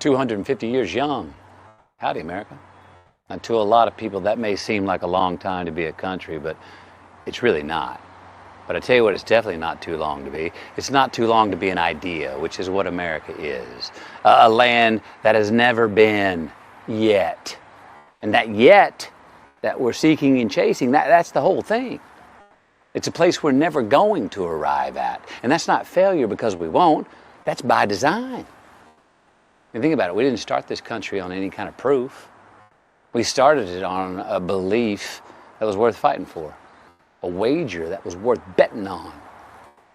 250 years young. Howdy, America. Now, to a lot of people, that may seem like a long time to be a country, but it's really not. But I tell you what, it's definitely not too long to be. It's not too long to be an idea, which is what America is. A land that has never been yet. And that yet that we're seeking and chasing, that's the whole thing. It's a place we're never going to arrive at. And that's not failure because we won't. That's by design. And think about it, we didn't start this country on any kind of proof. We started it on a belief that was worth fighting for. A wager that was worth betting on.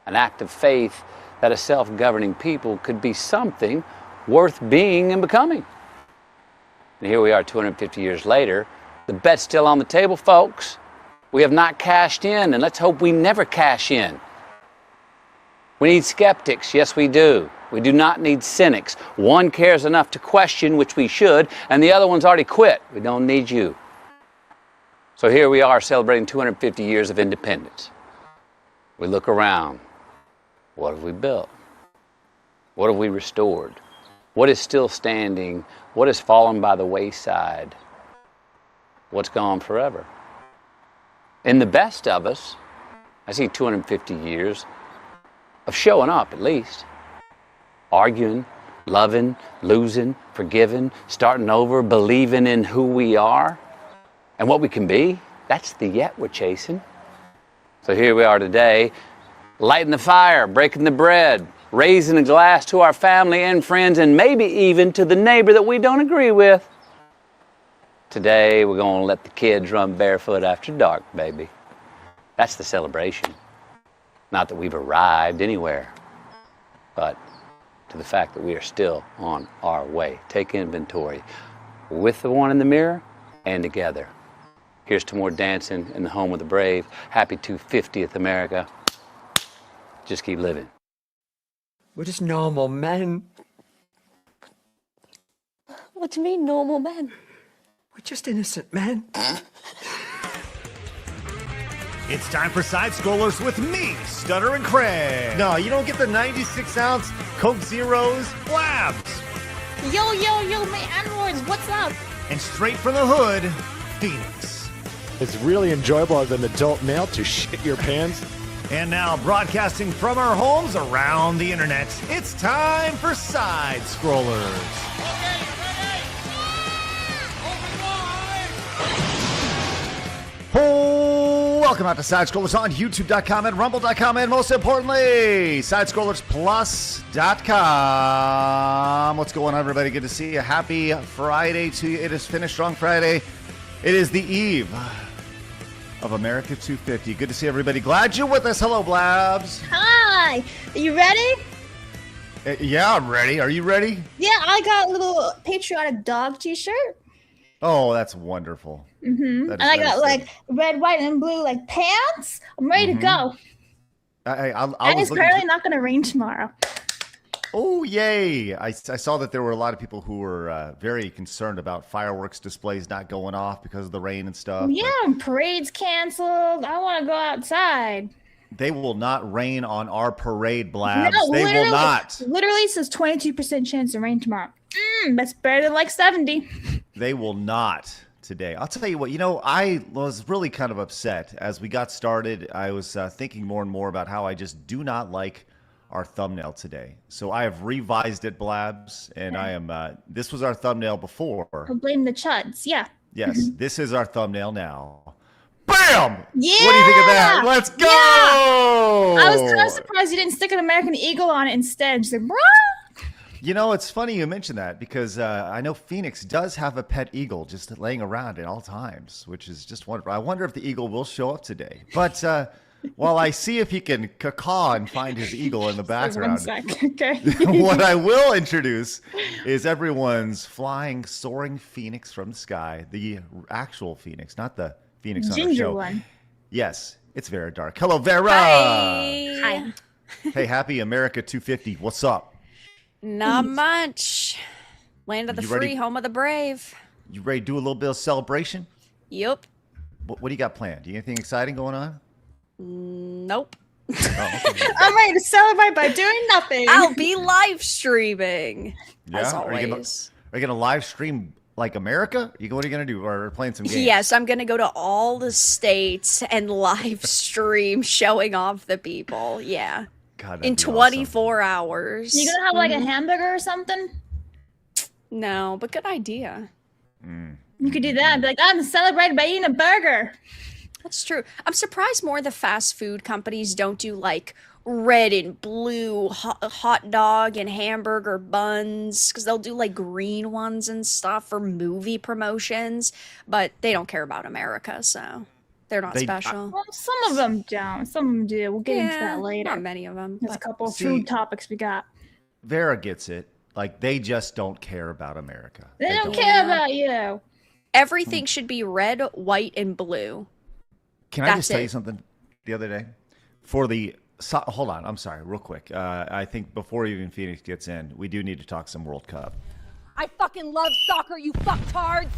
An act of faith that a self-governing people could be something worth being and becoming. And here we are 250 years later. The bet's still on the table, folks. We have not cashed in, and let's hope we never cash in. We need skeptics, yes we do. We do not need cynics. One cares enough to question, which we should, and the other one's already quit. We don't need you. So here we are celebrating 250 years of independence. We look around. What have we built? What have we restored? What is still standing? What has fallen by the wayside? What's gone forever? In the best of us, I see 250 years of showing up at least. Arguing, loving, losing, forgiving, starting over, believing in who we are and what we can be. That's the yet we're chasing. So here we are today, lighting the fire, breaking the bread, raising a glass to our family and friends, and maybe even to the neighbor that we don't agree with. Today, we're going to let the kids run barefoot after dark, baby. That's the celebration. Not that we've arrived anywhere, but to the fact that we are still on our way. Take inventory with the one in the mirror and together. Here's to more dancing in the home of the brave. Happy 250th, America. Just keep living. We're just normal men. What do you mean, normal men? We're just innocent men. It's time for Side Scrollers with me, Stutter and Craig. No, you don't get the 96-ounce Coke Zeros, Blabs. Yo, my androids, what's up? And straight from the hood, Phoenix. It's really enjoyable as an adult male to shit your pants. And now, broadcasting from our homes around the internet, it's time for Side Scrollers. Okay, you ready? Welcome out to Side Scrollers on YouTube.com and Rumble.com, and most importantly, SideScrollersPlus.com. What's going on, everybody? Good to see you. Happy Friday to you. It is Finish Strong Friday. It is the eve of America 250. Good to see everybody. Glad you're with us. Hello, Blabs. Hi, are you ready? Yeah, I'm ready. Are you ready? Yeah, I got a little patriotic dog t-shirt. Oh, that's wonderful. And I got like red, white, and blue like pants. I'm ready to go. And it's apparently not going to rain tomorrow. Oh, yay. I saw that there were a lot of people who were very concerned about fireworks displays not going off because of the rain and stuff. Yeah, parades canceled. I want to go outside. They will not rain on our parade, Blabs. No, they will not. Literally says 22% chance of rain tomorrow. That's better than like 70. They will not today. I'll tell you what, I was really kind of upset as we got started. I was thinking more and more about how I just do not like our thumbnail today. So I have revised it, Blabs, and I am, this was our thumbnail before. I'll blame the chuds, yeah. Yes, this is our thumbnail now. Bam! Yeah! What do you think of that? Let's go! Yeah! I was kind of surprised you didn't stick an American Eagle on it instead. Just like, bruh! It's funny you mention that because I know Phoenix does have a pet eagle just laying around at all times, which is just wonderful. I wonder if the eagle will show up today. But while I see if he can caw and find his eagle in the background, okay. what I will introduce is everyone's flying, soaring Phoenix from the sky. The actual Phoenix, not the Phoenix on our Ginger show. one. Yes, it's Vera Dark. Hello, Vera. Hi. Hey, happy America 250. What's up? Not much. Land of the free, ready? home of the brave. You ready to do a little bit of celebration? Yep. What do you got planned? Do you have anything exciting going on? Nope. I'm ready to celebrate by doing nothing. I'll be live streaming. As Yeah? always. Are you gonna live stream like America? What are you gonna do? Or playing some games? Yes, I'm gonna go to all the states and live stream showing off the people. Yeah. God, that'd In be 24 hours. You gonna have like a hamburger or something? No, but good idea. You could do that and be like, I'm celebrating by eating a burger. That's true. I'm surprised more of the fast food companies don't do like red and blue hot dog and hamburger buns, because they'll do like green ones and stuff for movie promotions, but they don't care about America, so they're not special. Well, some of them don't. Some of them do. We'll get into that later. Not many of them. There's a couple of See- food topics we got. Vera gets it. Like, they just don't care about America. They don't care about you. Everything should be red, white, and blue. Can I That's just tell it. you something? The other day, hold on, I'm sorry, real quick. I think before even Phoenix gets in, we do need to talk some World Cup. I fucking love soccer, you fucktards!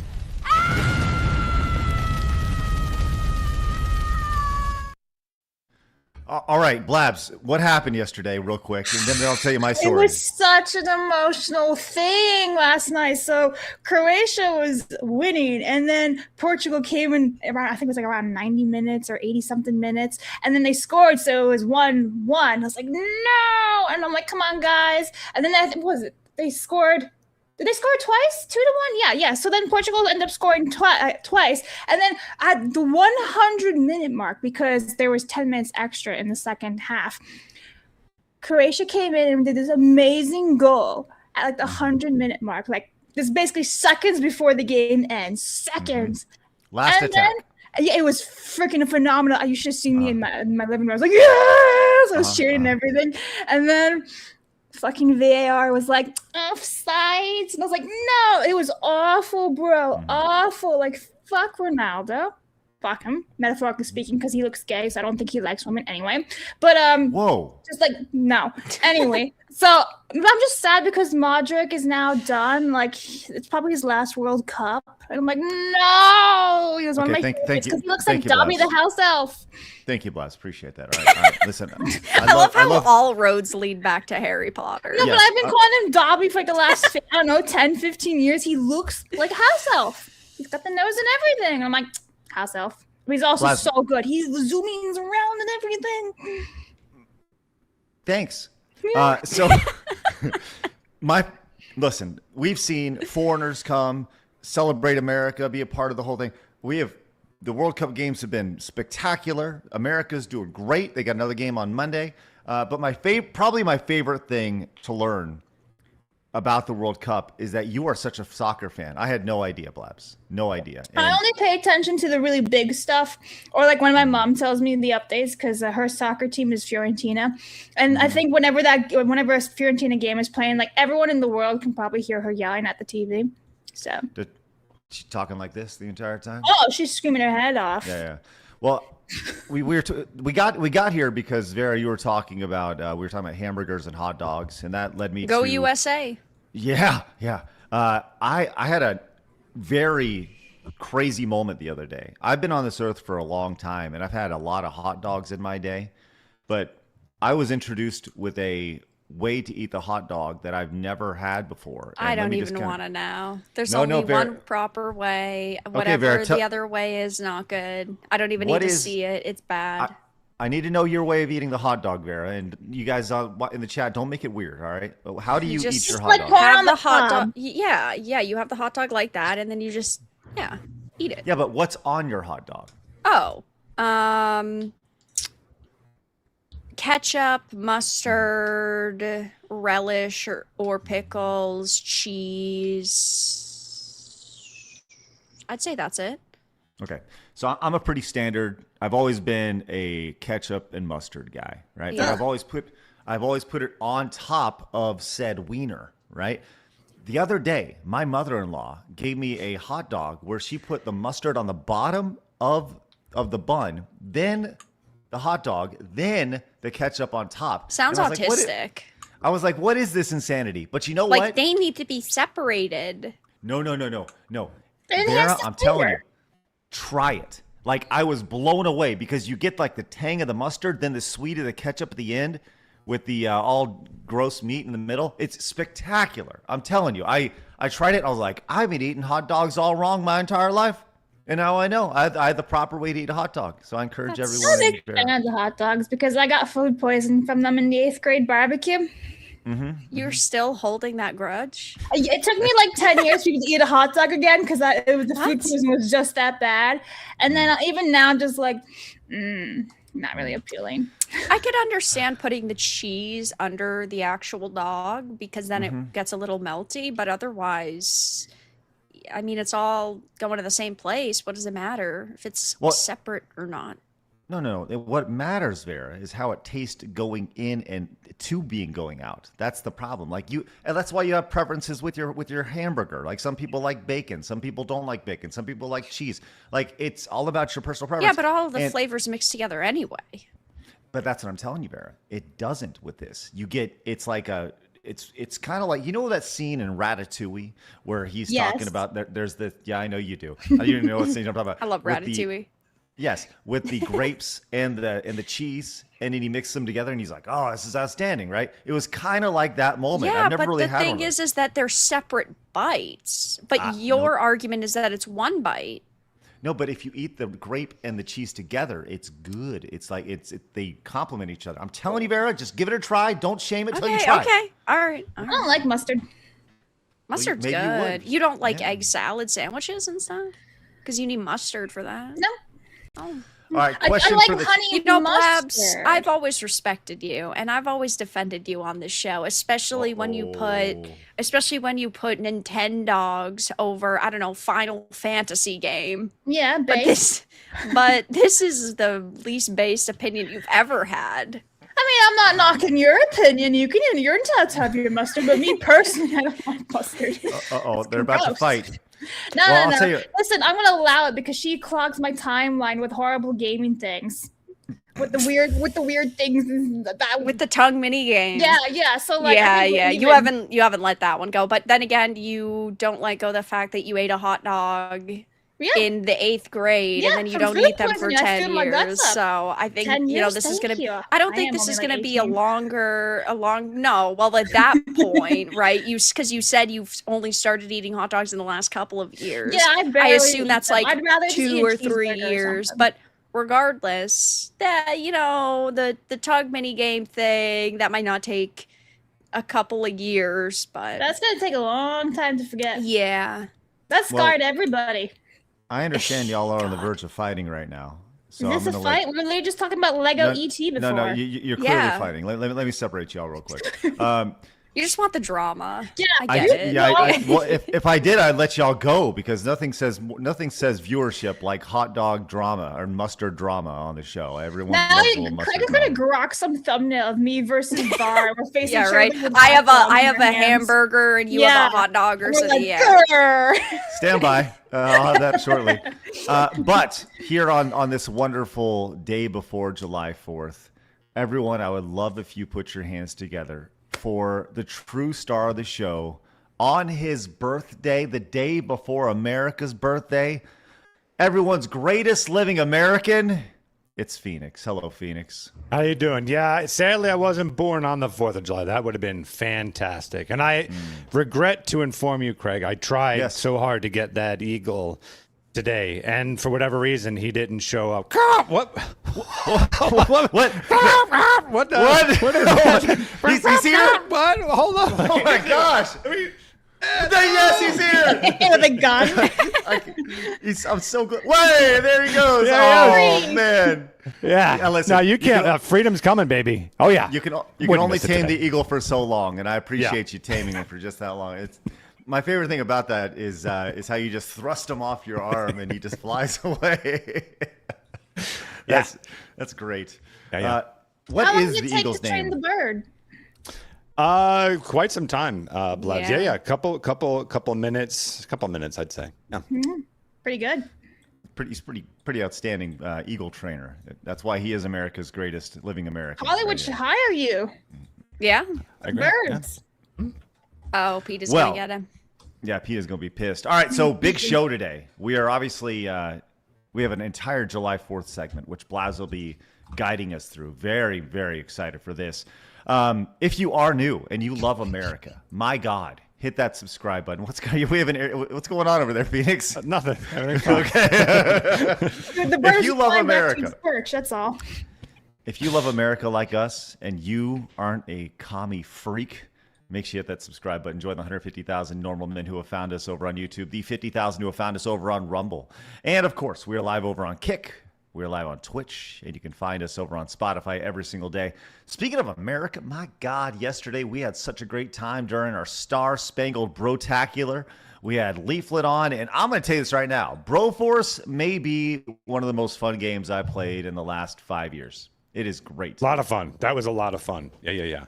All right, Blabs, what happened yesterday, real quick, and then I'll tell you my It story. was such an emotional thing last night. So Croatia was winning, and then Portugal came in around, I think it was like around 90 minutes or 80 something minutes, and then they scored. So it was 1-1. I was like, no, and I'm like, come on, guys. And then they scored. Did they score twice? 2-1? Yeah. So then Portugal ended up scoring twice. And then at the 100-minute mark, because there was 10 minutes extra in the second half, Croatia came in and did this amazing goal at like the 100-minute mark. Like, this is basically seconds before the game ends. Seconds. Last And attack. then, yeah, it was freaking phenomenal. You should have seen me in my living room. I was like, yes! I was cheering and everything. And then fucking VAR was like, offsides. And I was like, no, it was awful, bro. Awful. Like, fuck Ronaldo. Fuck him, metaphorically speaking, because he looks gay, so I don't think he likes women anyway. But, Whoa. just like, no. Anyway, so I'm just sad because Modric is now done. Like, it's probably his last World Cup. And I'm like, no! He was one of my thank favorites you. because he looks Thank like you, Dobby Blabs. the house elf. Thank you, Blabs. Appreciate that. All right. Listen, I love how all roads lead back to Harry Potter. No, Yes, but I've been calling him Dobby for like the last, 10, 15 years. He looks like a house elf. He's got the nose and everything. And I'm like, house elf. But he's also Blabs. so good. He's zooming around and everything. Thanks. So, listen, we've seen foreigners come, celebrate America, be a part of the whole thing. The World Cup games have been spectacular. America's doing great. They got another game on Monday. But probably my favorite thing to learn about the World Cup is that you are such a soccer fan. I had no idea, Blabs. No idea. I only pay attention to the really big stuff, or like when my mom tells me the updates, because her soccer team is Fiorentina, and I think whenever a Fiorentina game is playing, like everyone in the world can probably hear her yelling at the TV. So, She talking like this the entire time? oh, she's screaming her head off. Yeah. Well, we got here because Vera, you were talking about hamburgers and hot dogs, and that led me Go to USA. Yeah. I had a very crazy moment the other day. I've been on this earth for a long time, and I've had a lot of hot dogs in my day, but I was introduced with a way to eat the hot dog that I've never had before. And I let don't me even just want to know. There's No, only Vera. one proper way. Okay, Whatever Vera, the other way is not good. I don't even What need to is- see it. It's bad. I need to know your way of eating the hot dog, Vera, and you guys in the chat, don't make it weird, all right? How do you just- eat your Just hot like dog? porn on Have the the hot cob. dog. Yeah. You have the hot dog like that, and then you just eat it. Yeah, but what's on your hot dog? Oh, ketchup, mustard, relish, or pickles, cheese. I'd say that's it. Okay, so I'm a pretty standard. I've always been a ketchup and mustard guy, right? But Yeah. I've always put it on top of said wiener, right? The other day, my mother-in-law gave me a hot dog where she put the mustard on the bottom of the bun, then the hot dog, then the ketchup on top. Sounds And I was like, autistic. I was like, what is this insanity? But you know Like what? they need to be separated. No. It has Vera, to I'm telling you, flavor. try it. Like, I was blown away because you get like the tang of the mustard, then the sweet of the ketchup at the end with the all gross meat in the middle. It's spectacular. I'm telling you. I tried it and I was like, I've been eating hot dogs all wrong my entire life. And now I know I have the proper way to eat a hot dog. So I encourage everyone. I'm a big fan of the hot dogs because I got food poisoning from them in the 8th grade barbecue. You're still holding that grudge? It took me like 10 years to eat a hot dog again because the food poisoning was just that bad. And then even now, I'm just like, not really appealing. I could understand putting the cheese under the actual dog because then it gets a little melty, but otherwise, I mean, it's all going to the same place. What does it matter if it's separate or not? No. What matters, Vera, is how it tastes going in and to being going out. That's the problem. Like and that's why you have preferences with your hamburger. Like some people like bacon, some people don't like bacon, some people like cheese. Like it's all about your personal preference. Yeah, but all of the flavors mix together anyway. But that's what I'm telling you, Vera. It doesn't with this. It's kind of like, you know that scene in Ratatouille where he's talking about there's the I know you do. You know what scene I'm talking about. I love Ratatouille. Yes, with the grapes and the cheese, and then he mixes them together, and he's like, "Oh, this is outstanding!" Right? It was kind of like that moment. Yeah, I've never really had one. But the thing is that they're separate bites. But your argument is that it's one bite. No, but if you eat the grape and the cheese together, it's good. It's like they complement each other. I'm telling you, Vera, just give it a try. Don't shame it till you try. Okay, all right. I don't like mustard. Mustard's good. You don't like egg salad sandwiches and stuff because you need mustard for that. No. Oh. All right, question I like for the honey Blabs, mustard. I've always respected you, and I've always defended you on this show, especially when you put Nintendogs over, I don't know, Final Fantasy game. Yeah, but this is the least based opinion you've ever had. I mean, I'm not knocking your opinion. You're entitled to have your mustard, but me personally, I don't like mustard. They're about to fight. No. I'll tell you. Listen, I'm gonna allow it because she clogs my timeline with horrible gaming things, with the weird things with the tongue mini game. Yeah. So like, yeah. You haven't let that one go. But then again, you don't let go of the fact that you ate a hot dog in the 8th grade, and then you don't eat them for 10 years. So I think this is gonna be. I don't think this is gonna be a long. No, well at that point, right? Because you said you've only started eating hot dogs in the last couple of years. Yeah, I assume that's like I'd rather 2 or 3 years, but. Regardless, the tug mini game thing that might not take a couple of years, but that's gonna take a long time to forget. Yeah, that scarred everybody. I understand y'all are on the verge of fighting right now. So is this a fight? We were literally just talking about Lego ET before. No, you're clearly fighting. Let me separate y'all real quick. You just want the drama. Yeah, I get it. Well, if I did, I'd let y'all go because nothing says viewership like hot dog drama or mustard drama on the show. Everyone loves a little mustard Craig is gonna grok some thumbnail of me versus Bar. We're facing right. I have a hamburger and you have a hot dog or something. Stand by. I'll have that shortly. But here on this wonderful day before July 4th, everyone, I would love if you put your hands together for the true star of the show on his birthday, the day before America's birthday, everyone's greatest living American. It's Phoenix. Hello, Phoenix. How you doing? Yeah, sadly, I wasn't born on the 4th of July. That would have been fantastic. And I regret to inform you, Craig, I tried so hard to get that eagle today, and for whatever reason, he didn't show up. What? What is that? He's here? What? Hold on. Oh my gosh. Yes, he's here. With a gun. I'm so good. Wait, there he goes. Man. Yeah. Listen, no, you can't. Freedom's coming, baby. Oh yeah. You can only tame the eagle for so long, and I appreciate you taming it for just that long. It's my favorite thing about that is how you just thrust him off your arm and he just flies away. That's great. What is the eagle's name? Train the bird? Quite some time, Blabs. Yeah. Couple minutes, I'd say. Yeah. Pretty good. He's pretty outstanding eagle trainer. That's why he is America's greatest living American. Hollywood should hire you. Yeah. Birds. Yeah. Oh, Pete is gonna get him. Yeah, Pete is gonna be pissed. All right, so big show today. We are obviously we have an entire July 4th segment, which Blabs will be guiding us through. Very, very excited for this. If you are new and you love America, my God, hit that subscribe button. What's going on over there, Phoenix? Nothing. Okay. If you love America, that's all. if you love America like us and you aren't a commie freak, make sure you hit that subscribe button. Join the 150,000 normal men who have found us over on YouTube, the 50,000 who have found us over on Rumble. And of course, we are live over on Kick. We're live on Twitch, and you can find us over on Spotify every single day. Speaking of America, my God, yesterday we had such a great time during our Star-Spangled Brotacular. We had Leaflet on, and I'm going to tell you this right now. BroForce may be one of the most fun games I played in the last 5 years. It is great. A lot of fun. That was a lot of fun. Yeah.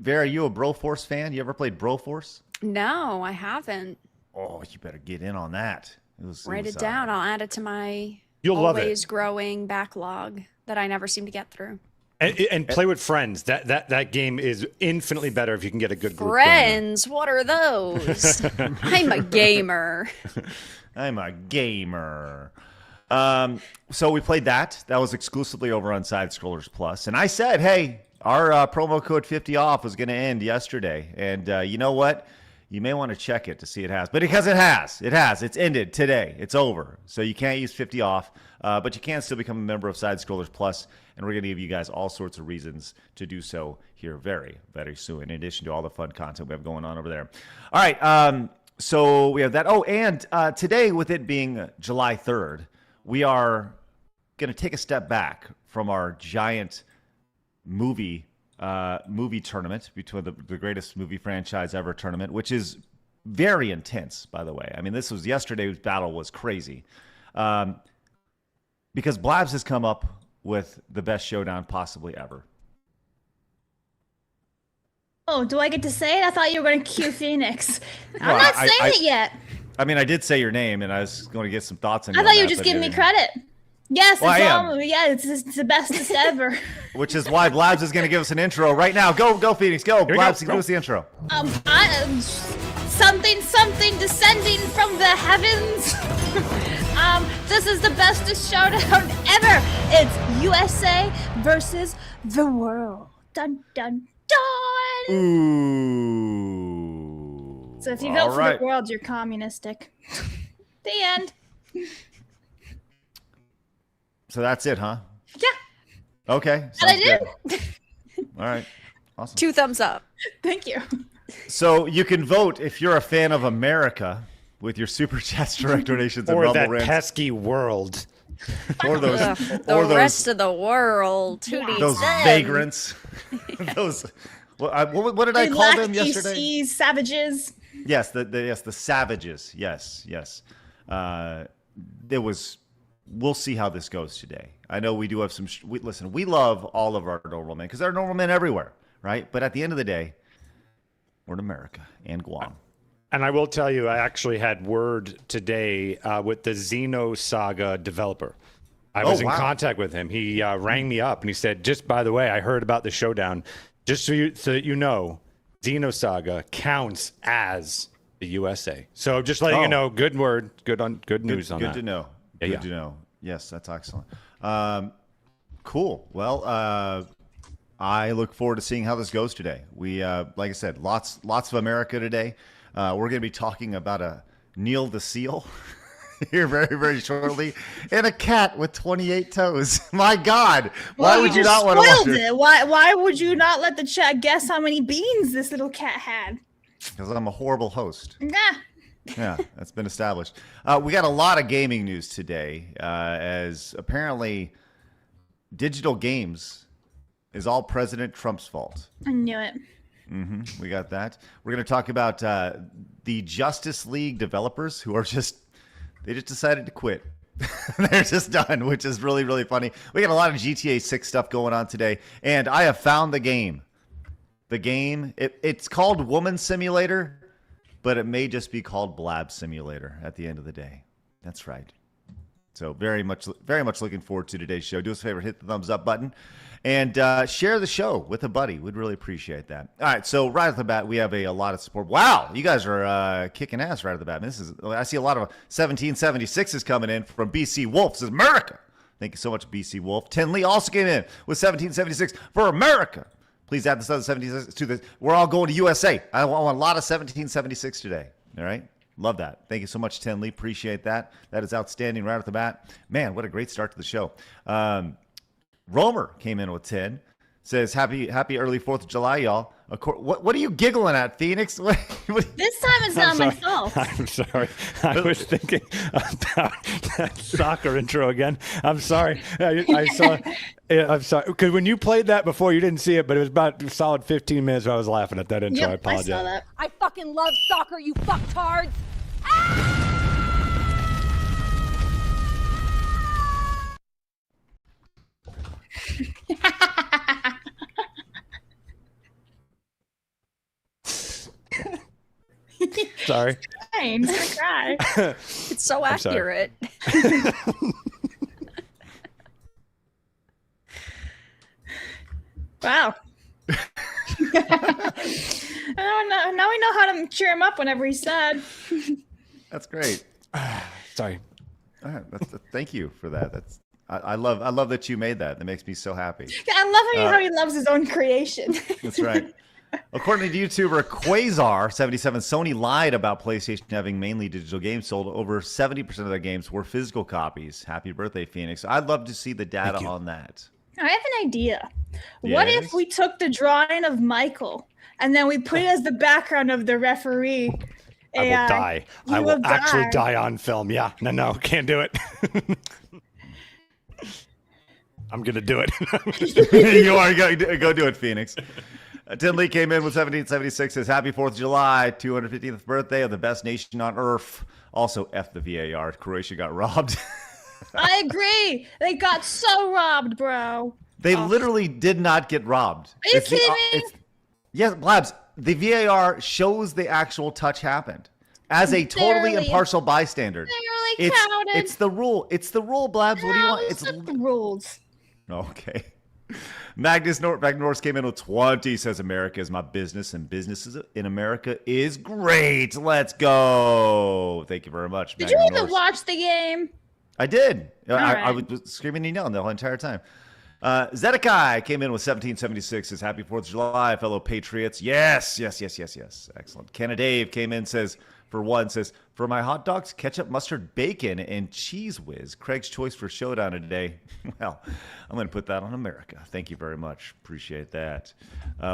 Vera, are you a BroForce fan? You ever played BroForce? No, I haven't. Oh, you better get in on that. Write it down. I'll add it to my You'll love it. always growing backlog that I never seem to get through. And play with friends. That game is infinitely better if you can get a good group. Friends? What are those? I'm a gamer. I'm a gamer. So we played that. That was exclusively over on Side Scrollers Plus. And I said, hey, our promo code 50 off was going to end yesterday. And you know what? You may want to check it to see it has. But because it has. It's ended today. It's over. So you can't use 50 off. But you can still become a member of Side Scrollers Plus. And we're going to give you guys all sorts of reasons to do so here very, very soon, in addition to all the fun content we have going on over there. All right. So we have that. Oh, and today, with it being July 3rd, we are going to take a step back from our giant movie tournament, between the greatest movie franchise ever tournament, which is very intense, by the way. I mean, yesterday's battle was crazy. Because Blabs has come up with the best showdown possibly ever. Oh, do I get to say it? I thought you were going to cue Phoenix. I'm Well, not saying it yet. I mean, I did say your name, and I was going to get some thoughts on I thought you were just giving me credit. Yes, Well, it's the bestest ever. Which is why Blabs is going to give us an intro right now. Go, Phoenix, go. Blabs, give us the intro. Something descending from the heavens. This is the bestest showdown ever. It's USA versus the world. Dun dun dun. Ooh. So if you vote for the world, you're communistic. The end. So that's it, huh? Yeah. Okay. And I did. Good. All right. Awesome. 2 thumbs up. Thank you. So you can vote if you're a fan of America with your super chats, direct donations, and or Rumble that rants. pesky world. Or those, the rest of the world. Who needs those them? vagrants. Those. What did I call them yesterday? These savages. Yes, the savages. Yes. We'll see how this goes today. I know we do have some. Listen, we love all of our normal men because there are normal men everywhere, right? But at the end of the day, we're in America and Guam. And I will tell you, I actually had word today with the Xenosaga developer. I was in contact with him. He rang me up and he said, just by the way, I heard about the showdown. Just so that you know, Xenosaga counts as the USA. So just letting you know, good word, good news on that. Good to know. Yeah, good to know. Yes, that's excellent. Cool. Well, I look forward to seeing how this goes today. We, like I said, lots of America today. We're going to be talking about a Neil the Seal here very, very shortly, and a cat with 28 toes. My God, why would you not want to watch it? Why would you not let the chat guess how many beans this little cat had? Because I'm a horrible host. Nah. Yeah, that's been established. We got a lot of gaming news today, as apparently digital games is all President Trump's fault. I knew it. We got that. We're going to talk about the Justice League developers who are they just decided to quit. They're just done, which is really, really funny. We got a lot of GTA 6 stuff going on today, and I have found the game. The game, it's called Woman Simulator, but it may just be called Blab Simulator at the end of the day. That's right. So very much looking forward to today's show. Do us a favor, hit the thumbs up button, and share the show with a buddy. We'd really appreciate that. All right, so right off the bat, we have a lot of support. Wow, you guys are kicking ass right off the bat. I see a lot of 1776s coming in from BC Wolf. This is America. Thank you so much, BC Wolf. Tin Lee also came in with 1776 for America. Please add this other 1776 to this. We're all going to USA. I want a lot of 1776 today. All right? Love that. Thank you so much, Tin Lee. Appreciate that. That is outstanding right off the bat. Man, what a great start to the show. Romer came in with 10. Says, happy early 4th of July, y'all. What are you giggling at, Phoenix? This time it's not myself. I'm sorry. I was thinking about that soccer intro again. I'm sorry. I saw. I'm sorry. Because when you played that before, you didn't see it, but it was about a solid 15 minutes where I was laughing at that intro. Yep, I apologize. I saw that. I fucking love soccer, you fucktards! Sorry. I'm gonna cry. It's so accurate. Wow. Now we know how to cheer him up whenever he's sad. That's great. Sorry. All right, thank you for that. I love that you made that. That makes me so happy. Yeah, I love how he loves his own creation. That's right. According to YouTuber Quasar77, Sony lied about PlayStation having mainly digital games sold. Over 70% of their games were physical copies. Happy birthday, Phoenix. I'd love to see the data on that. I have an idea. What if we took the drawing of Michael and then we put it as the background of the referee? I will die. I will actually die on film. Yeah. No, can't do it. I'm going to do it. You are going to go do it, Phoenix. Tin Lee came in with 1776, says, happy 4th of July, 250th birthday of the best nation on earth. Also, F the VAR. Croatia got robbed. I agree. They got so robbed, bro. They literally did not get robbed. Are you kidding me? Yes, Blabs, the VAR shows the actual touch happened. As a totally impartial bystander. They really counted. It's the rule. It's the rule, Blabs. What do you want? It's not the rules. Okay. Magnus Norris came in with 20, says America is my business and businesses in America is great. Let's go. Thank you very much. Did you even watch the game? I did. Right. I was screaming and yelling the whole entire time. Zedekiah came in with 1776, says happy 4th of July, fellow patriots. Yes. Excellent. Kenna Dave came in, says, for my hot dogs, ketchup, mustard, bacon, and cheese whiz. Craig's choice for Showdown today. Well, I'm going to put that on America. Thank you very much. Appreciate that.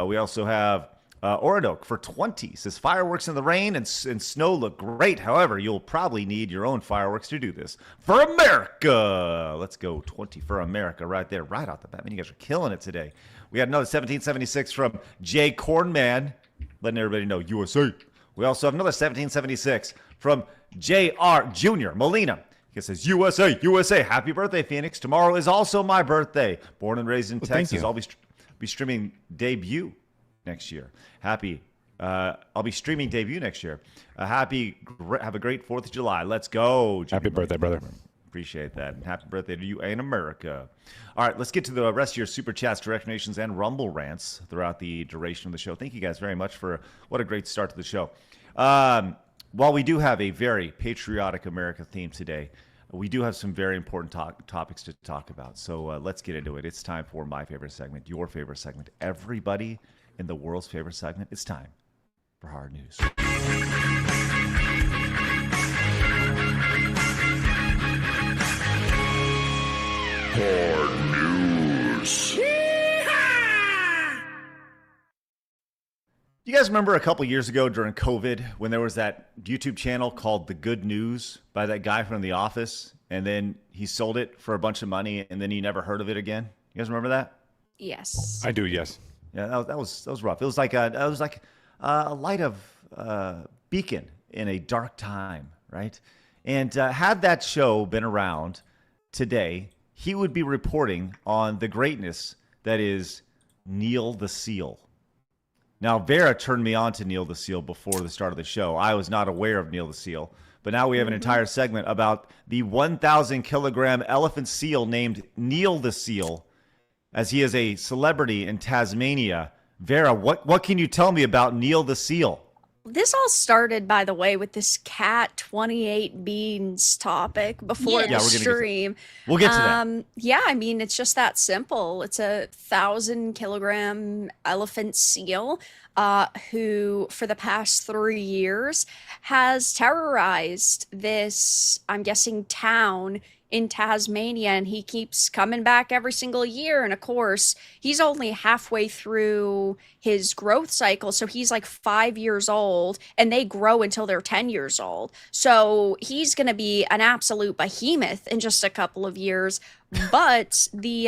We also have Oradok for 20. Says fireworks in the rain and snow look great. However, you'll probably need your own fireworks to do this. For America. Let's go 20 for America right there. Right off the bat. Man, you guys are killing it today. We got another 1776 from Jay Cornman. Letting everybody know USA. We also have another 1776 from J.R. Jr. Molina. He says, USA. Happy birthday, Phoenix. Tomorrow is also my birthday. Born and raised in Texas. I'll be streaming debut next year. I'll be streaming debut next year. Have a great 4th of July. Let's go. Happy birthday, brother. Appreciate that. And happy birthday to you and America. All right, let's get to the rest of your super chats, direct donations, and Rumble rants throughout the duration of the show. Thank you guys very much for what a great start to the show. While we do have a very patriotic America theme today, we do have some very important topics to talk about. So let's get into it. It's time for my favorite segment, your favorite segment, everybody in the world's favorite segment. It's time for Hard News. Hard News. You guys remember a couple years ago during COVID when there was that YouTube channel called The Good News by that guy from The Office, and then he sold it for a bunch of money, and then he never heard of it again? You guys remember that? Yes. I do, yes. Yeah, that was rough. It was like a light of beacon in a dark time, right? And had that show been around today, he would be reporting on the greatness that is Neil the Seal. Now, Vera turned me on to Neil the Seal before the start of the show. I was not aware of Neil the Seal. But now we have an entire segment about the 1,000-kilogram elephant seal named Neil the Seal, as he is a celebrity in Tasmania. Vera, what can you tell me about Neil the Seal? This all started, by the way, with this cat 28 beans topic before the stream. We'll get to that. Yeah, I mean, it's just that simple. It's a 1,000-kilogram elephant seal who, for the past 3 years, has terrorized this, I'm guessing, town in Tasmania, and he keeps coming back every single year. And of course, he's only halfway through his growth cycle, so he's like 5 years old, and they grow until they're 10 years old. So he's going to be an absolute behemoth in just a couple of years. But the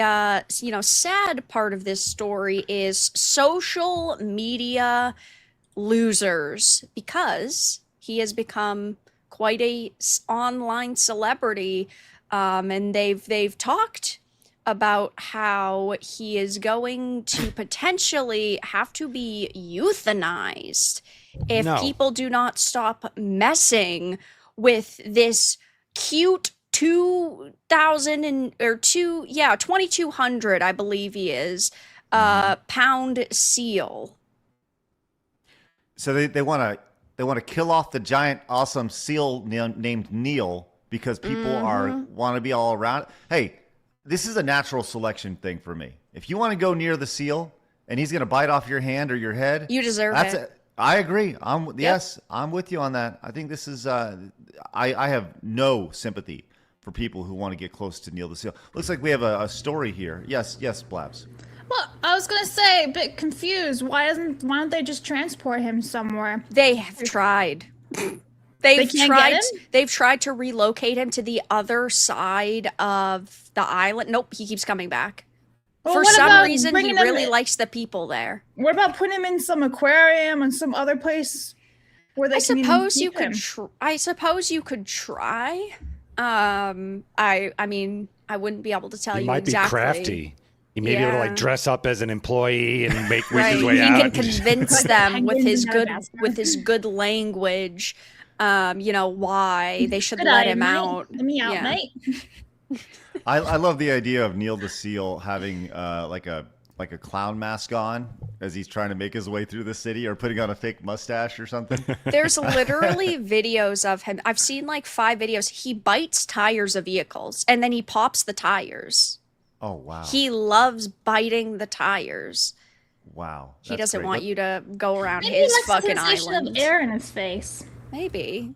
sad part of this story is social media losers, because he has become quite a online celebrity. And they've talked about how he is going to potentially have to be euthanized if people do not stop messing with this cute 2,200, I believe he is, pound seal. So they want to kill off the giant, awesome seal named Neil, because people want to be all around. Hey, this is a natural selection thing for me. If you want to go near the seal and he's going to bite off your hand or your head, you deserve it. I agree. Yes, I'm with you on that. I think this is. I have no sympathy for people who want to get close to Neil the Seal. Looks like we have a story here. Yes, Blabs. Well, I was gonna say, a bit confused. Why don't they just transport him somewhere? They have tried. They've tried to relocate him to the other side of the island. Nope, he keeps coming back. Well, for some reason, he really likes the people there. What about putting him in some aquarium and some other place where they can suppose you could. I suppose you could try. I mean, I wouldn't be able to tell you exactly. He might be crafty. He may be able to like dress up as an employee and make his way out. He can convince them with his good language. Why they should let him out. Let me out, mate. I love the idea of Neil the Seal having like a clown mask on as he's trying to make his way through the city, or putting on a fake mustache or something. There's literally videos of him. I've seen like 5 videos. He bites tires of vehicles and then he pops the tires. Oh, wow. He loves biting the tires. Wow. He doesn't want you to go around his fucking island. Of air in his face. Maybe.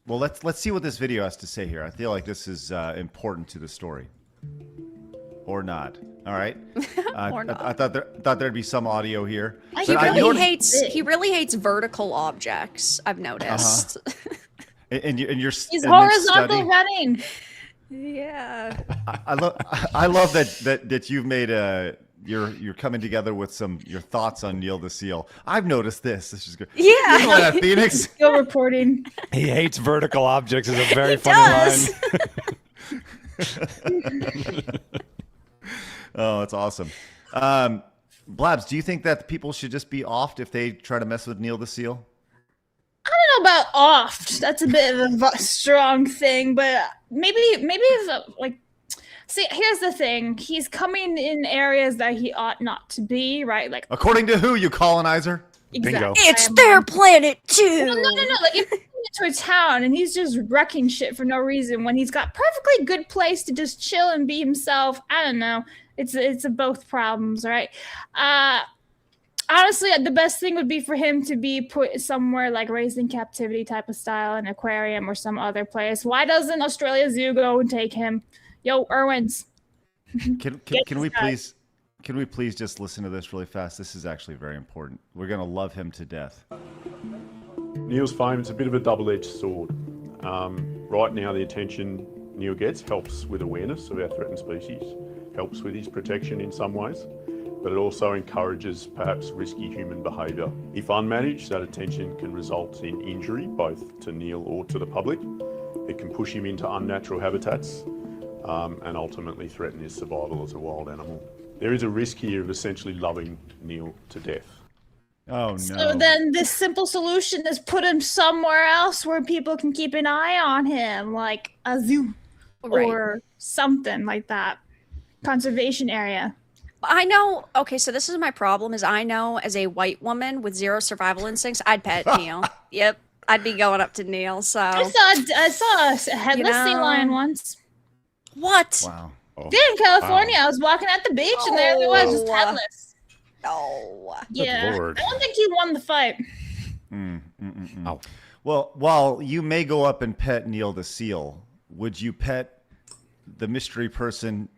Well, let's see what this video has to say here. I feel like this is important to the story, or not. All right. Or not. I thought there'd be some audio here. He really hates vertical objects, I've noticed. And he's horizontal running. Yeah. I love that you've made you're coming together with your thoughts on Neil the Seal. I've noticed this. This is good. Yeah. You know that, Phoenix. Still reporting. He hates vertical objects is a very funny line. Oh, that's awesome. Blabs, do you think that people should just be offed if they try to mess with Neil the Seal? I don't know about offed. That's a bit of a strong thing, but maybe if, like, see, here's the thing. He's coming in areas that he ought not to be, right? Like, according to who, you colonizer? Exactly. Bingo. It's their planet too. No. Like, if he's into a town and he's just wrecking shit for no reason when he's got perfectly good place to just chill and be himself, I don't know. It's a both problems, right? Honestly, the best thing would be for him to be put somewhere like raised in captivity type of style, an aquarium or some other place. Why doesn't Australia Zoo go and take him? Yo, Irwins. Can we please just listen to this really fast? This is actually very important. We're gonna love him to death. Neil's fame is a bit of a double-edged sword. Right now, the attention Neil gets helps with awareness of our threatened species, helps with his protection in some ways, but it also encourages perhaps risky human behaviour. If unmanaged, that attention can result in injury, both to Neil or to the public. It can push him into unnatural habitats and ultimately threaten his survival as a wild animal. There is a risk here of essentially loving Neil to death. Oh no. So then this simple solution is put him somewhere else where people can keep an eye on him, like a zoo or something like that. Conservation area. I know. Okay, so this is my problem. Is I know as a white woman with zero survival instincts, I'd pet Neil. Yep, I'd be going up to Neil. So I saw a headless sea lion once. What? Wow. Yeah, in California, I was walking at the beach and there it was, just headless. Oh, yeah. Lord. I don't think he won the fight. Oh. Well, while you may go up and pet Neil the seal, would you pet the mystery person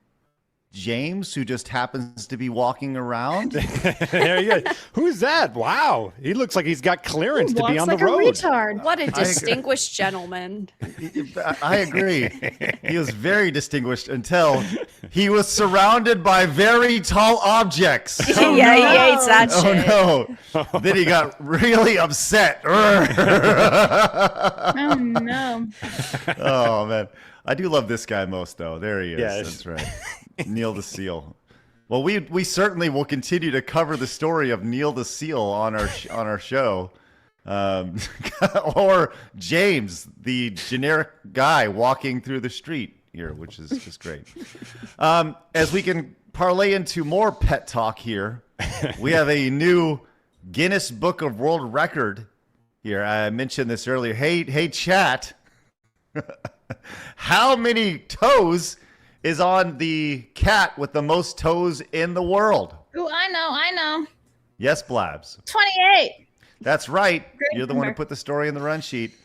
James, who just happens to be walking around? There you go. Who's that? Wow. He looks like he's got clearance to be on like the road. A retard. What a distinguished gentleman. I agree. He was very distinguished until he was surrounded by very tall objects. Yeah, he hates that shit. Oh no. Then he got really upset. Oh no. Oh man. I do love this guy most though. There he is. Yes. That's right. Neil the Seal. Well, we certainly will continue to cover the story of Neil the Seal on our show, or James, the generic guy walking through the street here, which is just great. As we can parlay into more pet talk here, we have a new Guinness Book of World Record here. I mentioned this earlier. Hey, chat. How many toes is on the cat with the most toes in the world? Ooh, I know. Yes, Blabs. 28. That's right. Great You're the one who number. put the story in the run sheet.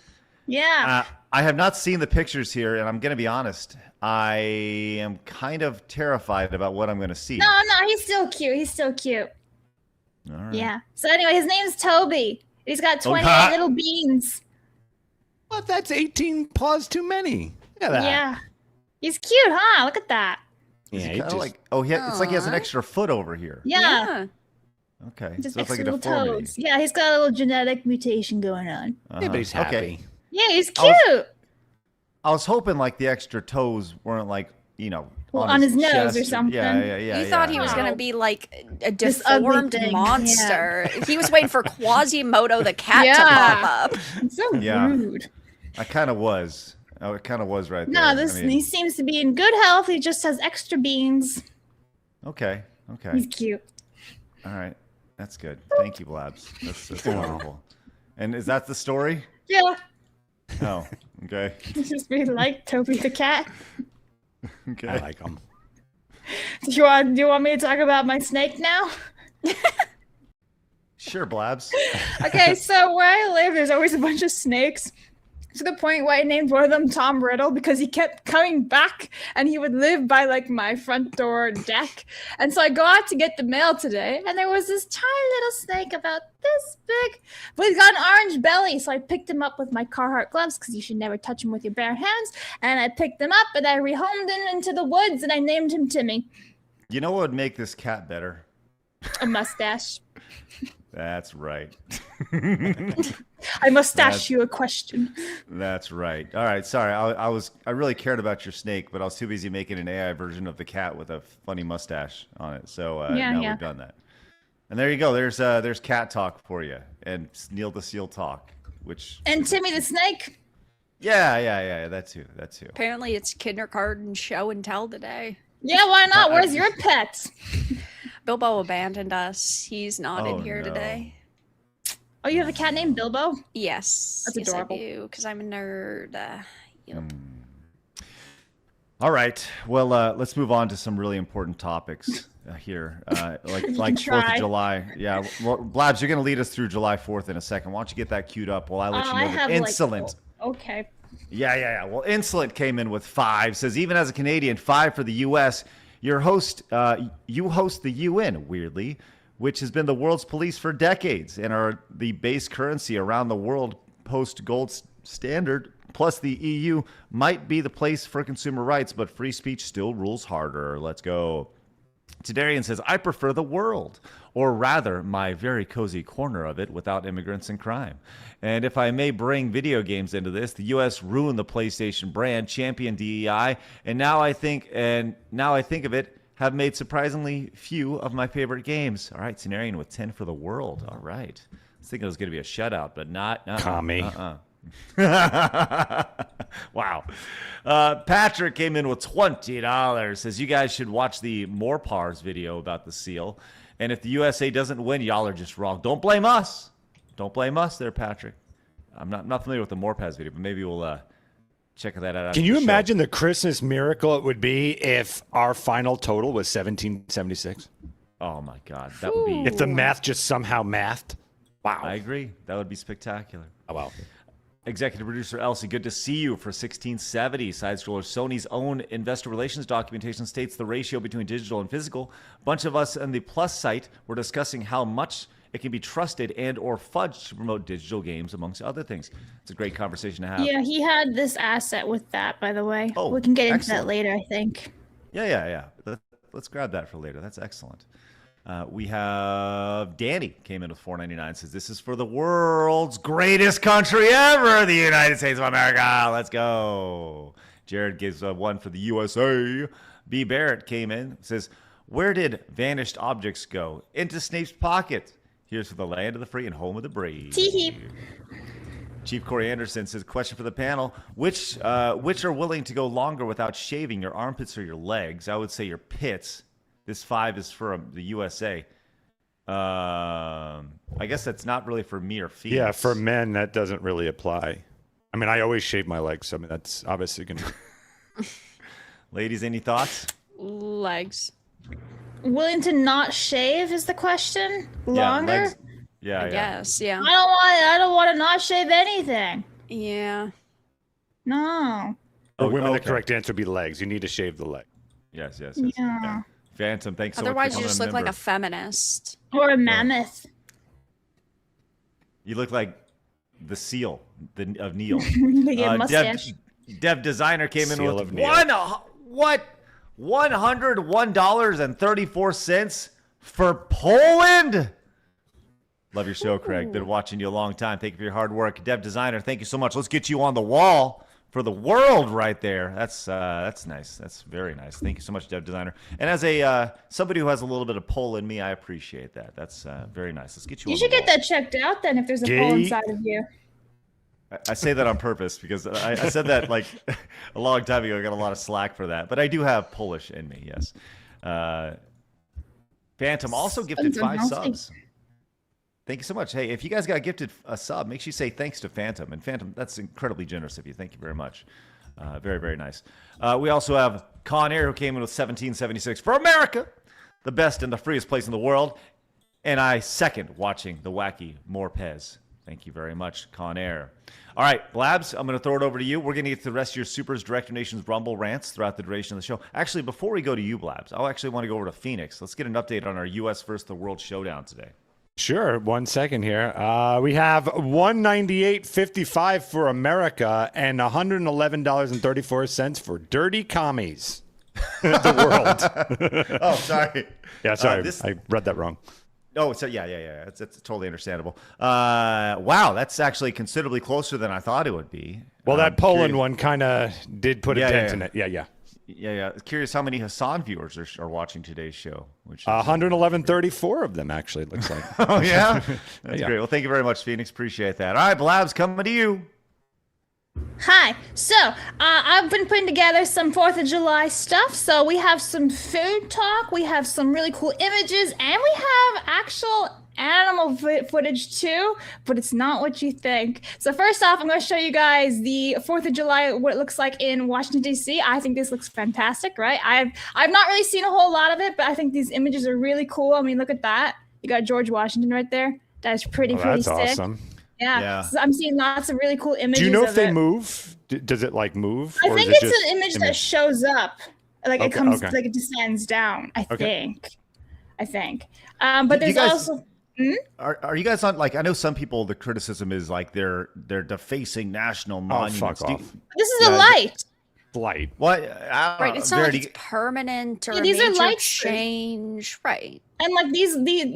Yeah. I have not seen the pictures here, and I'm going to be honest. I am kind of terrified about what I'm going to see. No, he's still cute. All right. Yeah. So anyway, his name's Toby. He's got 28 God. little beans. What? That's 18 paws too many. Look at that. Yeah. He's cute, huh? Look at that. Is Yeah, he he kind of just- like? Oh, it's like he has an extra foot over here. Yeah. Okay. Just So it's like a extra little deformity. toes. Yeah, he's got a little genetic mutation going on. Yeah, but he's happy. Okay. Yeah, he's I was- cute. I was hoping like the extra toes weren't like, Well, on his nose chest or something. Yeah. You thought he was yeah. going to be like a This ugly deformed thing, monster. He was waiting for Quasimodo the cat to Yeah. pop up. It's so Yeah. rude. I kind of was. Oh, it kind of was right there. No, he seems to be in good health. He just has extra beans. Okay. He's cute. All right. That's good. Thank you, Blabs. That's wonderful. And is that the story? Yeah. Oh, okay. It's just be like Toby the cat. Okay. I like him. Do you want me to talk about my snake now? Sure, Blabs. Okay, so where I live, there's always a bunch of snakes. To the point where I named one of them Tom Riddle because he kept coming back and he would live by like my front door deck. And so I go out to get the mail today and there was this tiny little snake about this big, but he's got an orange belly. So I picked him up with my Carhartt gloves because you should never touch him with your bare hands. And I picked him up and I rehomed him into the woods and I named him Timmy. You know what would make this cat better? A mustache. That's right. I must ask you a question. That's right. All right. Sorry. I really cared about your snake, but I was too busy making an AI version of the cat with a funny mustache on it. So now we've done that. And there you go. There's cat talk for you, and Neil the Seal talk, And Timmy the snake. Yeah. That too. Apparently, it's kindergarten show and tell today. Yeah, why not? Where's your pet? Bilbo abandoned us. He's not in here no. today. Oh, you have a cat named Bilbo? Yes. That's yes, adorable. I do, because I'm a nerd. Yep. All right. Well, let's move on to some really important topics here, like 4th of July. Yeah. Well, Blabs, you're going to lead us through July 4th in a second. Why don't you get that queued up while I let you know that Insolent. Okay. Yeah. Well, Insolent came in with 5. Says, even as a Canadian, 5 for the U.S. You host the UN, weirdly, which has been the world's police for decades and are the base currency around the world post-gold standard. Plus, the EU might be the place for consumer rights, but free speech still rules harder. Let's go. Tadarian says, I prefer the world, or rather, my very cozy corner of it without immigrants and crime. And if I may bring video games into this, the U.S. ruined the PlayStation brand, championed DEI, and now I think of it, have made surprisingly few of my favorite games. All right, Cenarian with 10 for the world. All right. I was thinking it was going to be a shutout, but not. Commie. Wow. Patrick came in with $20. Says you guys should watch the More Pars video about the seal. And if the USA doesn't win, y'all are just wrong. Don't blame us. Don't blame us there, Patrick. I'm not familiar with the Morpaz video, but maybe we'll check that out. Can you imagine the Christmas miracle it would be if our final total was 1776? Oh my God, that would be. If the math just somehow mathed. Wow. I agree. That would be spectacular. Oh wow. Executive producer Elsie, good to see you for 1670. Side scroller, Sony's own investor relations documentation states the ratio between digital and physical. A bunch of us on the Plus site were discussing how much it can be trusted and or fudged to promote digital games, amongst other things. It's a great conversation to have. Yeah, he had this asset with that, by the way. Oh, we can get into excellent. that later, I think. Yeah. Let's grab that for later. That's excellent. We have Danny came in with $4.99. Says this is for the world's greatest country ever, the United States of America. Let's go. Jared gives one for the USA. B. Barrett came in. Says, where did vanished objects go? Into Snape's pocket. Here's for the land of the free and home of the brave. Tee-hee. Chief Corey Anderson says, question for the panel. Which are willing to go longer without shaving, your armpits or your legs? I would say your pits. This 5 is for the USA. I guess that's not really for me or Phoenix. Yeah, for men, that doesn't really apply. I mean, I always shave my legs, so I mean, that's obviously going to... Ladies, any thoughts? Legs. Willing to not shave is the question? Longer? Yeah, legs. Yeah, I guess, yeah. I don't want to not shave anything. Yeah. No. For women, okay. the correct answer would be legs. You need to shave the leg. Yes. Yeah. Phantom, thanks so Otherwise, much for you just becoming look like member. a feminist. Or a mammoth. You look like the seal of Neil. They get a mustache. Dev Designer came in Seal with of Neil. $101.34 for Poland. Love your show, Craig. Been watching you a long time. Thank you for your hard work. Dev Designer, thank you so much. Let's get you on the wall for the world right there. That's nice. That's very nice. Thank you so much, Dev Designer. And as a somebody who has a little bit of pull in me, I appreciate that. That's very nice. Let's get you. You on should the get wall. that checked out then if there's a hole inside of you. I say that on purpose because I said that like a long time ago. I got a lot of slack for that, but I do have Polish in me. Yes. Phantom also gifted 5 subs. Thank you so much. Hey, if you guys got gifted a sub, make sure you say thanks to Phantom. And Phantom, that's incredibly generous of you. Thank you very much. Very, very nice. We also have Con Air, who came in with 1776 for America, the best and the freest place in the world. And I second watching the wacky Morpez. Thank you very much, Con Air. All right, Blabs, I'm going to throw it over to you. We're going to get to the rest of your Supers Direct Nations Rumble rants throughout the duration of the show. Actually, before we go to you, Blabs, I actually want to go over to Phoenix. Let's get an update on our U.S. versus the World Showdown today. Sure. 1 second here. We have $198.55 for America and $111.34 for Dirty Commies. The world. Oh, sorry. Yeah, sorry. I read that wrong. Oh, so yeah. It's totally understandable. Wow, that's actually considerably closer than I thought it would be. Well, that Poland one kind of did put a dent in it. Yeah. Curious how many Hassan viewers are watching today's show. Which is, 111.34 of them, actually, it looks like. Oh, yeah? That's Yeah. great. Well, thank you very much, Phoenix. Appreciate that. All right, Blabs, coming to you. Hi. So, I've been putting together some 4th of July stuff. So, we have some food talk, we have some really cool images, and we have actual animal footage too, but it's not what you think. So, first off, I'm going to show you guys the 4th of July, what it looks like in Washington, D.C. I think this looks fantastic, right? I've not really seen a whole lot of it, but I think these images are really cool. I mean, look at that. You got George Washington right there. That's pretty That's sick. awesome. Yeah. So I'm seeing lots of really cool images. Do you know if they it. move? Does it like move? I or think is it it's just an image that shows up. Like it comes, okay. like it descends down, I Okay. think. But there's also... Are you guys on, like, I know some people, the criticism is like they're defacing national monuments. Fuck off. This is a light. Light. What? Right, it's not like it's permanent or these are major lights. change. Right. And like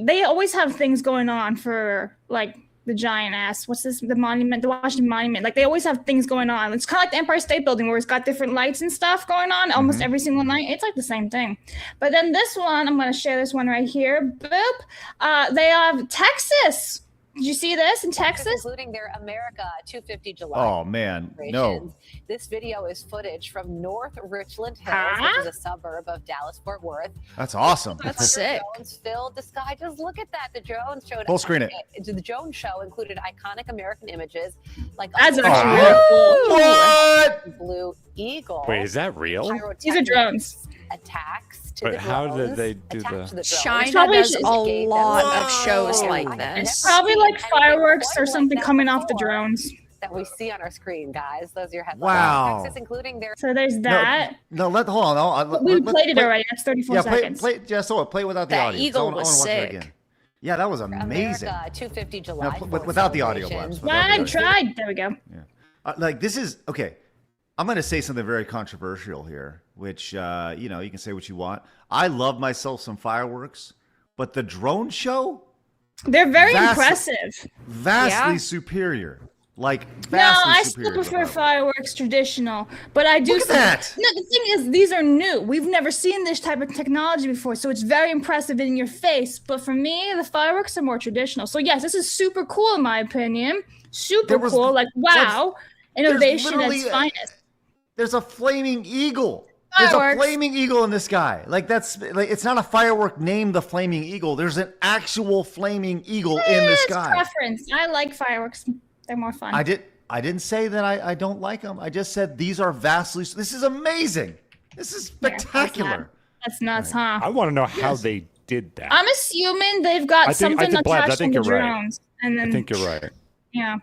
they always have things going on for like the giant ass. What's this? The monument, the Washington Monument. Like they always have things going on. It's kind of like the Empire State Building where it's got different lights and stuff going on almost every single night. It's like the same thing. But then this one, I'm going to share this one right here. Boop. They have Texas. Did you see this in Texas? Including their America 250 July. Oh, man. No. This video is footage from North Richland Hills, which is a suburb of Dallas-Fort Worth. That's awesome. That's sick. Drones filled the sky. Just look at that. The drones showed. Full screen it. The drone show included iconic American images like That's actually really cool. What? Blue Eagle. Wait, is that real? These are drones. Attacks to But the how drones, did they do attached to the- China Probably does just a gave them lot some- of shows Yeah, like and this. it's Probably like anything fireworks quite or something like that coming off the before drones. that we see on our screen, guys. Those are your headlines. Wow. Texas, including their So there's that. No, hold on. No, We played it already. That's 34 seconds. Play it without the That audio. eagle I wanna was watch it sick. again. Yeah, that was amazing. America 250 July. No, without the audio, Blabs. I tried. There we go. Like this is okay. I'm going to say something very controversial here, which you can say what you want. I love myself some fireworks, but the drone show, They're very impressive. vastly superior. Like No, vastly I superior still to prefer fireworks. fireworks traditional, but I do. Look at that. No, the thing is, these are new. We've never seen this type of technology before, so it's very impressive in your face. But for me, the fireworks are more traditional. So yes, this is super cool in my opinion. Super cool. Like wow, innovation at its finest. There's a flaming eagle. There's a flaming eagle in the sky. Like that's like it's not a firework named the flaming eagle. There's an actual flaming eagle in the sky. It's preference. I like fireworks. They're more fun. I didn't say that I don't like them. I just said these are vastly. This is amazing. This is spectacular. That's nuts, huh? I want to know how they did that. I'm assuming they've got something Blabs, attached to the drones, and then I think you're right. yeah,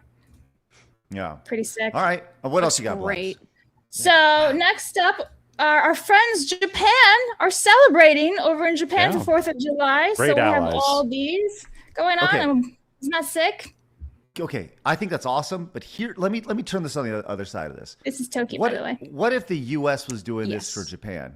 Yeah. pretty sick. All right. What else you got, Great. Blabs? So next up, our friends Japan are celebrating over in Japan Yeah. for 4th of July. Great so we have allies. all these going on. Okay. And isn't that sick? Okay, I think that's awesome. But here, let me turn this on the other side of this. This is Toki, by the way. What if the U.S. was doing this Yes. for Japan?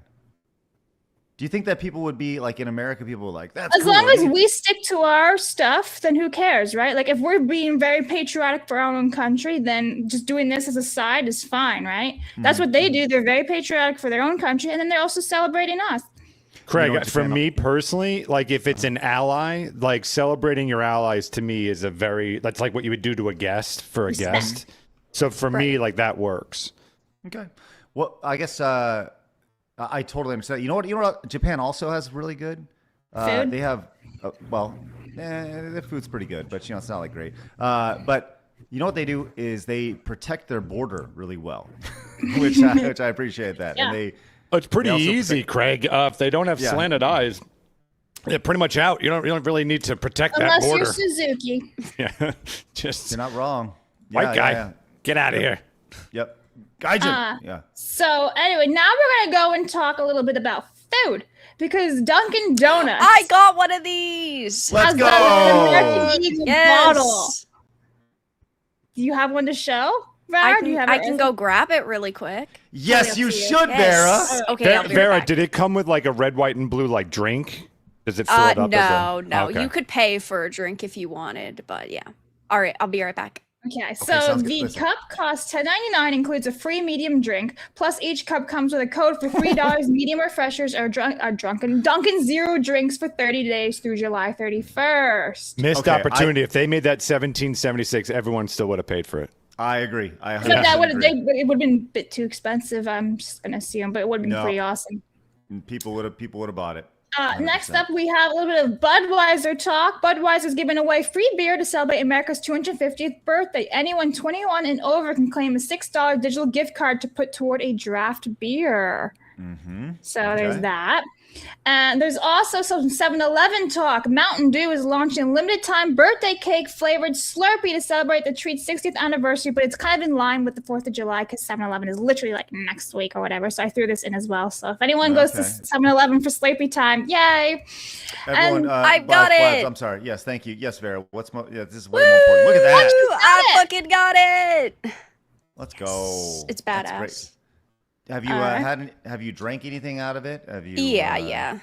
Do you think that people would be like in America? People would like that's As cool. long as we stick to our stuff, then who cares, right? Like if we're being very patriotic for our own country, then just doing this as a side is fine, right? That's what they do. They're very patriotic for their own country, and then they're also celebrating us. Craig, what for Japan- me personally, like if it's an ally, like celebrating your allies to me is that's like what you would do to a guest for a guest. So for me, like that works. Okay. Well, I guess I totally understand. You know what? Japan also has really good Food? They have their food's pretty good, but it's not like great. But you know what they do is they protect their border really well, which I appreciate that. Yeah. And they It's pretty They also easy, Craig. If they don't have Yeah. slanted eyes, they're pretty much out. You don't really need to protect Unless that border. you're Suzuki. Yeah, just you're not wrong. white guy, Yeah. get out of here. Yep. Gaijin. Yeah. So anyway, now we're gonna go and talk a little bit about food because Dunkin' Donuts I got one of these. Let's has go. the American Eagle bottle. Yes. Do you have one to show? I Vera? Do you have can, it? I can go grab it really quick. Yes, you see it. should, Yes. Vera. Okay, I'll be right Vera, back. did it come with like a red, white, and blue like drink? Does it fill it up? No, as a... no. Okay. You could pay for a drink if you wanted, but yeah. All right, I'll be right back. Okay, so sounds good. the Listen. cup costs $10.99, includes a free medium drink, plus each cup comes with a code for $3 medium refreshers or Dunkin' Zero drinks for 30 days through July 31st. Missed Okay, opportunity. If they made that 1776, everyone still would have paid for it. I agree. I But that would agree. it would have been a bit too expensive. I'm just gonna assume, but it would have been No. pretty awesome. People would have bought it. Next 100%. up, we have a little bit of Budweiser talk. Budweiser's giving away free beer to celebrate America's 250th birthday. Anyone 21 and over can claim a $6 digital gift card to put toward a draft beer. Mm-hmm. So Okay. there's that. And there's also some 7-Eleven talk. Mountain Dew is launching a limited time birthday cake flavored Slurpee to celebrate the treat's 60th anniversary, but it's kind of in line with the 4th of July because 7-Eleven is literally like next week or whatever. So I threw this in as well. So if anyone goes to Okay. 7-Eleven for Slurpee time, yay. Everyone, And I've got Blabs, it. I'm sorry. Yes, thank you. Yes, Vera. What's this is way more important. Look at that. Woo, I fucking got it. Let's go. It's That's badass. great. Have you have you drank anything out of it? Have you? Yeah.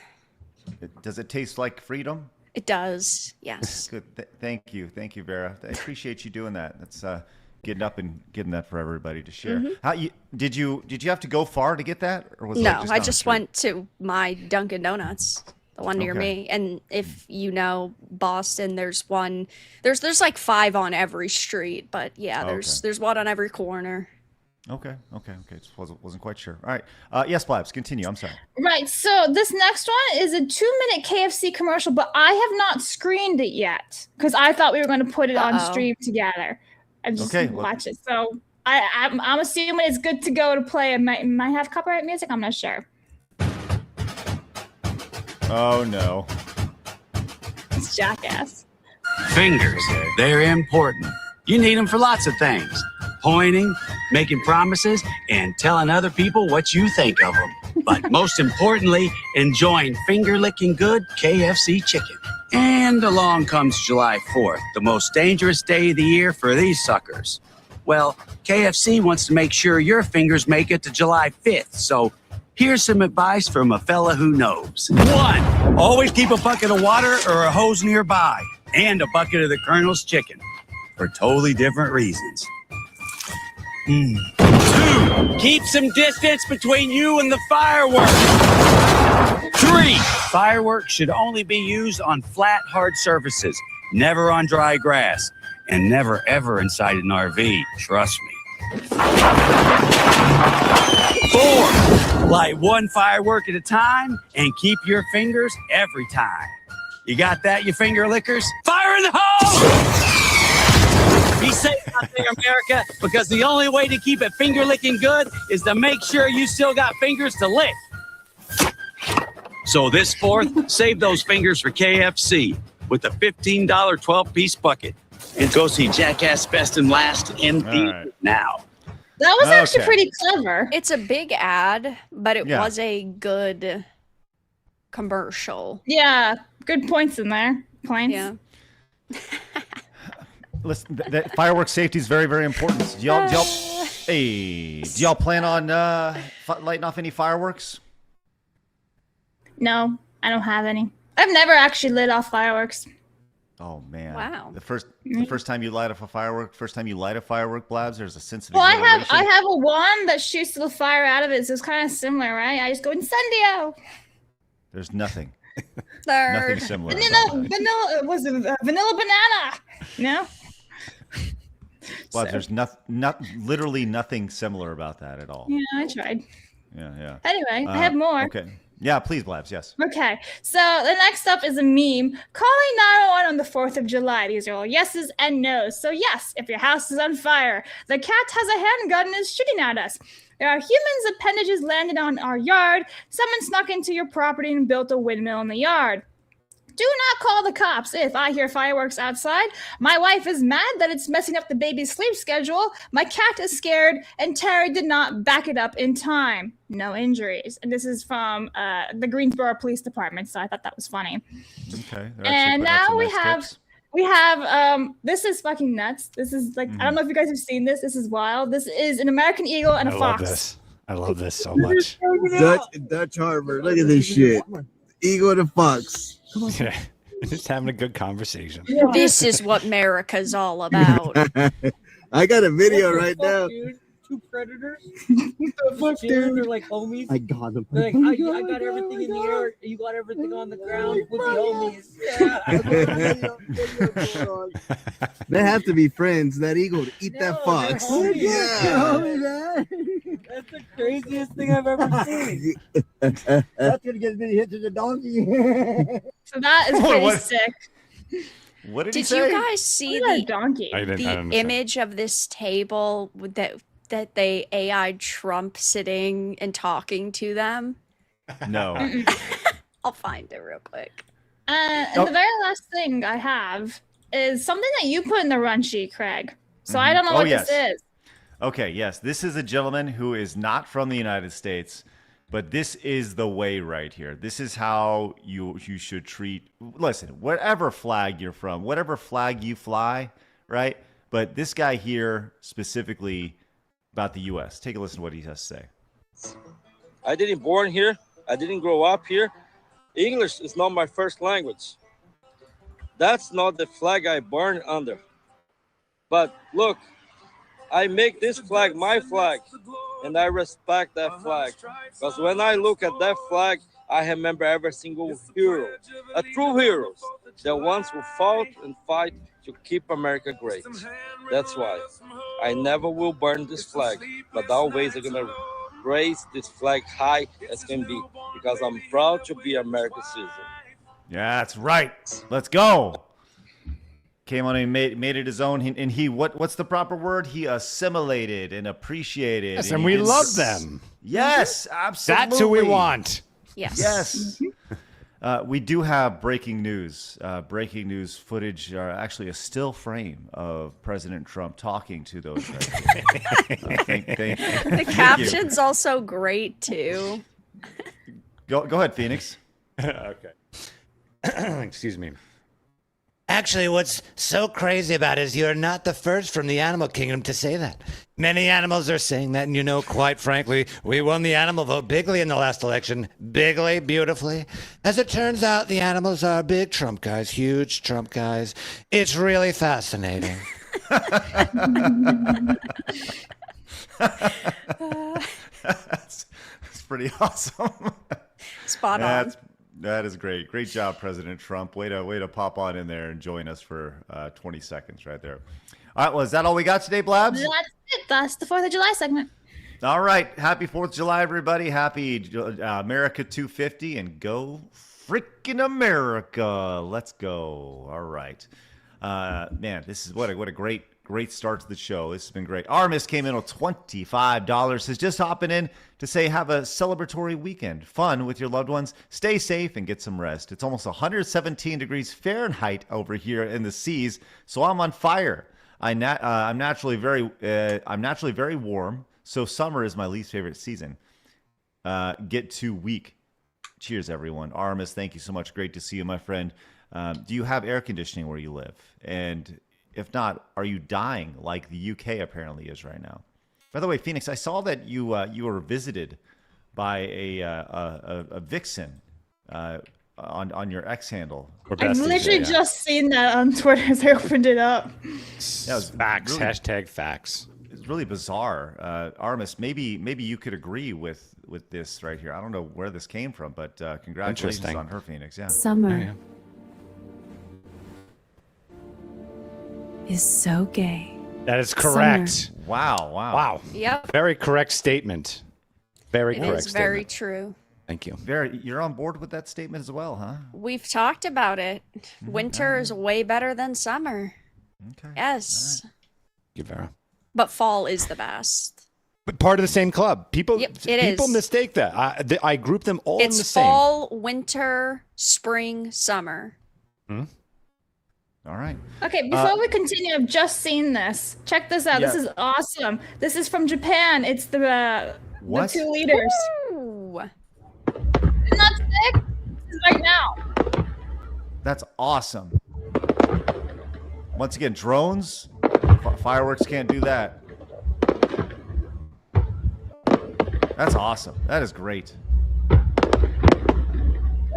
Does it taste like freedom? It does, yes. Good. Thank you, Vera. I appreciate you doing that. That's getting up and getting that for everybody to share. Did you have to go far to get that, or was it No, just I down the just street? went to my Dunkin' Donuts, the one near me. And if you know Boston, there's one. There's like 5 on every street, but yeah, there's one on every corner. Okay. Just wasn't quite sure. All right. Yes, Blabs, continue. I'm sorry. Right. So this next one is a 2-minute KFC commercial, but I have not screened it yet because I thought we were going to put it on stream together and just watch it. So I'm assuming it's good to go to play. It might have copyright music. I'm not sure. Oh no. It's Jackass. Fingers. They're important. You need them for lots of things. Pointing, making promises, and telling other people what you think of them. But most importantly, enjoying finger-licking good KFC chicken. And along comes July 4th, the most dangerous day of the year for these suckers. Well, KFC wants to make sure your fingers make it to July 5th, so here's some advice from a fella who knows. 1, always keep a bucket of water or a hose nearby, and a bucket of the Colonel's chicken, for totally different reasons. 2, keep some distance between you and the fireworks. 3, fireworks should only be used on flat, hard surfaces, never on dry grass, and never ever inside an RV, trust me. 4, light one firework at a time and keep your fingers every time. You got that, you finger lickers? Fire in the hole! Be safe out there, America, because the only way to keep it finger-licking good is to make sure you still got fingers to lick. So this 4th, save those fingers for KFC with a $15 12-piece bucket. And go see Jackass Best and Last in theaters now. That was actually pretty clever. It's a big ad, but it was a good commercial. Yeah, good points in there. Points. Yeah. Listen, fireworks safety is very, very important. Do y'all plan on lighting off any fireworks? No, I don't have any. I've never actually lit off fireworks. Oh man! Wow. The first time you light a firework, Blabs, there's a sense of Well, I have a wand that shoots the fire out of it, so it's kind of similar, right? I just go incendio. There's nothing. Third. Nothing similar. Vanilla was it vanilla banana? No. Blabs, there's literally nothing similar about that at all. Yeah, I tried. Yeah. Anyway, I have more. Okay. Yeah, please, Blabs. Yes. Okay, so the next up is a meme calling 911 on the 4th of July. These are all yeses and nos. So yes, if your house is on fire, the cat has a handgun and is shooting at us. There are humans' appendages landed on our yard. Someone snuck into your property and built a windmill in the yard. Do not call the cops if I hear fireworks outside. My wife is mad that it's messing up the baby's sleep schedule. My cat is scared, and Terry did not back it up in time. No injuries. And this is from the Greensboro Police Department, so I thought that was funny. Okay. And now we have this is fucking nuts. This is like, I don't know if you guys have seen this. This is wild. This is an American eagle and a fox. I love this so much. Dutch Harbor. Look at this shit. Eagle and a fox. Yeah. Just having a good conversation. This is what America's all about. I got a video right now. Dude. 2 predators. The fuck, dude? They're like homies. I got them. They're like, I got everything in the air. You got everything on the ground. We'll be homies. Yeah. They have to be friends. That eagle to eat that fox. Yeah. That's the craziest thing I've ever seen. That's gonna get me hit to the donkey. So that is pretty sick. What did he Did say? you guys see the donkey? The image of this table that they AI Trump sitting and talking to them? No. I'll find it real quick. And the very last thing I have is something that you put in the run sheet, Craig. So I don't know what this is. Okay, yes. This is a gentleman who is not from the United States, but this is the way right here. This is how you should treat, listen, whatever flag you're from, whatever flag you fly, right? But this guy here specifically about the U.S. Take a listen to what he has to say. I didn't born here. I didn't grow up here. English is not my first language. That's not the flag I burn under. But look, I make this flag my flag, and I respect that flag. Because when I look at that flag, I remember every single hero, a true heroes, the ones who fought and fight to keep America great. That's why I never will burn this flag, but always I'm gonna raise this flag high as can be, because I'm proud to be America's citizen. Yeah, that's right. Let's go. Came on and made it his own, and he what's the proper word? He assimilated and appreciated. Yes, and we love them. Yes, absolutely. That's who we want. Yes. Yes. We do have breaking news. Breaking news footage, actually a still frame of President Trump talking to those right here. The caption's also great too. Go ahead, Phoenix. Okay. Excuse me. Actually, what's so crazy about it is you're not the first from the animal kingdom to say that. Many animals are saying that, and you know, quite frankly, we won the animal vote bigly in the last election. Bigly, beautifully. As it turns out, the animals are big Trump guys, huge Trump guys. It's really fascinating. That's pretty awesome. Spot on. That is great. Great job, President Trump. Way to pop on in there and join us for 20 seconds right there. All right, well, is that all we got today, Blabs? That's it. That's the 4th of July segment. All right. Happy 4th of July, everybody. Happy America 250, and go freaking America. Let's go. All right. Man, this is what a great start to the show. This has been great. Armis came in with $25. Is just hopping in to say have a celebratory weekend. Fun with your loved ones. Stay safe and get some rest. It's almost 117 degrees Fahrenheit over here in the seas, so I'm on fire. I'm naturally very warm, so summer is my least favorite season. Get too weak. Cheers, everyone. Armis, thank you so much. Great to see you, my friend. Do you have air conditioning where you live? And if not, are you dying like the UK apparently is right now? By the way, Phoenix, I saw that you were visited by a vixen on your X handle. I've literally just seen that on Twitter as I opened it up. That was facts. Really, hashtag facts. It's really bizarre. Armis, maybe you could agree with this right here. I don't know where this came from, but congratulations on her, Phoenix. Yeah. Summer is so gay. That is correct. Summer. Wow. Yep. Very correct statement. Very correct It is very statement. true. Thank you. You're on board with that statement as well, huh? We've talked about it. Winter is way better than summer. Okay. Yes. Thank you, Vera. But fall is the best. But part of the same club. People is. mistake that. I group them all in the It's same. fall, winter, spring, summer. All right. Okay, before we continue, I've just seen this. Check this out. Yeah. This is awesome. This is from Japan. It's the What? 2 liters. Ooh. Isn't that sick? This is right now. That's awesome. Once again, drones, fireworks can't do that. That's awesome. That is great.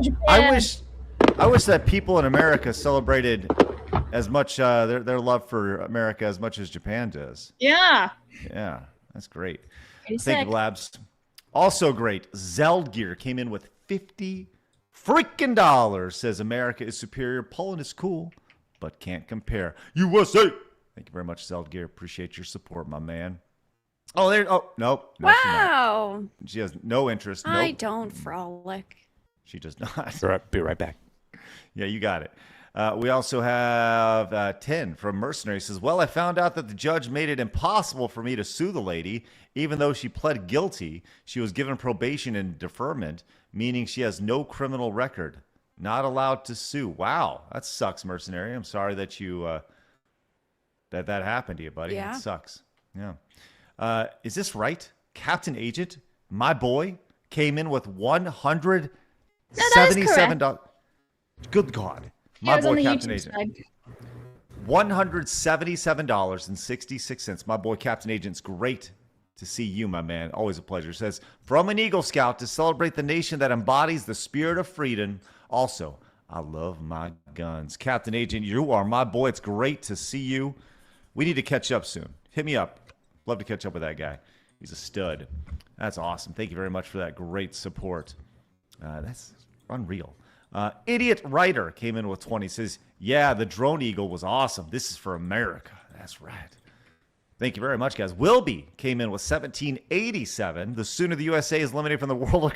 Japan. I wish that people in America celebrated as much their love for America as much as Japan does. Yeah. Yeah, that's great. Pretty Thank sick. you, Blabs. Also great. Zeldgear came in with $50 freaking dollars. Says America is superior. Poland is cool, but can't compare. USA. Thank you very much, Zeldgear. Appreciate your support, my man. Oh, there. Oh, nope. No, Wow. she has no interest. I Nope. don't frolic. She does not. Be right back. Yeah, you got it. We also have 10 from Mercenary. Says, well, I found out that the judge made it impossible for me to sue the lady, even though she pled guilty. She was given probation and deferment, meaning she has no criminal record. Not allowed to sue. Wow, that sucks, Mercenary. I'm sorry that you that happened to you, buddy. Yeah. It sucks. Yeah. Is this right? Captain Agent, my boy, came in with $177. Good God. Yeah, it My was on boy, the Captain YouTube Agent. side. $177.66. My boy, Captain Agent's great to see you, my man. Always a pleasure. Says, from an Eagle Scout to celebrate the nation that embodies the spirit of freedom. Also, I love my guns. Captain Agent, you are my boy. It's great to see you. We need to catch up soon. Hit me up. Love to catch up with that guy. He's a stud. That's awesome. Thank you very much for that great support. That's unreal. Idiot Writer came in with 20. Says, yeah, the drone eagle was awesome. This is for America. That's right. Thank you very much, guys. Wilby came in with 1787. The sooner the USA is eliminated from the World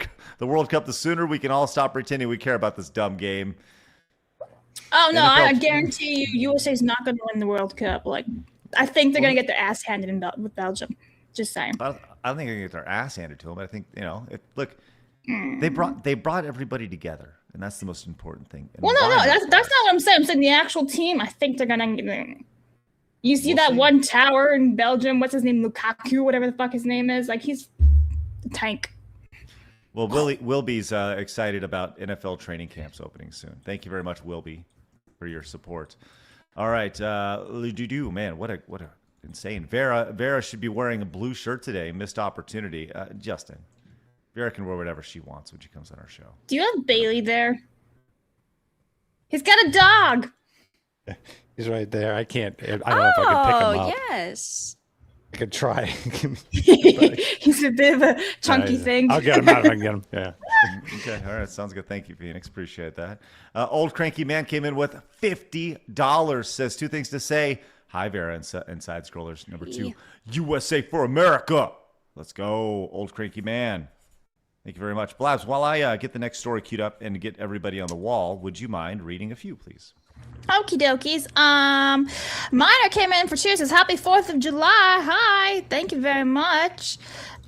Cup, the sooner we can all stop pretending we care about this dumb game. Oh no, I guarantee you, USA is not going to win the World Cup. Like, I think they're going to get their ass handed in with Belgium. Just saying. I don't think they're going to get their ass handed to them. But I think look, they brought everybody together, and that's the most important thing. Well, no, that's not what I'm saying. I'm saying the actual team. I think they're going to. You see that one tower in Belgium? What's his name? Lukaku, whatever the fuck his name is. Like, he's a tank. Well, Wilby's excited about NFL training camps opening soon. Thank you very much, Wilby, for your support. All right, man, what a insane. Vera should be wearing a blue shirt today. Missed opportunity. Justin, Vera can wear whatever she wants when she comes on our show. Do you have Bailey there? He's got a dog. He's right there. I can't. I don't know if I can pick him up. Oh, yes. I could try. He's a bit of a chunky thing. I'll get him out if I can get him. Yeah. Okay. All right. Sounds good. Thank you, Phoenix. Appreciate that. Old Cranky Man came in with $50. Says two things to say. Hi, Vera and Side Scrollers. Number 2, USA for America. Let's go, Old Cranky Man. Thank you very much. Blabs, while I get the next story queued up and get everybody on the wall, would you mind reading a few, please? Okie dokies. Minor came in for cheers. Says happy 4th of July. Hi. Thank you very much.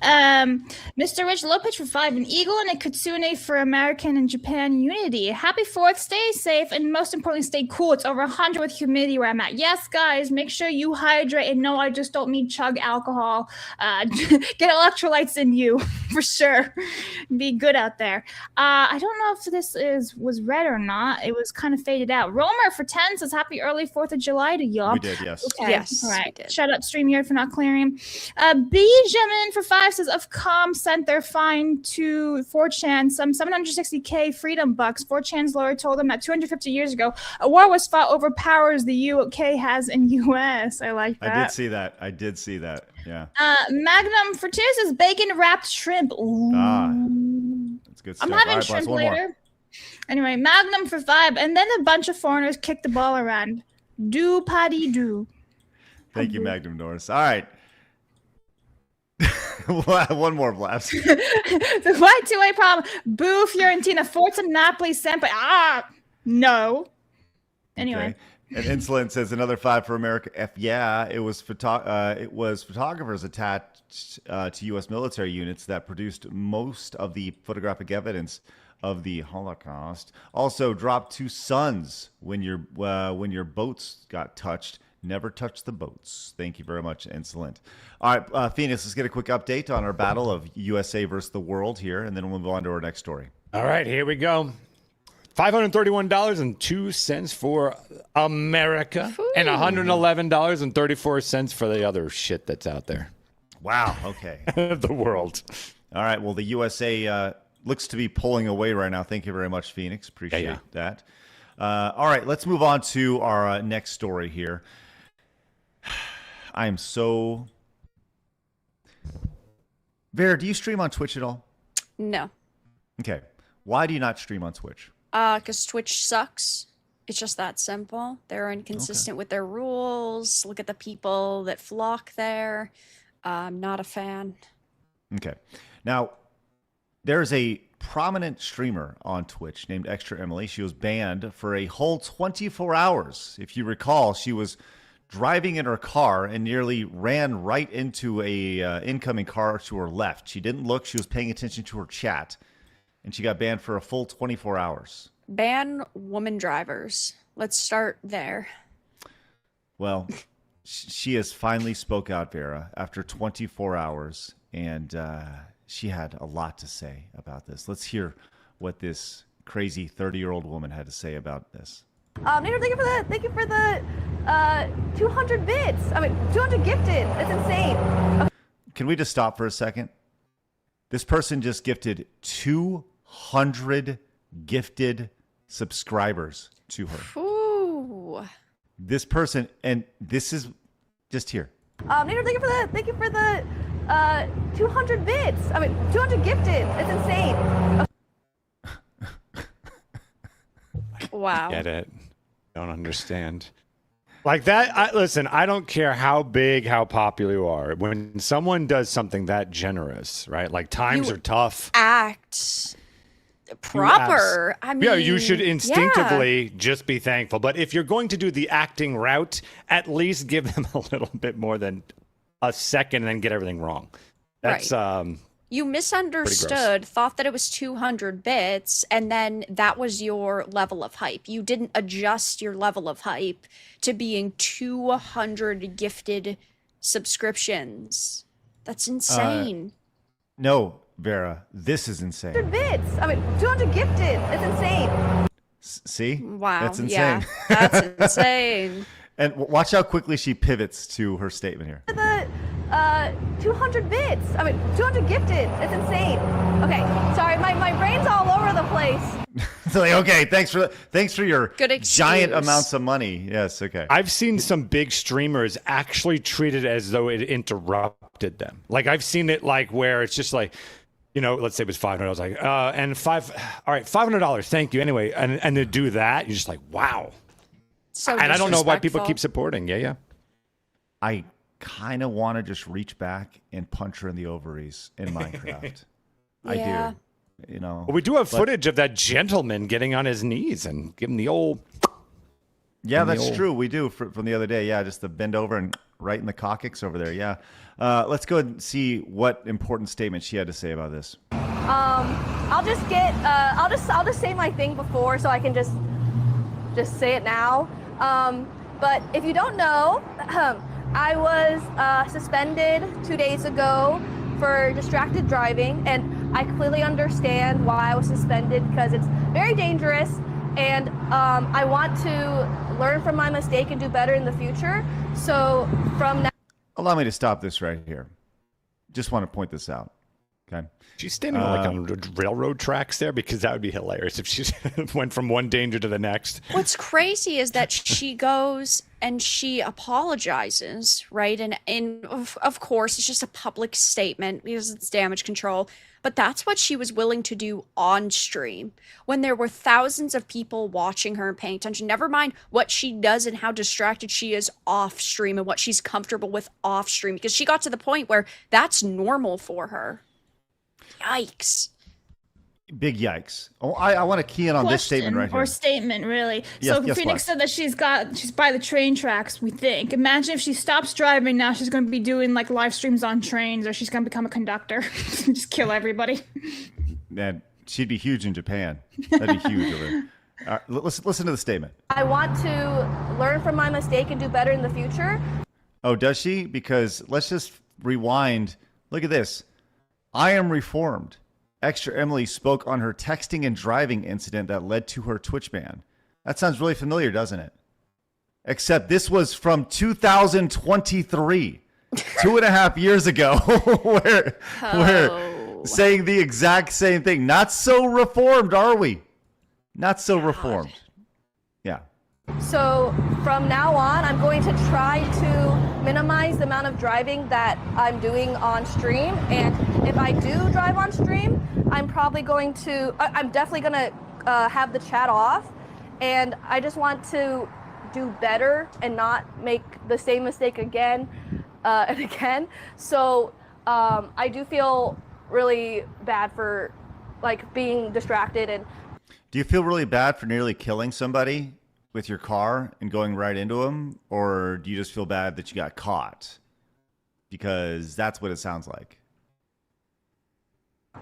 Mr. Rich Lopez for 5, an eagle and a kitsune for American and Japan unity. Happy 4th, stay safe, and most importantly, stay cool. It's over 100 with humidity where I'm at. Yes, guys, make sure you hydrate, and no, I just don't mean chug alcohol. Get electrolytes in you, for sure. Be good out there. I don't know if this was read or not. It was kind of faded out. Romer for 10 says happy early 4th of July to y'all. We did, yes. Okay. Yes, All right. we did. Shout out StreamYard for not clearing. Benjamin for 5 says Ofcom sent their fine to 4chan, some 760k freedom bucks. 4chan's lawyer told them that 250 years ago, a war was fought over powers the UK has in US. I like that. I did see that. Yeah. Magnum for 2 says bacon wrapped shrimp. Ooh. That's good stuff. I'm having Right, shrimp one later. more. Anyway, Magnum for 5, and then a bunch of foreigners kicked the ball around. Do paddy do. Thank you, Magnum Norris. All right. One more, Blabs. The white two-way problem. Boo, Fiorentina. Forza Napoli sempre. No. Anyway. Okay. And Insolent says another 5 for America. Yeah, it was photographers attached to U.S. military units that produced most of the photographic evidence of the Holocaust. Also, dropped 2 sons when your boats got touched. Never touch the boats. Thank you very much, Insolent. All right, Phoenix, let's get a quick update on our battle of USA versus the world here, and then we'll move on to our next story. All right, here we go. $531.02 for America. Ooh. And $111.34 for the other shit that's out there. Wow, okay. The world. All right, well, the USA looks to be pulling away right now. Thank you very much, Phoenix. Appreciate that. All right, let's move on to our next story here. I am so... Vera, do you stream on Twitch at all? No. Okay. Why do you not stream on Twitch? Because Twitch sucks. It's just that simple. They're inconsistent with their rules. Look at the people that flock there. I'm not a fan. Okay. Now, there's a prominent streamer on Twitch named ExtraEmily. She was banned for a whole 24 hours. If you recall, she was driving in her car and nearly ran right into a incoming car to her left. She didn't look. She was paying attention to her chat, and she got banned for a full 24 hours. Ban woman drivers. Let's start there. Well, she has finally spoke out, Vera, after 24 hours, and she had a lot to say about this. Let's hear what this crazy 30-year-old woman had to say about this. Nader, thank you for the 200 bits. 200 gifted. That's insane. Okay. Can we just stop for a second? This person just gifted 200 gifted subscribers to her. Ooh. This person, and this is just here. Nader, thank you for the 200 bits. I mean, 200 gifted. It's insane. Wow. Get it. Don't understand. Like that, listen, I don't care how big, how popular you are. When someone does something that generous, right? Like times are tough. Act proper. I mean, yeah, you should instinctively just be thankful. But if you're going to do the acting route, at least give them a little bit more than a second and then get everything wrong. That's you misunderstood, thought that it was 200 bits, and then that was your level of hype. You didn't adjust your level of hype to being 200 gifted subscriptions. That's insane. No, Vera, this is insane. 200 bits. I mean, 200 gifted. It's insane. See? Wow. That's insane. Yeah, that's insane. And watch how quickly she pivots to her statement here. The 200 bits. I mean, 200 gifted. It's insane. Okay, sorry, my brain's all over the place. So like, okay, thanks for your good giant amounts of money. Yes, okay. I've seen some big streamers actually treat it as though it interrupted them. Like I've seen it like where it's just like, you know, let's say it was $500. I was like, all right, $500. Thank you. Anyway, and to do that, you're just like, wow. So and I don't know why people keep supporting. Yeah. I kind of want to just reach back and punch her in the ovaries in Minecraft. I do. You know. Well, we do have footage of that gentleman getting on his knees and giving the old. Yeah, that's true. We do from the other day. Yeah, just the bend over and right in the coccyx over there. Yeah. Let's go and see what important statement she had to say about this. I'll just say my thing before so I can just say it now. But if you don't know, I was suspended 2 days ago for distracted driving, and I clearly understand why I was suspended because it's very dangerous, and I want to learn from my mistake and do better in the future. So from now, allow me to stop this right here. Just want to point this out. Okay. She's standing like on railroad tracks there, because that would be hilarious if she went from one danger to the next. What's crazy is that she goes and she apologizes, right? And of course, it's just a public statement because it's damage control. But that's what she was willing to do on stream when there were thousands of people watching her and paying attention. Never mind what she does and how distracted she is off stream and what she's comfortable with off stream, because she got to the point where that's normal for her. Yikes. Big yikes. Oh, I want to key in on this statement right here. Or statement, really. Yes, so Phoenix said that she's by the train tracks, we think. Imagine if she stops driving now, she's going to be doing like live streams on trains, or she's going to become a conductor. Just kill everybody. Man, she'd be huge in Japan. That'd be huge over there. All right, listen to the statement. I want to learn from my mistake and do better in the future. Oh, does she? Because let's just rewind. Look at this. I am reformed. ExtraEmily spoke on her texting and driving incident that led to her Twitch ban. That sounds really familiar, doesn't it? Except this was from 2023, 2.5 years ago, where we're saying the exact same thing. Not so reformed, are we? Not so reformed. Yeah. So from now on, I'm going to try to minimize the amount of driving that I'm doing on stream. And if I do drive on stream, I'm probably going to, I'm definitely going to have the chat off. And I just want to do better and not make the same mistake again and again. So I do feel really bad for like being distracted. And do you feel really bad for nearly killing somebody with your car and going right into them, or do you just feel bad that you got caught? Because that's what it sounds like.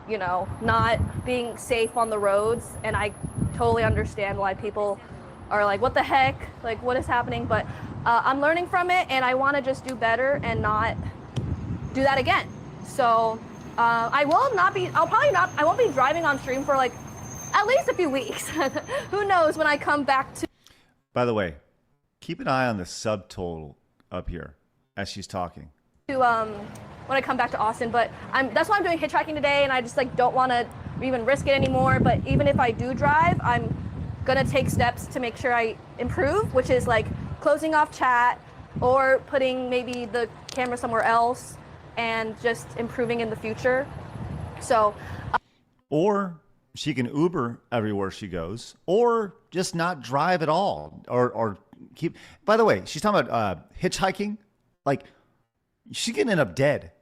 You know, not being safe on the roads, and I totally understand why people are like, what the heck, like what is happening? But I'm learning from it, and I want to just do better and not do that again. So I won't be driving on stream for like at least a few weeks. Who knows when I come back to. By the way, keep an eye on the subtotal up here as she's talking. When I come back to Austin, but that's why I'm doing hitchhiking today, and I just like don't want to even risk it anymore. But even if I do drive, I'm gonna take steps to make sure I improve, which is like closing off chat or putting maybe the camera somewhere else and just improving in the future. So, or she can Uber everywhere she goes, or just not drive at all, or keep. By the way, she's talking about hitchhiking. Like, she can end up dead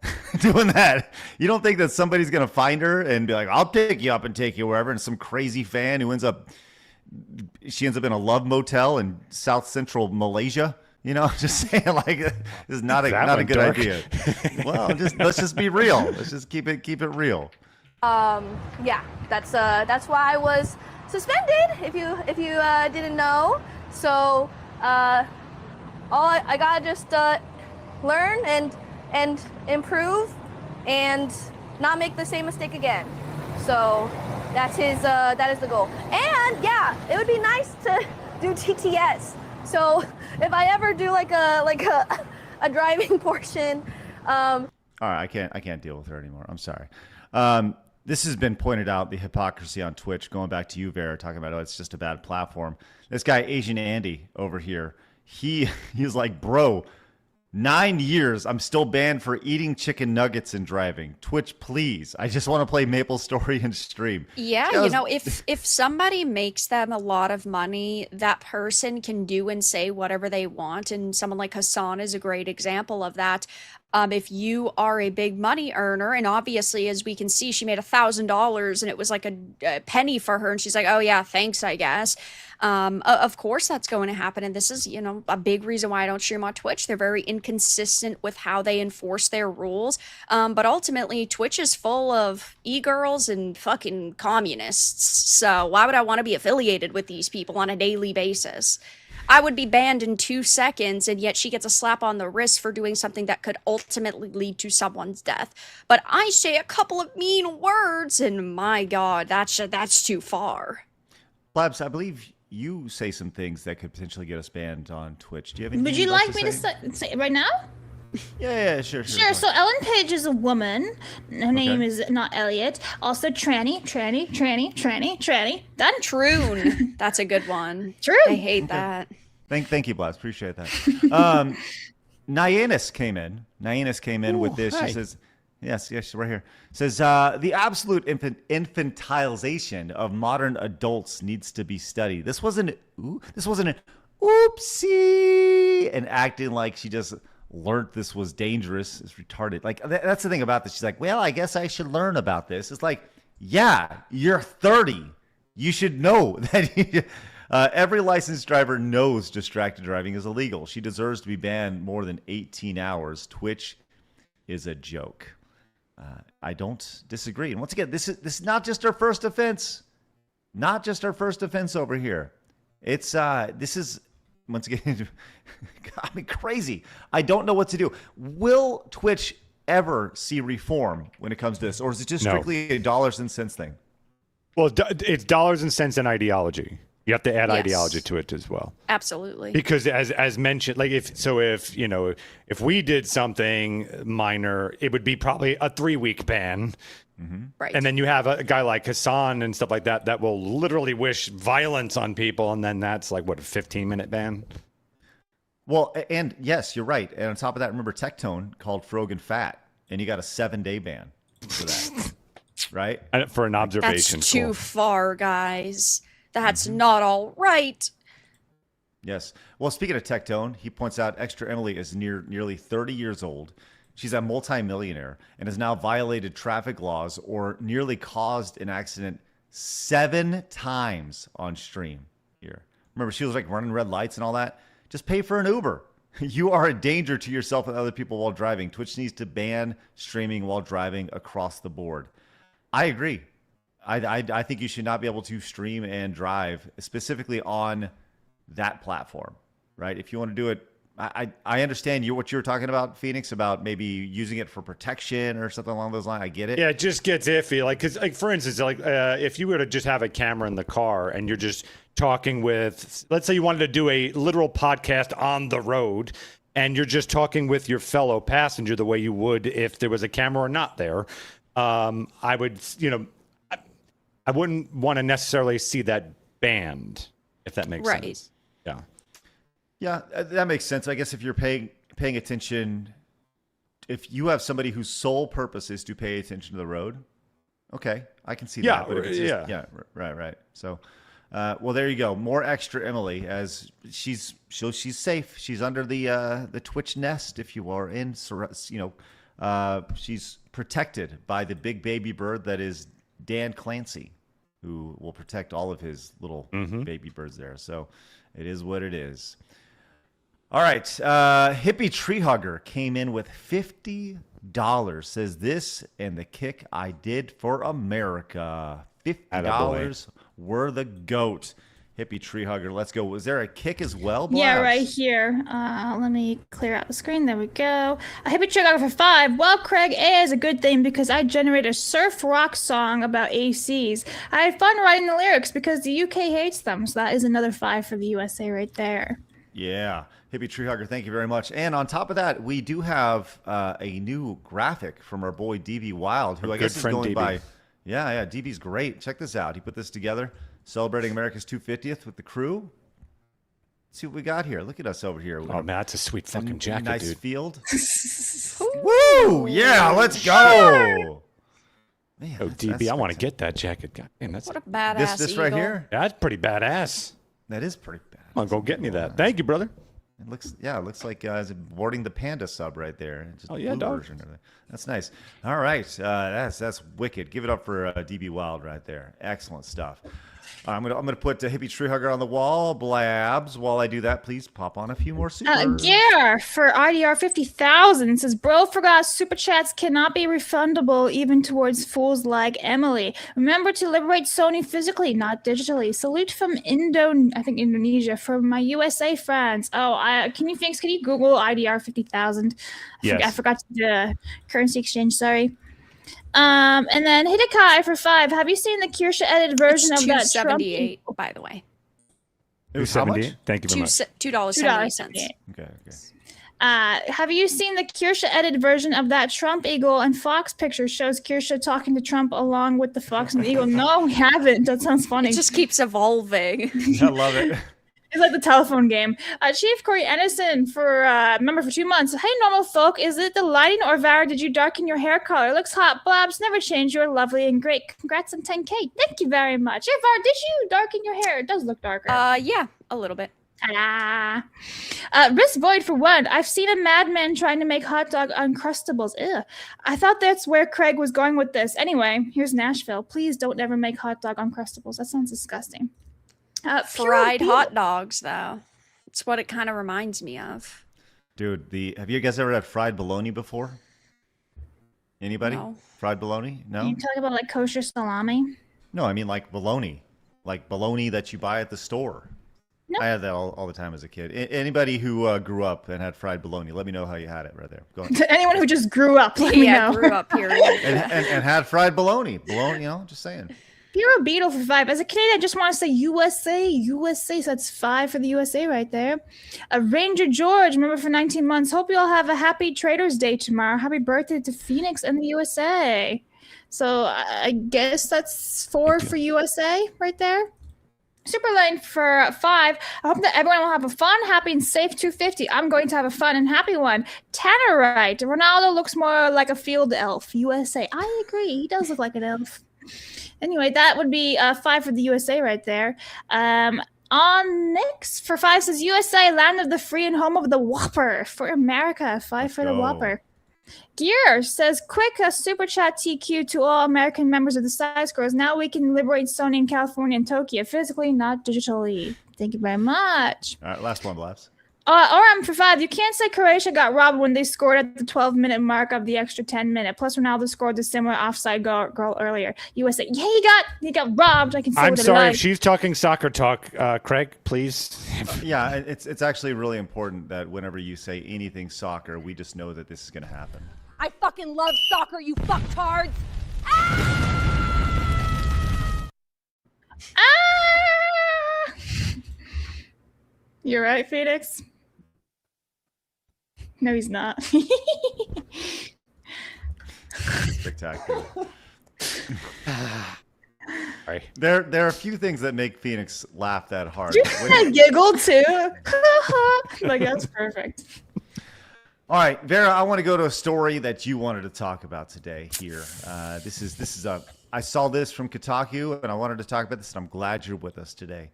doing that. You don't think that somebody's gonna find her and be like, "I'll pick you up and take you wherever," and some crazy fan who ends up in a love motel in South Central Malaysia. You know, just saying, like, this is not a good idea. Well, let's just be real. Let's just keep it real. Yeah, that's why I was suspended. If you didn't know, so I gotta just learn and improve and not make the same mistake again. So that is the goal. And yeah, it would be nice to do TTS. So if I ever do like a driving portion, all right, I can't deal with her anymore. I'm sorry. This has been pointed out, the hypocrisy on Twitch, going back to you, Vera, talking about, it's just a bad platform. This guy, Asian Andy over here, he's like, bro, 9 years, I'm still banned for eating chicken nuggets and driving. Twitch, please. I just want to play MapleStory and stream. Yeah, if somebody makes them a lot of money, that person can do and say whatever they want. And someone like Hassan is a great example of that. If you are a big money earner, and obviously, as we can see, she made $1,000 and it was like a penny for her. And she's like, oh yeah, thanks, I guess. Of course that's going to happen. And this is, a big reason why I don't stream on Twitch. They're very inconsistent with how they enforce their rules. But ultimately, Twitch is full of e-girls and fucking communists. So why would I want to be affiliated with these people on a daily basis? I would be banned in 2 seconds, and yet she gets a slap on the wrist for doing something that could ultimately lead to someone's death. But I say a couple of mean words, and my God, that's too far. Blabs, I believe you say some things that could potentially get us banned on Twitch. Do you have anything Would you like me to say right now? Yeah, sure. Sure. So Ellen Page is a woman. Her name is not Elliot. Also tranny. Done. Troon. That's a good one. True. I hate that. Thank you, Blabs. Appreciate that. Nyannis came in with this. Hi. She says, yes, right here. Says, the absolute infantilization of modern adults needs to be studied. This wasn't an oopsie, and acting like she just learned this was dangerous is retarded. Like, that's the thing about this. She's like, well, I guess I should learn about this. It's like, yeah, you're 30. You should know that every licensed driver knows distracted driving is illegal. She deserves to be banned more than 18 hours. Twitch is a joke. I don't disagree. And once again, this is not just our first offense. Not just our first offense over here. It's this is, once again, got me crazy. I don't know what to do. Will Twitch ever see reform when it comes to this, or is it just strictly a dollars and cents thing? Well, it's dollars and cents and ideology. You have to add ideology to it as well. Absolutely. Because as mentioned, like if we did something minor, it would be probably a 3-week ban. Mm-hmm. Right. And then you have a guy like Hassan and stuff like that that will literally wish violence on people, and then that's like, what, a 15-minute ban? Well, and yes, you're right. And on top of that, remember Tectone called Frogan fat, and you got a 7-day ban for that. Right? For an observation. That's too far, guys. That's not all right. Yes. Well, speaking of Tectone, he points out ExtraEmily is nearly 30 years old. She's a multimillionaire and has now violated traffic laws or nearly caused an accident 7 times on stream here. Remember, she was like running red lights and all that. Just pay for an Uber. You are a danger to yourself and other people while driving. Twitch needs to ban streaming while driving across the board. I agree. I think you should not be able to stream and drive specifically on that platform, right? If you want to do it, I understand what you're talking about, Phoenix, about maybe using it for protection or something along those lines. I get it. Yeah, it just gets iffy. Like, because, like, for instance, like if you were to just have a camera in the car and you're just talking with, let's say you wanted to do a literal podcast on the road, and you're just talking with your fellow passenger the way you would if there was a camera not there, I would, I wouldn't want to necessarily see that banned. if that makes Right. sense. Yeah. Yeah, that makes sense. I guess if you're paying attention, if you have somebody whose sole purpose is to pay attention to the road, okay, I can see that. But if it's just, right. So, well, there you go. More extra Emily, as she's safe. She's under the Twitch nest, if you are in. She's protected by the big baby bird that is Dan Clancy, who will protect all of his little baby birds there. So, it is what it is. All right. Hippie Tree Hugger came in with $50. Says this and the kick I did for America. $50 were the GOAT. Hippie Tree Hugger. Let's go. Was there a kick as well, Blabs? Yeah, right here. Let me clear out the screen. There we go. A Hippie Tree Hugger for 5. Well, Craig, A is a good thing because I generated a surf rock song about ACs. I had fun writing the lyrics because the UK hates them. So that is another 5 for the USA right there. Yeah. Hippie Tree Hugger, thank you very much. And on top of that, we do have a new graphic from our boy DB Wild, who I guess is going by. Yeah, DB's great. Check this out. He put this together, celebrating America's 250th with the crew. Let's see what we got here. Look at us over here. Oh, man, that's a sweet fucking jacket, nice dude. Field. Woo! Yeah, let's go. Man, oh, DB, I want to get that jacket. God, man, that's what a badass This right here? Yeah, that's pretty badass. That is pretty badass. I'll go get me that. Thank you, brother. It looks like boarding the panda sub right there. Just yeah, dog. version of it. That's nice. All right, that's wicked. Give it up for DB Wild right there. Excellent stuff. I'm gonna put Hippie Tree Hugger on the wall. Blabs. While I do that, please pop on a few more supers. Yeah, for IDR 50,000 says, bro forgot super chats cannot be refundable even towards fools like Emily. Remember to liberate Sony physically, not digitally. Salute from Indonesia for my USA friends. Oh, can you Google IDR 50,000? Yes. I forgot to do the currency exchange. Sorry. And then Hidekai for 5. Have you seen the Kirsha edited version of that Trump? $2.78, by the way. It was how much? Thank you very much. $2.78. Okay. Have you seen the Kirsha edited version of that Trump eagle and fox picture? Shows Kirsha talking to Trump along with the fox and the eagle. No, we haven't. That sounds funny. It just keeps evolving. I love it. It's like the telephone game. Chief Corey Anderson for member for 2 months. Hey, normal folk, is it the lighting or Vara? Did you darken your hair color? Looks hot. Blabs, never change. You're lovely and great. Congrats on 10K. Thank you very much. Hey, Vara, did you darken your hair? It does look darker. Yeah, a little bit. Risk Void for 1. I've seen a madman trying to make hot dog Uncrustables. Ew. I thought that's where Craig was going with this. Anyway, here's Nashville. Please don't ever make hot dog Uncrustables. That sounds disgusting. Fried hot dogs, though. It's what it kind of reminds me of. Dude, have you guys ever had fried bologna before? Anybody? No. Fried bologna? No? You talking about like kosher salami? No, I mean like bologna. Like bologna that you buy at the store. No. I had that all the time as a kid. Anybody who grew up and had fried bologna, let me know how you had it right there. Go ahead. Anyone who just grew up, let me know. Grew up here. and had fried bologna. Bologna, just saying. Pure Beetle for 5. As a Canadian, I just want to say USA. So that's 5 for the USA right there. Ranger George, member for 19 months. Hope you all have a happy Traders Day tomorrow. Happy birthday to Phoenix and the USA. So I guess that's 4 for USA right there. Superlane for 5. I hope that everyone will have a fun, happy, and safe 250. I'm going to have a fun and happy one. Tannerite. Ronaldo looks more like a field elf. USA. I agree. He does look like an elf. Anyway, that would be 5 for the USA right there. On next for 5 says USA, land of the free and home of the Whopper. For America, 5 for the Whopper. Gear says, quick super chat TQ to all American members of the Side Scrolls. Now we can liberate Sony in California and Tokyo, physically, not digitally. Thank you very much. All right, last one, Blabs. Oram for 5. You can't say Croatia got robbed when they scored at the 12-minute mark of the extra 10-minute. Plus, Ronaldo scored the similar offside goal earlier. USA, yeah, he got robbed. I can say I'm what sorry I if she's talking soccer talk. Craig, please. Yeah, it's actually really important that whenever you say anything soccer, we just know that this is going to happen. I fucking love soccer, you fucktards. You're right, Phoenix. No, he's not. Spectacular. Sorry. There are a few things that make Phoenix laugh that hard. Did you that giggle too? Like, that's perfect. All right, Vera, I want to go to a story that you wanted to talk about today here. I saw this from Kotaku, and I wanted to talk about this, and I'm glad you're with us today.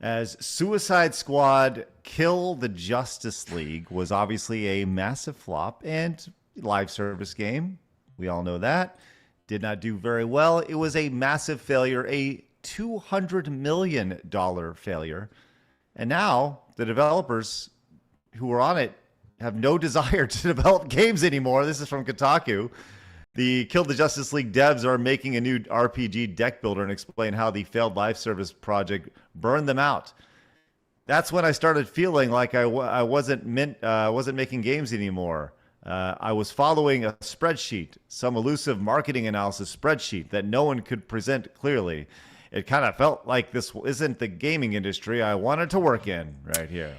As Suicide Squad Kill the Justice League was obviously a massive flop and live service game. We all know that. Did not do very well. It was a massive failure, a $200 million failure. And now the developers who were on it have no desire to develop games anymore. This is from Kotaku. The Kill the Justice League devs are making a new RPG deck builder and explain how the failed live service project burned them out. That's when I started feeling like I wasn't making games anymore. I was following a spreadsheet, some elusive marketing analysis spreadsheet that no one could present clearly. It kind of felt like this isn't the gaming industry I wanted to work in right here.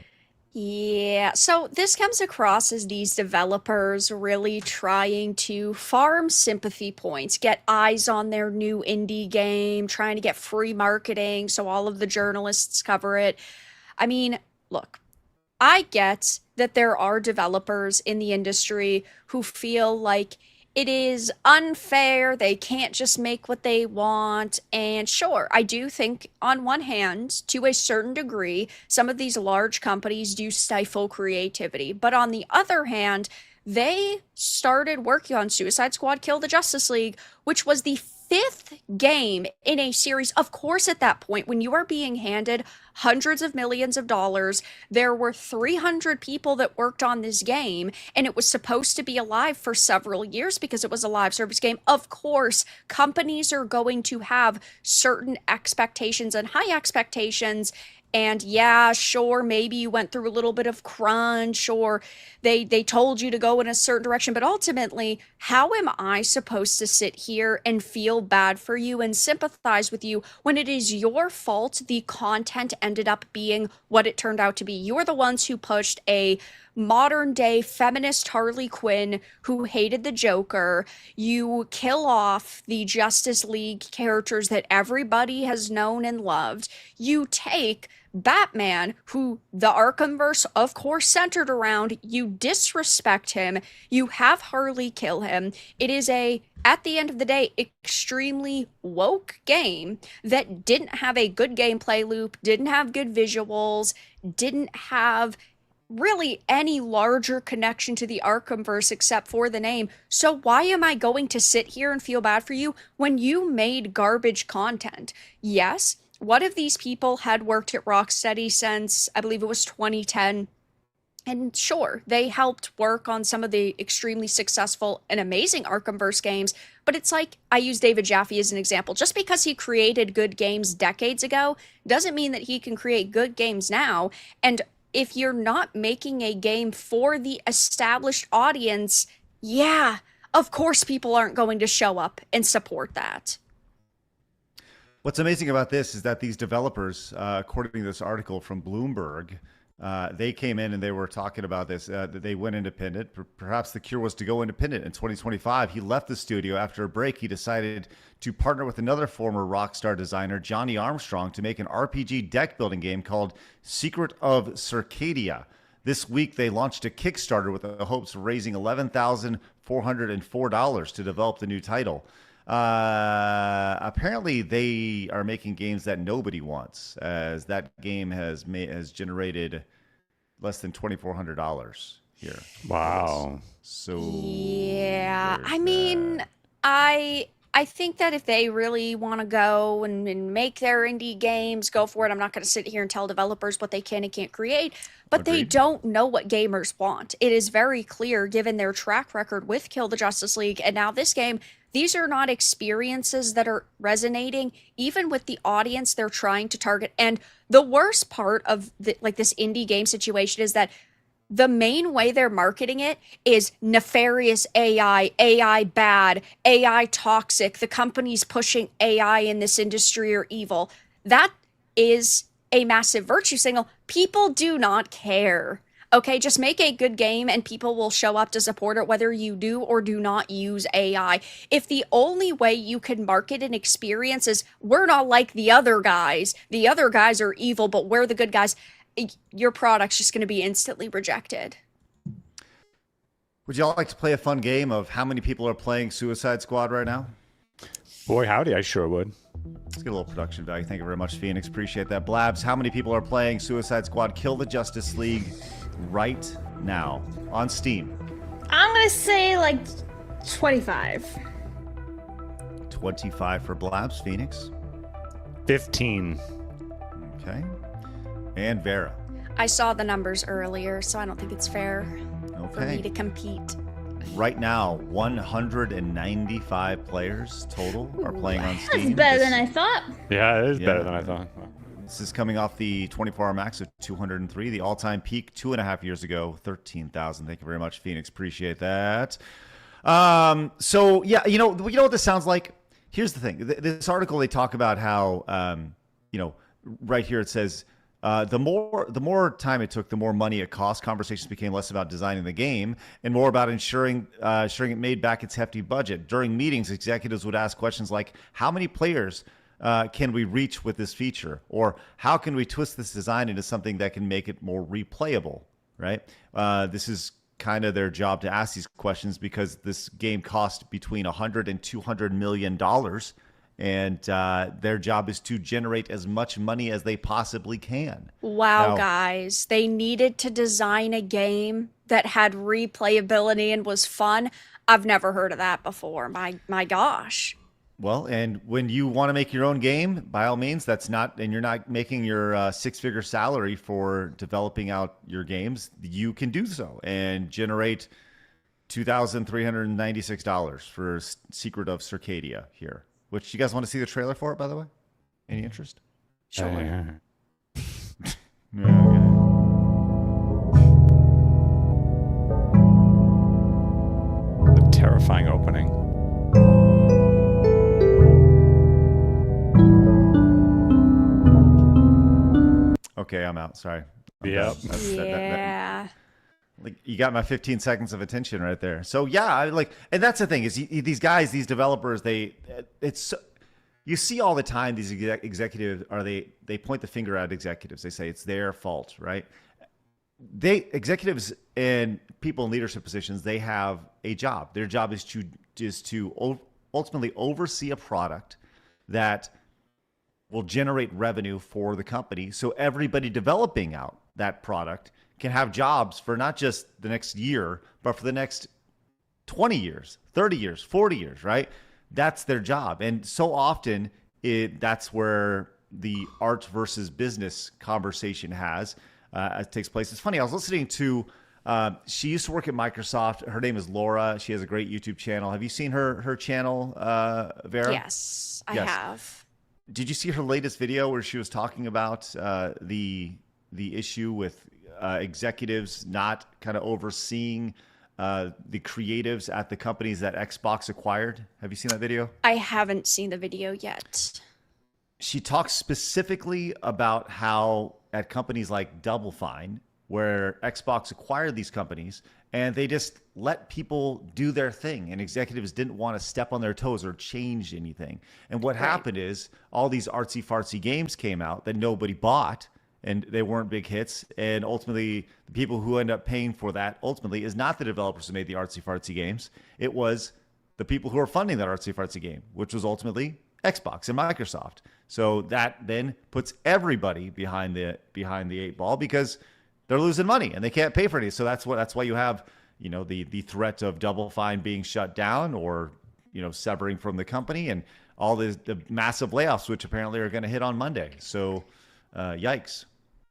Yeah, so this comes across as these developers really trying to farm sympathy points, get eyes on their new indie game, trying to get free marketing so all of the journalists cover it. I mean, look, I get that there are developers in the industry who feel like it is unfair, they can't just make what they want. And sure, I do think on one hand, to a certain degree, some of these large companies do stifle creativity. But on the other hand, they started working on Suicide Squad Kill the Justice League, which was the 5th game in a series. Of course, at that point, when you are being handed hundreds of millions of dollars, there were 300 people that worked on this game, and it was supposed to be alive for several years because it was a live service game. Of course, companies are going to have certain expectations and high expectations. And yeah, sure, maybe you went through a little bit of crunch or they told you to go in a certain direction. But ultimately, how am I supposed to sit here and feel bad for you and sympathize with you when it is your fault the content ended up being what it turned out to be? You're the ones who pushed a modern day feminist Harley Quinn who hated the Joker. You kill off the Justice League characters that everybody has known and loved. You take Batman, who the Arkhamverse of course centered around, you disrespect him, you have Harley kill him. It is at the end of the day, extremely woke game that didn't have a good gameplay loop, didn't have good visuals, didn't have really any larger connection to the Arkhamverse except for the name. So why am I going to sit here and feel bad for you when you made garbage content? Yes, one of these people had worked at Rocksteady since, I believe it was 2010. And sure, they helped work on some of the extremely successful and amazing Arkhamverse games, but it's like, I use David Jaffe as an example. Just because he created good games decades ago doesn't mean that he can create good games now. And if you're not making a game for the established audience, yeah, of course people aren't going to show up and support that. What's amazing about this is that these developers, according to this article from Bloomberg, they came in and they were talking about this, that they went independent. Perhaps the cure was to go independent in 2025. He left the studio. After a break, he decided to partner with another former Rockstar designer, Johnny Armstrong, to make an RPG deck building game called Secret of Circadia. This week, they launched a Kickstarter with the hopes of raising $11,404 to develop the new title. Apparently they are making games that nobody wants, as that game has generated less than $2,400 here. Wow. So yeah, I mean, I think that if they really want to go and make their indie games, go for it. I'm not going to sit here and tell developers what they can and can't create, but Agreed. They don't know what gamers want. It is very clear given their track record with Kill the Justice League and now this game. These are not experiences that are resonating, even with the audience they're trying to target. And the worst part of this indie game situation is that the main way they're marketing it is nefarious AI bad, AI toxic, the companies pushing AI in this industry are evil. That is a massive virtue signal. People do not care Okay, just make a good game and people will show up to support it whether you do or do not use AI. If the only way you can market an experience is we're not like the other guys are evil, but we're the good guys, your product's just going to be instantly rejected. Would y'all like to play a fun game of how many people are playing Suicide Squad right now? Boy, howdy, I sure would. Let's get a little production value. Thank you very much, Phoenix. Appreciate that. Blabs, how many people are playing Suicide Squad Kill the Justice League right now on Steam? I'm going to say like 25. 25 for Blabs. Phoenix? 15. Okay. And Vera? I saw the numbers earlier, so I don't think it's fair for me to compete. Right now, 195 players total are playing on Steam. That's better than I thought. Yeah, it is better than I thought. This is coming off the 24-hour max of 203. The all-time peak 2.5 years ago, 13,000. Thank you very much, Phoenix. Appreciate that. So yeah, you know what this sounds like? Here's the thing. This article, they talk about how, right here it says, the more time it took, the more money it cost. Conversations became less about designing the game and more about ensuring it made back its hefty budget. During meetings, executives would ask questions like, how many players can we reach with this feature? Or how can we twist this design into something that can make it more replayable, right? This is kind of their job to ask these questions because this game cost between $100 and $200 million. And their job is to generate as much money as they possibly can. Wow, now, guys. They needed to design a game that had replayability and was fun. I've never heard of that before. My gosh. Well, and when you want to make your own game, by all means, and you're not making your six-figure salary for developing out your games, you can do so and generate $2,396 for Secret of Circadia here. Which, you guys want to see the trailer for it, by the way? Any interest? Sure. The terrifying opening. Okay, I'm out. Sorry. Yeah. Like, you got my 15 seconds of attention right there. So yeah, and that's the thing is these guys, these developers, you see all the time these executives they point the finger at executives. They say it's their fault, right? Executives and people in leadership positions, they have a job. Their job is to ultimately oversee a product that will generate revenue for the company. So everybody developing out that product can have jobs for not just the next year, but for the next 20 years, 30 years, 40 years, right? That's their job. And so often that's where the art versus business conversation takes place. It's funny. I was listening to, she used to work at Microsoft. Her name is Laura. She has a great YouTube channel. Have you seen her channel, Vera? Yes, I have. Did you see her latest video where she was talking about the issue with executives not kind of overseeing the creatives at the companies that Xbox acquired? Have you seen that video? I haven't seen the video yet. She talks specifically about how at companies like Double Fine, where Xbox acquired these companies, and they just let people do their thing, and executives didn't want to step on their toes or change anything. And what happened is all these artsy-fartsy games came out that nobody bought, and they weren't big hits. And ultimately, the people who end up paying for that ultimately is not the developers who made the artsy-fartsy games. It was the people who are funding that artsy-fartsy game, which was ultimately Xbox and Microsoft. So that then puts everybody behind the eight ball because they're losing money and they can't pay for it. So that's why you have, the threat of Double Fine being shut down or, severing from the company and all the massive layoffs, which apparently are going to hit on Monday. So yikes.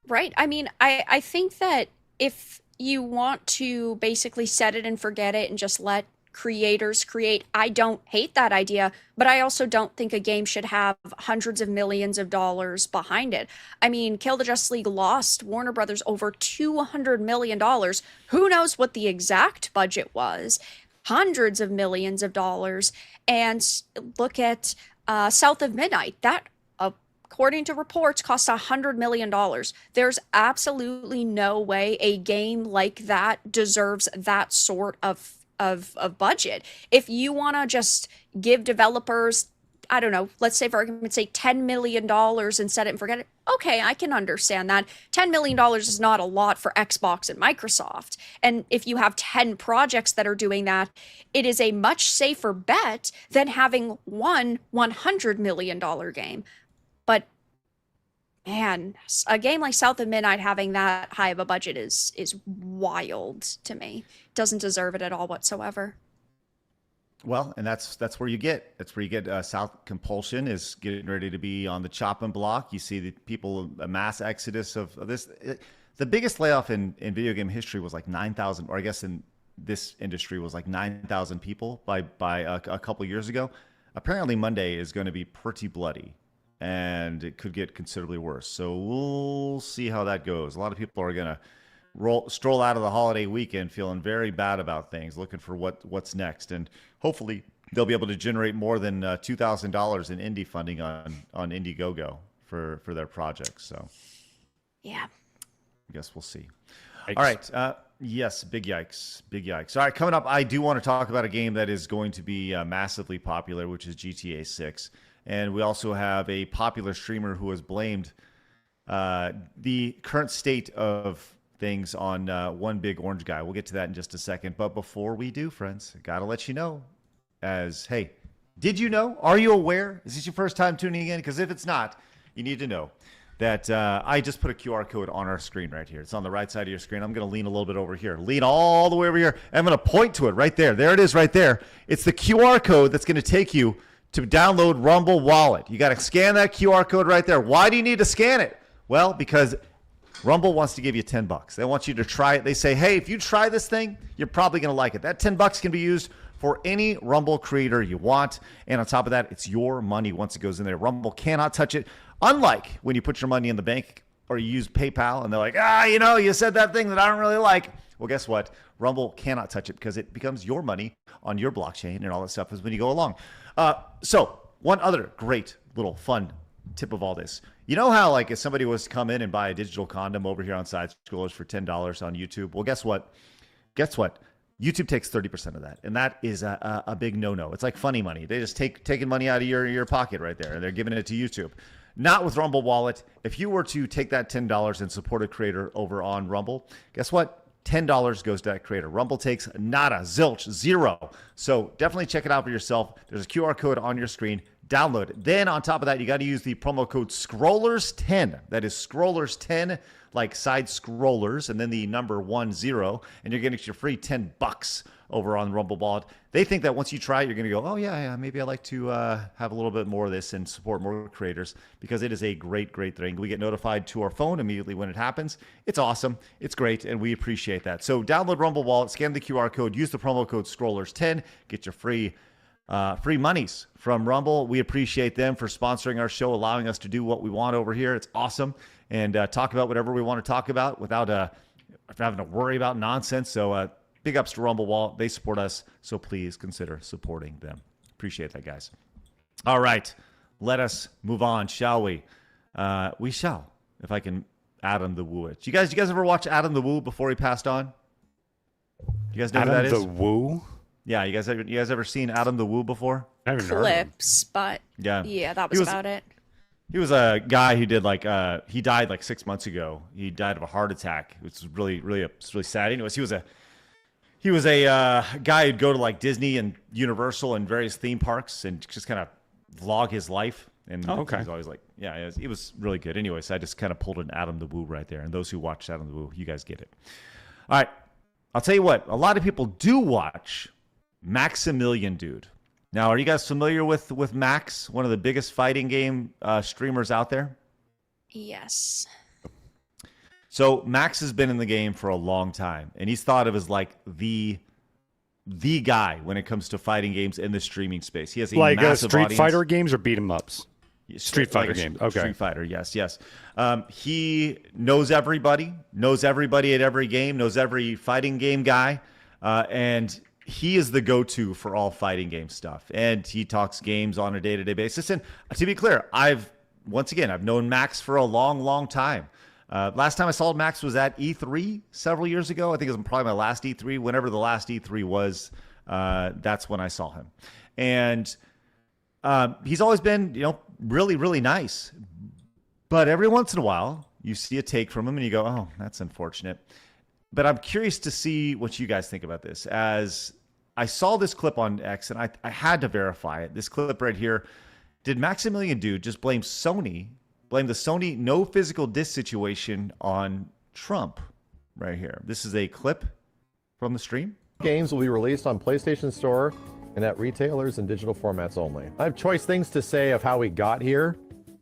Right. I mean, I think that if you want to basically set it and forget it and just let creators create, I don't hate that idea, but I also don't think a game should have hundreds of millions of dollars behind it. I mean, Kill the Justice League lost Warner Brothers over $200 million. Who knows what the exact budget was? Hundreds of millions of dollars. And look at South of Midnight. That according to reports, cost $100 million. There's absolutely no way a game like that deserves that sort of budget. If you want to just give developers, I don't know, let's say for argument's sake, $10 million and set it and forget it. Okay, I can understand that. $10 million is not a lot for Xbox and Microsoft. And if you have 10 projects that are doing that, it is a much safer bet than having one $100 million game. But man, a game like South of Midnight having that high of a budget is wild to me. Doesn't deserve it at all whatsoever. Well, and that's where you get South Compulsion is getting ready to be on the chopping block. You see the people, a mass exodus of this. The biggest layoff in video game history was like 9,000, or I guess in this industry was like 9,000 people by a couple years ago. Apparently Monday is going to be pretty bloody, and it could get considerably worse. So we'll see how that goes. A lot of people are going to stroll out of the holiday weekend feeling very bad about things, looking for what's next, and hopefully they'll be able to generate more than $2,000 in indie funding on Indiegogo for their projects. So yeah, I guess we'll see. Yikes. All right, yes, big yikes. All right, coming up, I do want to talk about a game that is going to be massively popular, which is GTA 6, and we also have a popular streamer who has blamed the current state of things on one big orange guy. We'll get to that in just a second. But before we do, friends, I got to let you know, hey, did you know? Are you aware? Is this your first time tuning in? Because if it's not, you need to know that I just put a QR code on our screen right here. It's on the right side of your screen. I'm going to lean a little bit over here. Lean all the way over here. I'm going to point to it right there. There it is right there. It's the QR code that's going to take you to download Rumble Wallet. You got to scan that QR code right there. Why do you need to scan it? Well, because Rumble wants to give you $10. They want you to try it. They say, hey, if you try this thing, you're probably going to like it. That $10 can be used for any Rumble creator you want. And on top of that, it's your money once it goes in there. Rumble cannot touch it. Unlike when you put your money in the bank or you use PayPal and they're like, you said that thing that I don't really like. Well, guess what? Rumble cannot touch it because it becomes your money on your blockchain and all that stuff is when you go along. So one other great little fun tip of all this. You know how, like, if somebody was to come in and buy a digital condom over here on Side Scrollers for $10 on YouTube, well, guess what? YouTube takes 30% of that, and that is a big no-no. It's like funny money. They just taking money out of your pocket right there, and they're giving it to YouTube. Not with Rumble Wallet. If you were to take that $10 and support a creator over on Rumble, guess what? $10 goes to that creator. Rumble takes nada, zilch, zero. So definitely check it out for yourself. There's a QR code on your screen. Download it. Then on top of that, you got to use the promo code Scrollers10. That is Scrollers10, like side scrollers, and then the number 10, and you're getting your free $10 over on Rumble Wallet. They think that once you try it, you're going to go, oh yeah, maybe I'd like to have a little bit more of this and support more creators, because it is a great thing. We get notified to our phone immediately when it happens. It's awesome. It's great, and we appreciate that. So download Rumble Wallet, scan the QR code, use the promo code Scrollers10, get your free monies from Rumble. We appreciate them for sponsoring our show, allowing us to do what we want over here. It's awesome. And talk about whatever we want to talk about without having to worry about nonsense. So big ups to Rumble Wallet. They support us, so please consider supporting them. Appreciate that, guys. All right, let us move on, shall we? We shall, if I can Adam the Woo it. You guys ever watch Adam the Woo before he passed on? You guys know who that is? Adam the Woo? Yeah, you guys ever seen Adam the Woo before? I haven't heard of him. Clips, but yeah, that was about it. He was a guy who did he died like 6 months ago. He died of a heart attack, which is really sad. Anyways, he was a guy who'd go to like Disney and Universal and various theme parks and just kind of vlog his life. And okay. He's always like, yeah, he was really good. Anyways, I just kind of pulled an Adam the Woo right there. And those who watched Adam the Woo, you guys get it. All right, I'll tell you what. A lot of people do watch Maximilian Dude. Now, are you guys familiar with Max, one of the biggest fighting game streamers out there? Yes. So Max has been in the game for a long time, and he's thought of as like the guy when it comes to fighting games in the streaming space. He has a massive Street audience. Fighter games or beat 'em ups? Street Fighter games. Okay. Street Fighter, yes. He knows everybody at every game, knows every fighting game guy, and he is the go-to for all fighting game stuff. And he talks games on a day-to-day basis. And to be clear, I've once again, I've known Max for a long, long time. Last time I saw Max was at E3 several years ago. I think it was probably my last E3. Whenever the last E3 was, that's when I saw him. And he's always been, really, really nice. But every once in a while, you see a take from him and you go, oh, that's unfortunate. But I'm curious to see what you guys think about this. As I saw this clip on X, and I had to verify it. This clip right here. Did Maximilian Dude just blame the Sony no physical disc situation on Trump right here? This is a clip from the stream. Games will be released on PlayStation Store and at retailers and digital formats only. I have choice things to say of how we got here,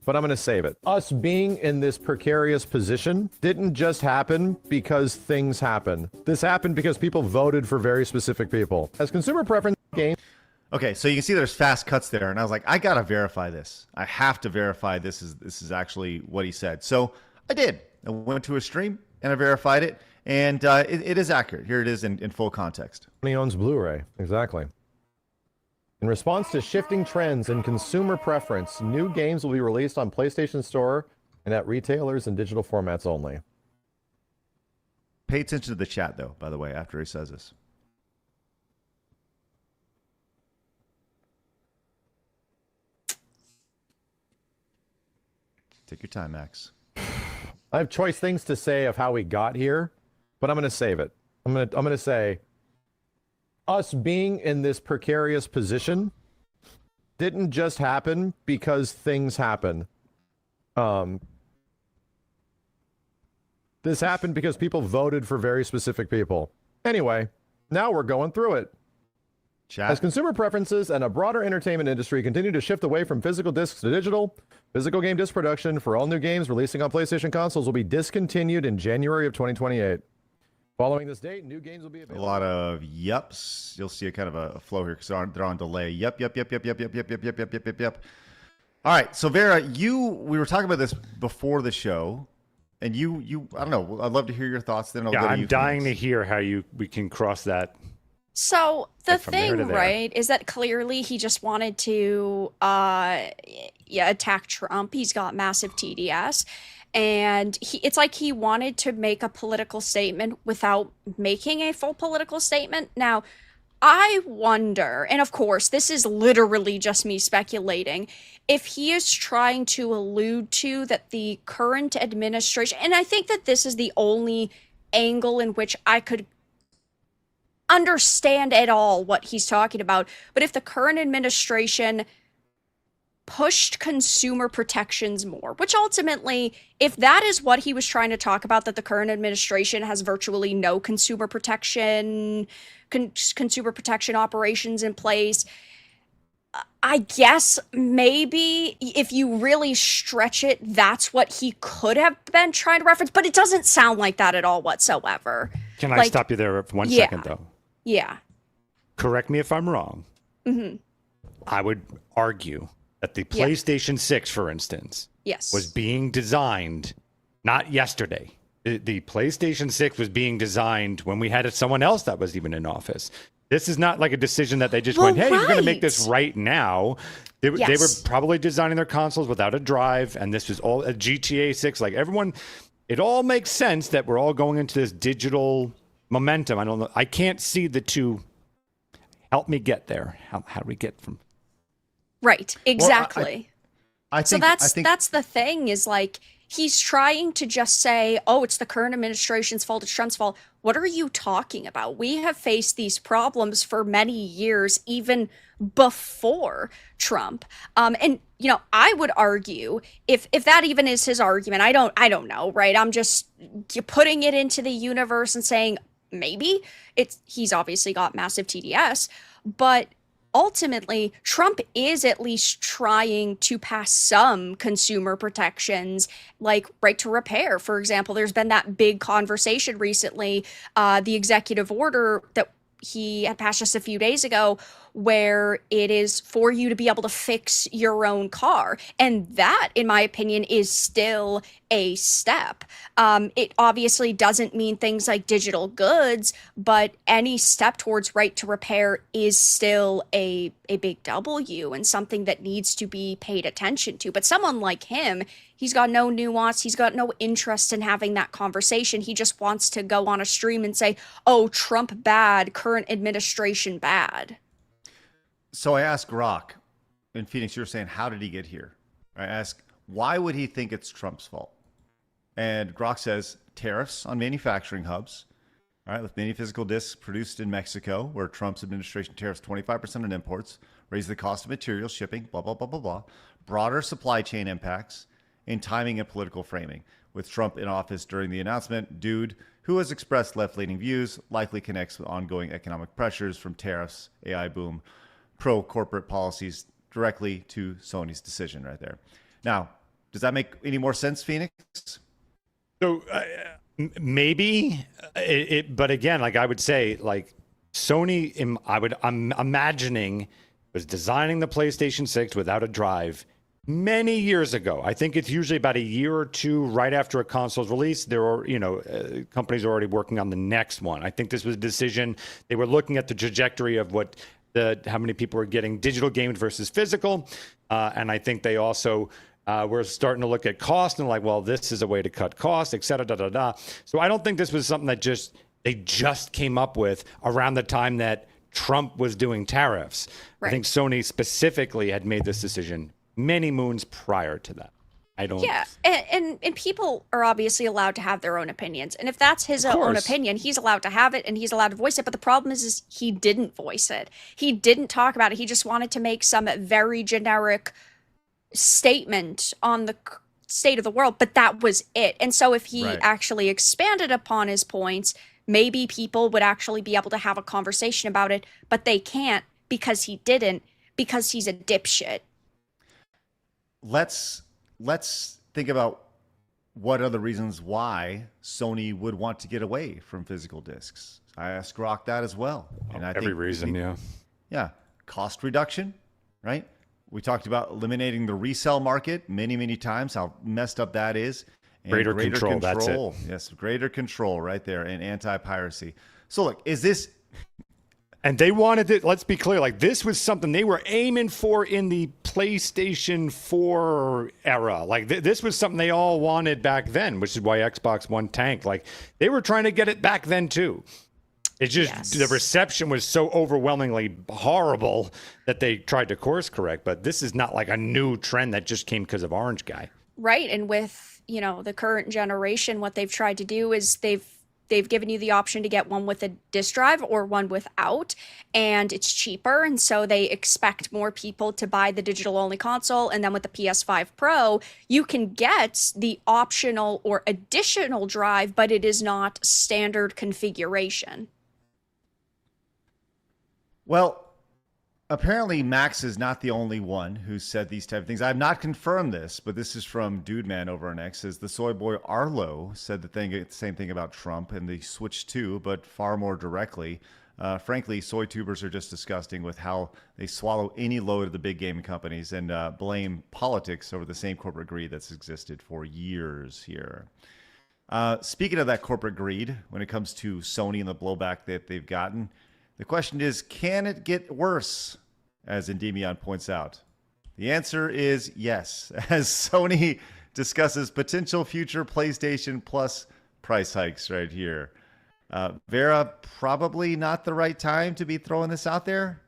but I'm going to save it. Us being in this precarious position didn't just happen because things happen. This happened because people voted for very specific people. As consumer preference game. Okay, so you can see there's fast cuts there, and I was like, I got to verify this. I have to verify this is actually what he said. So I did. I went to a stream, and I verified it, and it is accurate. Here it is in full context. He owns Blu-ray. Exactly. In response to shifting trends and consumer preference, new games will be released on PlayStation Store and at retailers and digital formats only. Pay attention to the chat, though, by the way, after he says this. Take your time, Max. I have choice things to say of how we got here, but I'm going to save it. I'm going to say us being in this precarious position didn't just happen because things happen. This happened because people voted for very specific people. Anyway, now we're going through it. Chat. As consumer preferences and a broader entertainment industry continue to shift away from physical discs to digital, physical game disc production for all new games releasing on PlayStation consoles will be discontinued in January of 2028. Following this date, new games will be available. A lot of yups. You'll see a kind of a flow here because they're on delay. Yep. All right, so Vera, we were talking about this before the show, and you I don't know. I'd love to hear your thoughts. Then I'm dying to hear how we can cross that. So the thing, right, is that clearly he just wanted to attack Trump. He's got massive TDS. And it's like he wanted to make a political statement without making a full political statement. Now, I wonder, and of course, this is literally just me speculating, if he is trying to allude to that the current administration, and I think that this is the only angle in which I could understand at all what he's talking about, but if the current administration pushed consumer protections more, which ultimately, if that is what he was trying to talk about, that the current administration has virtually no consumer protection operations in place, I guess maybe if you really stretch it, that's what he could have been trying to reference, but it doesn't sound like that at all whatsoever. Can I stop you there for 1 second, though? Yeah. Correct me if I'm wrong. Mm-hmm. I would argue that the PlayStation 6, for instance, was being designed not yesterday. The PlayStation 6 was being designed when we had someone else that was even in office. This is not like a decision that they just went, hey, we're going to make this right now. They were probably designing their consoles without a drive, and this was all a GTA 6. Like everyone, it all makes sense that we're all going into this digital momentum. I don't know. I can't see the two. Help me get there. How do we get from... Right, exactly. Well, I think that's the thing, is like he's trying to just say, oh, it's the current administration's fault, it's Trump's fault. What are you talking about? We have faced these problems for many years, even before Trump. And I would argue if that even is his argument, I don't know, right? I'm just putting it into the universe and saying maybe he's obviously got massive TDS, but ultimately, Trump is at least trying to pass some consumer protections, like right to repair. For example, there's been that big conversation recently, the executive order that he had passed just a few days ago, where it is for you to be able to fix your own car. And that, in my opinion, is still a step. It obviously doesn't mean things like digital goods, but any step towards right to repair is still a big W and something that needs to be paid attention to. But someone like him, he's got no nuance. He's got no interest in having that conversation. He just wants to go on a stream and say, oh, Trump bad, current administration bad. So I asked Rock in Phoenix, you were saying, how did he get here? I asked, why would he think it's Trump's fault? And Grok says, tariffs on manufacturing hubs, all right, with many physical disks produced in Mexico, where Trump's administration tariffs 25% on imports, raise the cost of materials, shipping, blah, blah, blah, blah, blah, broader supply chain impacts, and timing and political framing. With Trump in office during the announcement, dude, who has expressed left-leaning views, likely connects with ongoing economic pressures from tariffs, AI boom, pro-corporate policies directly to Sony's decision right there. Now, does that make any more sense, Phoenix? So maybe, but again, like I would say, like Sony, I'm imagining was designing the PlayStation 6 without a drive many years ago. I think it's usually about a year or two right after a console's release. There are, companies are already working on the next one. I think this was a decision. They were looking at the trajectory of how many people were getting digital games versus physical. And I think they also were starting to look at cost and like, well, this is a way to cut costs, et cetera, So I don't think this was something that they just came up with around the time that Trump was doing tariffs. Right. I think Sony specifically had made this decision many moons prior to that. Yeah, and people are obviously allowed to have their own opinions. And if that's his own opinion, he's allowed to have it and he's allowed to voice it. But the problem is he didn't voice it. He didn't talk about it. He just wanted to make some very generic statement on the state of the world, but that was it. And so if he actually expanded upon his points, maybe people would actually be able to have a conversation about it, but they can't because he didn't, because he's a dipshit. Let's think about what are the reasons why Sony would want to get away from physical discs. I asked Grok that as well. And I every think reason, yeah. Yeah. Cost reduction, right? We talked about eliminating the resale market many, many times, how messed up that is. And greater control, that's it. Yes, greater control right there, and anti-piracy. So look, is this... And they wanted it, let's be clear, like this was something they were aiming for in the PlayStation 4 era. Like this was something they all wanted back then, which is why Xbox One tanked. Like they were trying to get it back then too. It's just the reception was so overwhelmingly horrible that they tried to course correct. But this is not like a new trend that just came because of Orange Guy. Right. And with, the current generation, what they've tried to do is they've given you the option to get one with a disk drive or one without, and it's cheaper. And so they expect more people to buy the digital only console. And then with the PS5 Pro, you can get the optional or additional drive, but it is not standard configuration. Well, apparently Max is not the only one who said these type of things. I have not confirmed this, but this is from Dude Man over on X. Says the soy boy Arlo said the same thing about Trump and the Switch 2, but far more directly. Frankly, soy tubers are just disgusting with how they swallow any load of the big gaming companies and blame politics over the same corporate greed that's existed for years here. Speaking of that corporate greed, when it comes to Sony and the blowback that they've gotten, the question is, can it get worse, as Endymion points out? The answer is yes, as Sony discusses potential future PlayStation Plus price hikes right here. Vera, probably not the right time to be throwing this out there?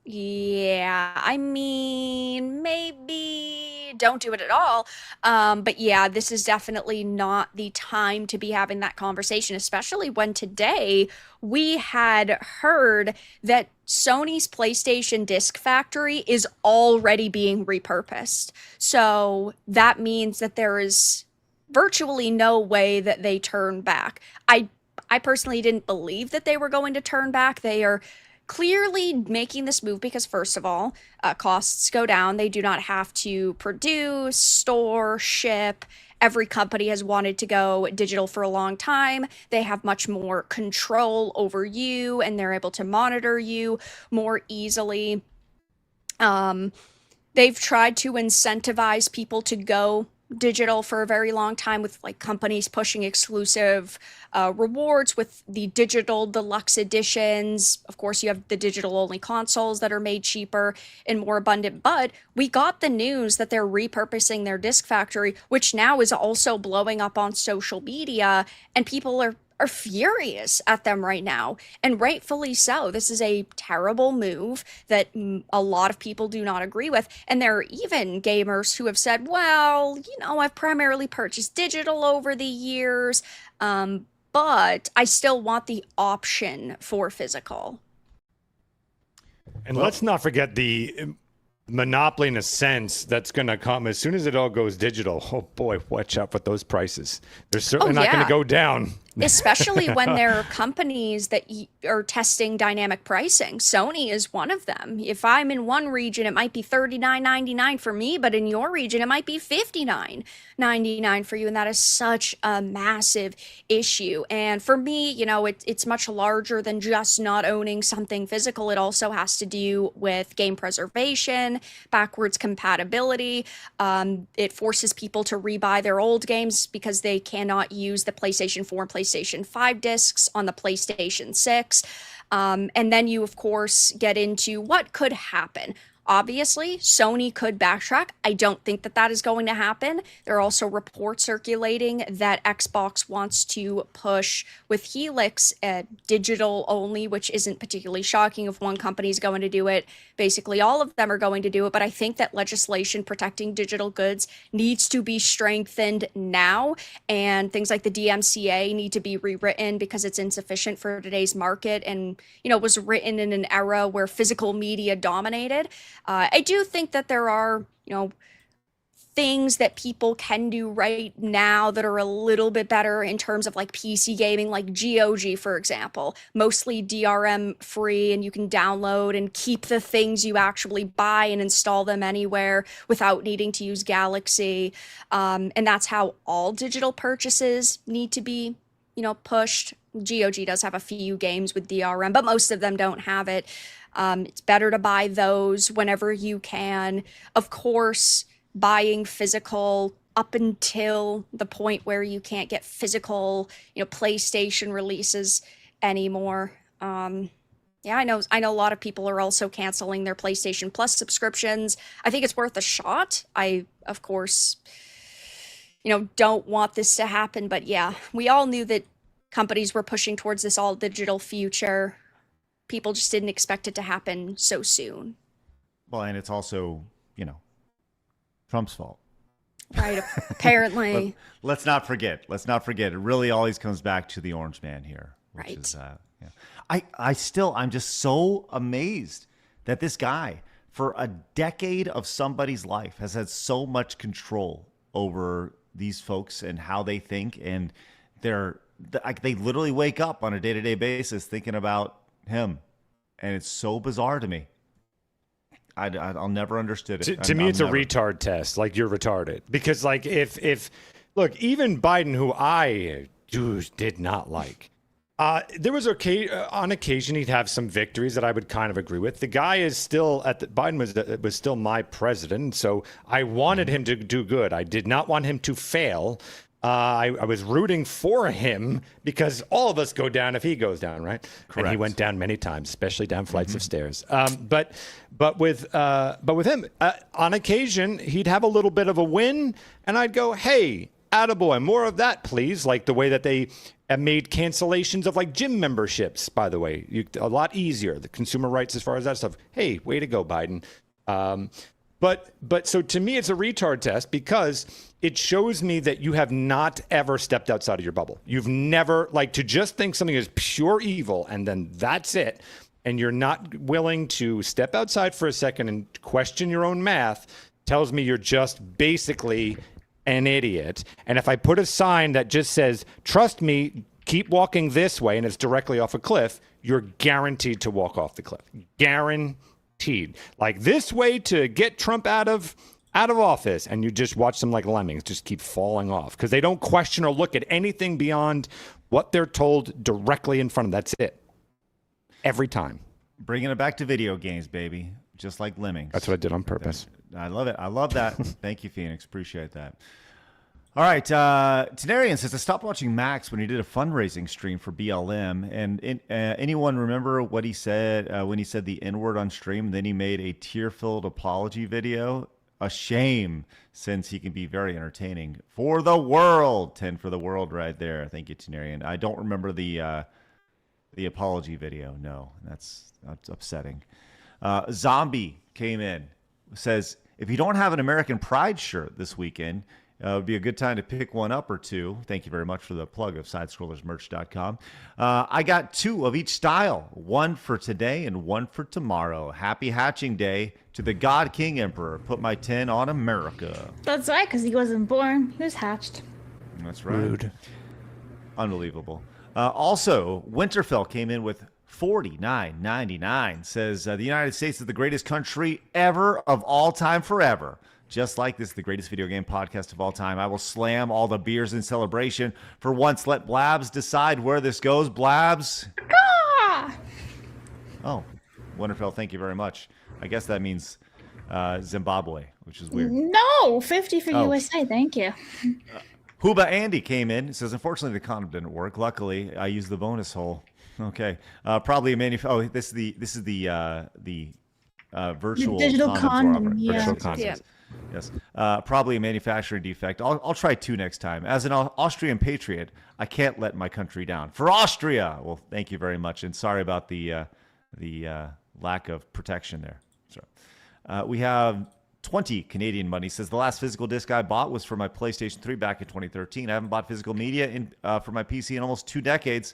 Yeah, I mean, maybe don't do it at all. But yeah, this is definitely not the time to be having that conversation, especially when today we had heard that Sony's PlayStation Disc Factory is already being repurposed. So that means that there is virtually no way that they turn back. I personally didn't believe that they were going to turn back. They are clearly making this move because, first of all, costs go down. They do not have to produce, store, ship. Every company has wanted to go digital for a long time. They have much more control over you, and they're able to monitor you more easily. They've tried to incentivize people to go digital for a very long time, with like companies pushing exclusive rewards with the digital deluxe editions. Of course, you have the digital only consoles that are made cheaper and more abundant, but we got the news that they're repurposing their disc factory, which now is also blowing up on social media, and people are furious at them right now, and rightfully so. This is a terrible move that a lot of people do not agree with, and there are even gamers who have said, well, you know, I've primarily purchased digital over the years, but I still want the option for physical. And let's not forget the monopoly, in a sense, that's going to come as soon as it all goes digital. Oh boy, watch out for those prices. They're certainly not going to go down. Especially when there are companies that are testing dynamic pricing. Sony is one of them. If I'm in one region, it might be $39.99 for me, but in your region, it might be $59.99 for you. And that is such a massive issue. And for me, you know, it's much larger than just not owning something physical. It also has to do with game preservation, backwards compatibility. It forces people to rebuy their old games because they cannot use the PlayStation 4 and PlayStation 5 discs on the PlayStation 6. And then you, of course, get into what could happen. Obviously, Sony could backtrack. I don't think that that is going to happen. There are also reports circulating that Xbox wants to push with Helix digital only, which isn't particularly shocking if one company is going to do it. Basically, all of them are going to do it. But I think that legislation protecting digital goods needs to be strengthened now. And things like the DMCA need to be rewritten because it's insufficient for today's market and, you know, was written in an era where physical media dominated. I do think that there are, you know, things that people can do right now that are a little bit better in terms of like PC gaming, like GOG, for example, mostly DRM free, and you can download and keep the things you actually buy and install them anywhere without needing to use Galaxy. And that's how all digital purchases need to be, you know, pushed. GOG does have a few games with DRM, but most of them don't have it. It's better to buy those whenever you can. Of course, buying physical up until the point where you can't get physical, you know, PlayStation releases anymore. Yeah, I know a lot of people are also canceling their PlayStation Plus subscriptions. I think it's worth a shot. I, of course, you know, don't want this to happen, but yeah, we all knew that companies were pushing towards this all digital future. People just didn't expect it to happen so soon. Well, and it's also, you know, Trump's fault. Right, apparently. Let's not forget. It really always comes back to the orange man here. Which right. Is, yeah. I'm just so amazed that this guy, for a decade of somebody's life, has had so much control over these folks and how they think. And they literally wake up on a day-to-day basis thinking about him, and it's so bizarre to me. I'll never understood it. To me, it's a retard test. Like, you're retarded because, like, if look, even Biden, who I did not like, there was on occasion he'd have some victories that I would kind of agree with. The guy is still Biden was still my president, so I wanted him to do good. I did not want him to fail. I was rooting for him because all of us go down if he goes down, right? Correct. And he went down many times, especially down flights of stairs. But with him, on occasion, he'd have a little bit of a win, and I'd go, "Hey, attaboy, more of that, please." Like the way that they made cancellations of like gym memberships, by the way, a lot easier. The consumer rights as far as that stuff. Hey, way to go, Biden. But so to me, it's a retard test because it shows me that you have not ever stepped outside of your bubble. You've never, like, to just think something is pure evil and then that's it. And you're not willing to step outside for a second and question your own math tells me you're just basically an idiot. And if I put a sign that just says, "Trust me, keep walking this way and it's directly off a cliff, you're guaranteed to walk off the cliff. Guaranteed. Like this way to get Trump out of office, and you just watch them like lemmings just keep falling off because they don't question or look at anything beyond what they're told directly in front of them. That's it. Every time. Bringing it back to video games, baby. Just like lemmings. That's what I did on purpose. I love it. I love that. Thank you, Phoenix. Appreciate that. All right. Tenarian says to stop watching Max when he did a fundraising stream for BLM. And anyone remember what he said when he said the N-word on stream? Then he made a tear-filled apology video. A shame, since he can be very entertaining for the world. 10 for the world right there. Thank you, Tenarian. I don't remember the apology video. No, that's upsetting. Zombie came in, says, if you don't have an American Pride shirt this weekend, it would be a good time to pick one up or two. Thank you very much for the plug of sidescrollersmerch.com. I got 2 of each style, one for today and one for tomorrow. Happy hatching day to the God King Emperor. Put my 10 on America. That's right, because he wasn't born. He was hatched. That's right. Rude. Unbelievable. Also, Winterfell came in with $49.99. Says the United States is the greatest country ever of all time forever. Just like this, the greatest video game podcast of all time. I will slam all the beers in celebration. For once, let Blabs decide where this goes. Blabs. Ah! Oh, Winterfell, thank you very much. I guess that means Zimbabwe, which is weird. No, 50 for USA. Thank you. Huba Andy came in. Says, unfortunately, the condom didn't work. Luckily, I used the bonus hole. Okay. Probably a this is the virtual the digital condom. Yeah. Virtual condoms. Yeah. Yes. Probably a manufacturing defect. I'll try 2 next time. As an Austrian patriot, I can't let my country down. For Austria! Well, thank you very much. And sorry about the lack of protection there. So, we have 20 Canadian money. Says the last physical disc I bought was for my PlayStation 3 back in 2013. I haven't bought physical media for my PC in almost 2 decades.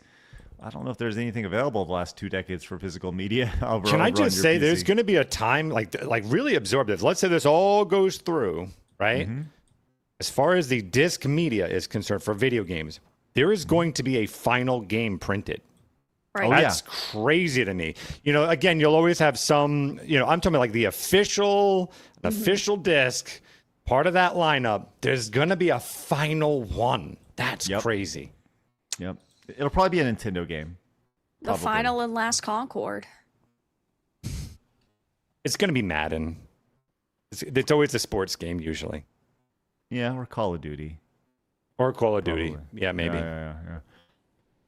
I don't know if there's anything available the last 2 decades for physical media. Can I just say, there's going to be a time like really absorb this. Let's say this all goes through, right? Mm-hmm. As far as the disc media is concerned for video games, there is going to be a final game printed. Right. That's crazy to me. Again, you'll always have some, I'm talking about like the official disc, part of that lineup. There's going to be a final one. That's crazy. Yep. It'll probably be a Nintendo game. The final and last Concord. It's going to be Madden. It's always a sports game, usually. Yeah, or Call of Duty. Or Call of Duty. Yeah, maybe. Yeah.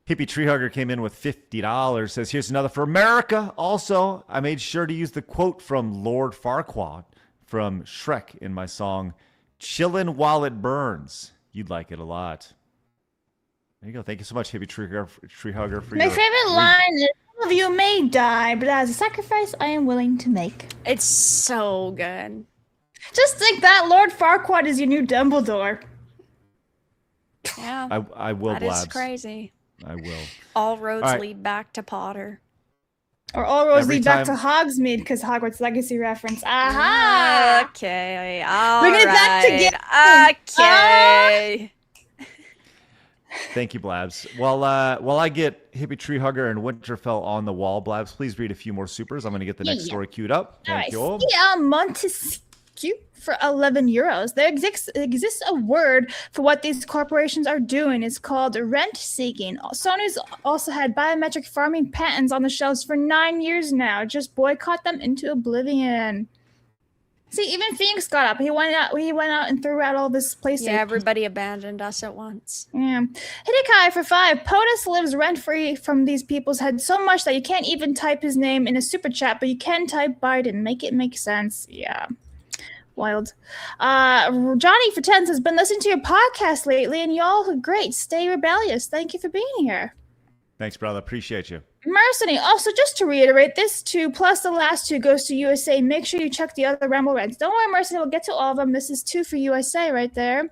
Hippie Tree Hugger came in with $50. Says, here's another for America. Also, I made sure to use the quote from Lord Farquaad from Shrek in my song, Chillin' While It Burns. You'd like it a lot. There you go. Thank you so much, Hippie Tree Hugger. For my favorite line is, some of you may die, but as a sacrifice I am willing to make. It's so good. Just think that Lord Farquaad is your new Dumbledore. Yeah. I will, Blabs. That is crazy. I will. All roads lead back to Potter. Or all roads lead back to Hogsmeade, because Hogwarts Legacy reference. Aha! Okay. All Bring it back together. Okay. Thank you, Blabs. While I get Hippie Tree Hugger and Winterfell on the wall, Blabs, please read a few more supers. I'm going to get the next story queued up. Thank you. Montesquieu for 11 euros. There exists a word for what these corporations are doing. It's called rent seeking. Sony's also had biometric farming patents on the shelves for 9 years now. Just boycott them into oblivion. See, even Phoenix got up. He went out and threw out all this PlayStation. Yeah, everybody abandoned us at once. Yeah. Hidekai for 5. POTUS lives rent-free from these people's heads so much that you can't even type his name in a super chat, but you can type Biden. Make it make sense. Yeah. Wild. Johnny for 10 has been listening to your podcast lately, and y'all are great. Stay rebellious. Thank you for being here. Thanks, brother. Appreciate you. Mercenary. Also, just to reiterate, this 2 plus the last 2 goes to USA. Make sure you check the other Rumble rents. Don't worry, Mercenary. We'll get to all of them. This is 2 for USA right there.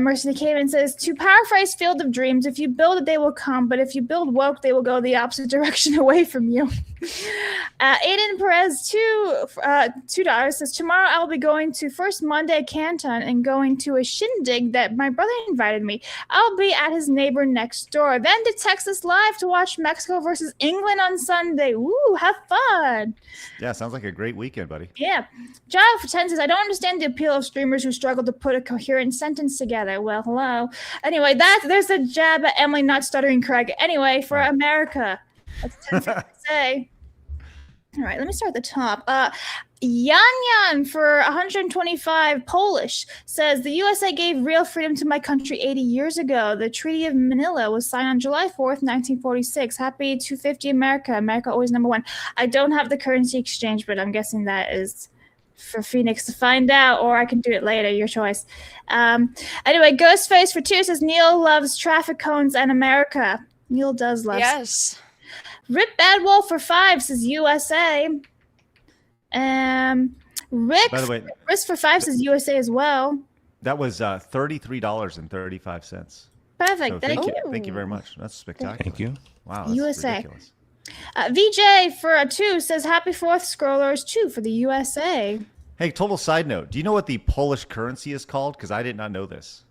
Mercenary came and says, to paraphrase Field of Dreams, if you build it, they will come. But if you build woke, they will go the opposite direction away from you. Aiden Perez, $2 says, tomorrow I'll be going to First Monday Canton and going to a shindig that my brother invited me. I'll be at his neighbor next door. Then to Texas Live to watch Mexico versus England on Sunday. Woo, have fun. Yeah, sounds like a great weekend, buddy. Yeah. Job for 10 says, I don't understand the appeal of streamers who struggle to put a coherent sentence together. Well, hello. Anyway, there's a jab at Emily not stuttering Craig. Anyway, for America. That's 10 to say. All right, let me start at the top. Yan for 125 Polish says the USA gave real freedom to my country 80 years ago. The Treaty of Manila was signed on July 4th, 1946. Happy 250 America. America always number one. I don't have the currency exchange, but I'm guessing that is for Phoenix to find out, or I can do it later. Your choice. Anyway, Ghostface for 2 says Neil loves traffic cones and America. Neil does love. Yes. Rip Badwolf for 5 says USA. Rick, By the way, Risk for 5 says USA as well. that was $33.35. Perfect. So thank you. Thank you very much. That's spectacular. Thank you. Wow, that's USA. ridiculous. VJ for a 2 says Happy 4th Scrollers 2 for the USA. Hey, total side note. Do you know what the Polish currency is called? Because I did not know this.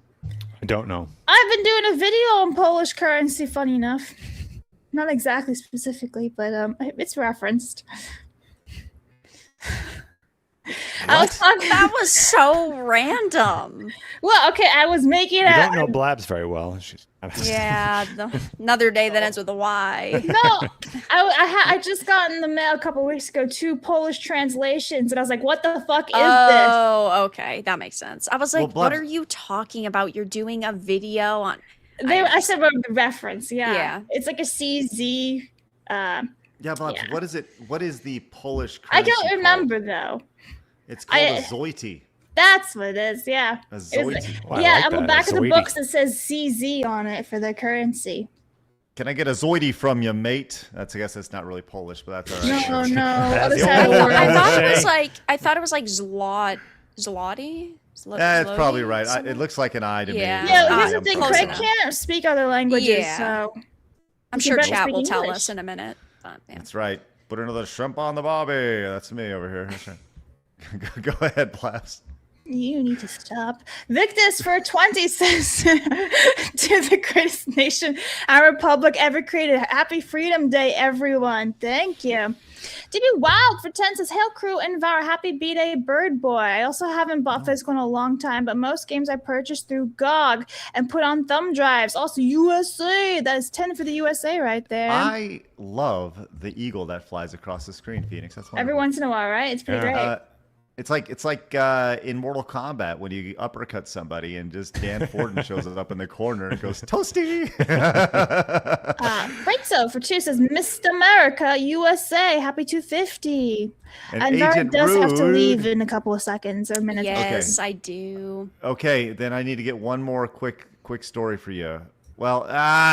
I don't know. I've been doing a video on Polish currency, funny enough. Not exactly specifically, but it's referenced. That was so random. Well, okay, I was making You don't know Blabs very well. Yeah, another day that ends with a Y. No, I just got in the mail a couple weeks ago 2 Polish translations, and I was like, "What the fuck is this?" Oh, okay, that makes sense. I was like, Well, "What Blabs- are you talking about? You're doing a video on." I said about the reference. Yeah. It's like a CZ. Yeah, Blabs, what is it? What is the Polish I currency don't remember though. It's called a zloty. That's what it is. Yeah. A zloty. Oh, I Yeah, like on the that, back a of the zloty. books it says CZ on it for the currency. Can I get a zoidy from you, mate? I guess that's not really Polish, but that's all right. No, Sure. no. That's Other the side of only the word word. I thought it say. was like Zloty. Yeah, it's probably right. It looks like an I to Yeah. me. Yeah, but here's the I'm thing. close Craig enough. can't speak other languages, Yeah. so I'm he sure better chat speak will tell English. us in a minute. But, yeah. That's right. Put another shrimp on the bobby. That's me over here. That's right. Go ahead, Blast. You need to stop. Victus for 20 says to the greatest nation our republic ever created. Happy Freedom Day, everyone. Thank you. DB Wild for 10 says, Hail Crew and Var, happy B-Day, Bird Boy. I also haven't bought physical in a long time, but most games I purchased through GOG and put on thumb drives. Also USA. That is 10 for the USA right there. I love the eagle that flies across the screen, Phoenix. That's Every once in a while, right? It's pretty great. It's like in Mortal Kombat when you uppercut somebody and just Dan Forden shows up in the corner and goes, Toasty! Frank for 2 says, Missed America, USA, happy 250. And Var Agent does have to Rude. leave in a couple of seconds or minutes. Yes, I do. Okay, then I need to get one more quick story for you. Well,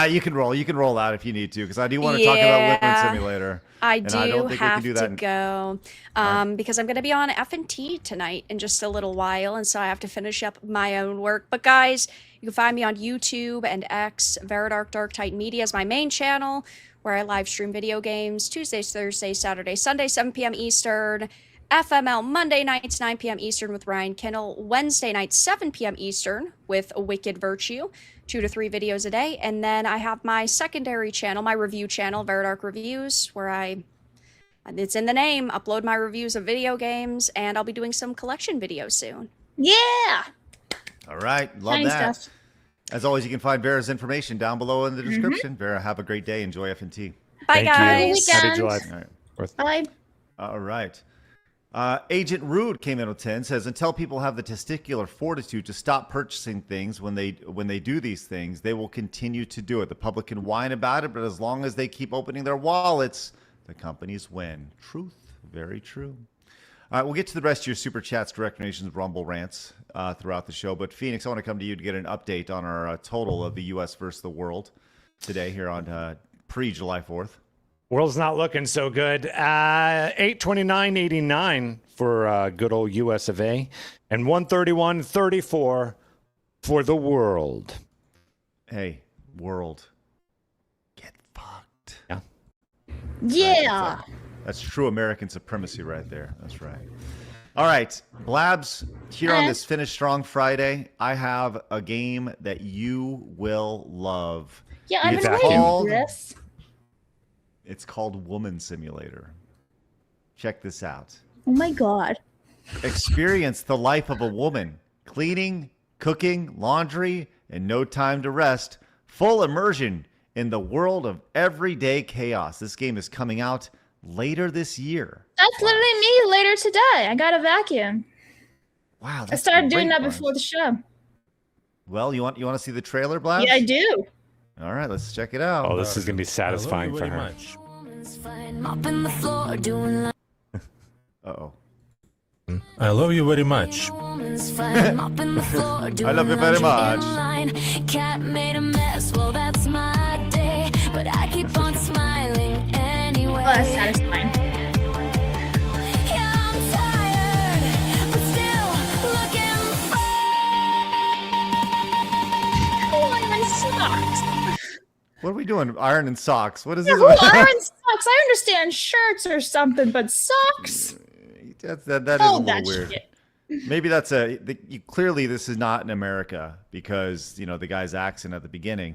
you can roll out if you need to, because I do want to talk about Whipping Simulator. I and do I don't think have we can do to that go because I'm going to be on F&T tonight in just a little while, and so I have to finish up my own work. But guys, you can find me on YouTube and X. Veridark Dark Titan Media is my main channel, where I live stream video games Tuesdays, Thursdays, Saturdays, Sundays, 7 p.m. Eastern. FML Monday nights, 9 p.m. Eastern with Ryan Kinnell. Wednesday nights, 7 p.m. Eastern with Wicked Virtue. 2 to 3 videos a day. And then I have my secondary channel, my review channel, Veridark Reviews, where it's in the name, upload my reviews of video games, and I'll be doing some collection videos soon. Yeah! All right, love Shiny that. stuff. As always, you can find Vera's information down below in the description. Vera, have a great day. Enjoy F&T. Bye, guys. Happy July. All right. Bye. All right. Agent Rude came in with 10, says, until people have the testicular fortitude to stop purchasing things when they do these things, they will continue to do it. The public can whine about it, but as long as they keep opening their wallets, the companies win. Truth. Very true. All right, we'll get to the rest of your super chats, direct donations, Rumble rants throughout the show. But Phoenix, I want to come to you to get an update on our total of the U.S. versus the world today here on pre-July 4th. World's not looking so good. 829.89 for good old US of A, and 131.34 for the world. Hey, world, get fucked. Yeah. Yeah. That's true American supremacy right there. That's right. All right, Blabs, here on this Finish Strong Friday, I have a game that you will love. Yeah, I've been waiting for this. It's called Woman Simulator. Check this out. Oh my God. Experience the life of a woman. Cleaning, cooking, laundry, and no time to rest. Full immersion in the world of everyday chaos. This game is coming out later this year. That's literally me later today. I got a vacuum. Wow. I started doing that before the show. Well, you want to see the trailer, Blabs? Yeah, I do. All right, let's check it out. Oh, this is going to be satisfying for her. Uh-oh. I love you very much. I love you very much. Cat made a mess, well that's my day, but I keep on smiling anyway. Oh, that's satisfying. Yeah, I'm tired, but still looking Oh, iron socks. What are we doing? Ironing socks. What is Yeah, this? who irons socks? I understand shirts or something, but socks? That is a little weird. Shit. Maybe that's clearly this is not in America because, the guy's accent at the beginning.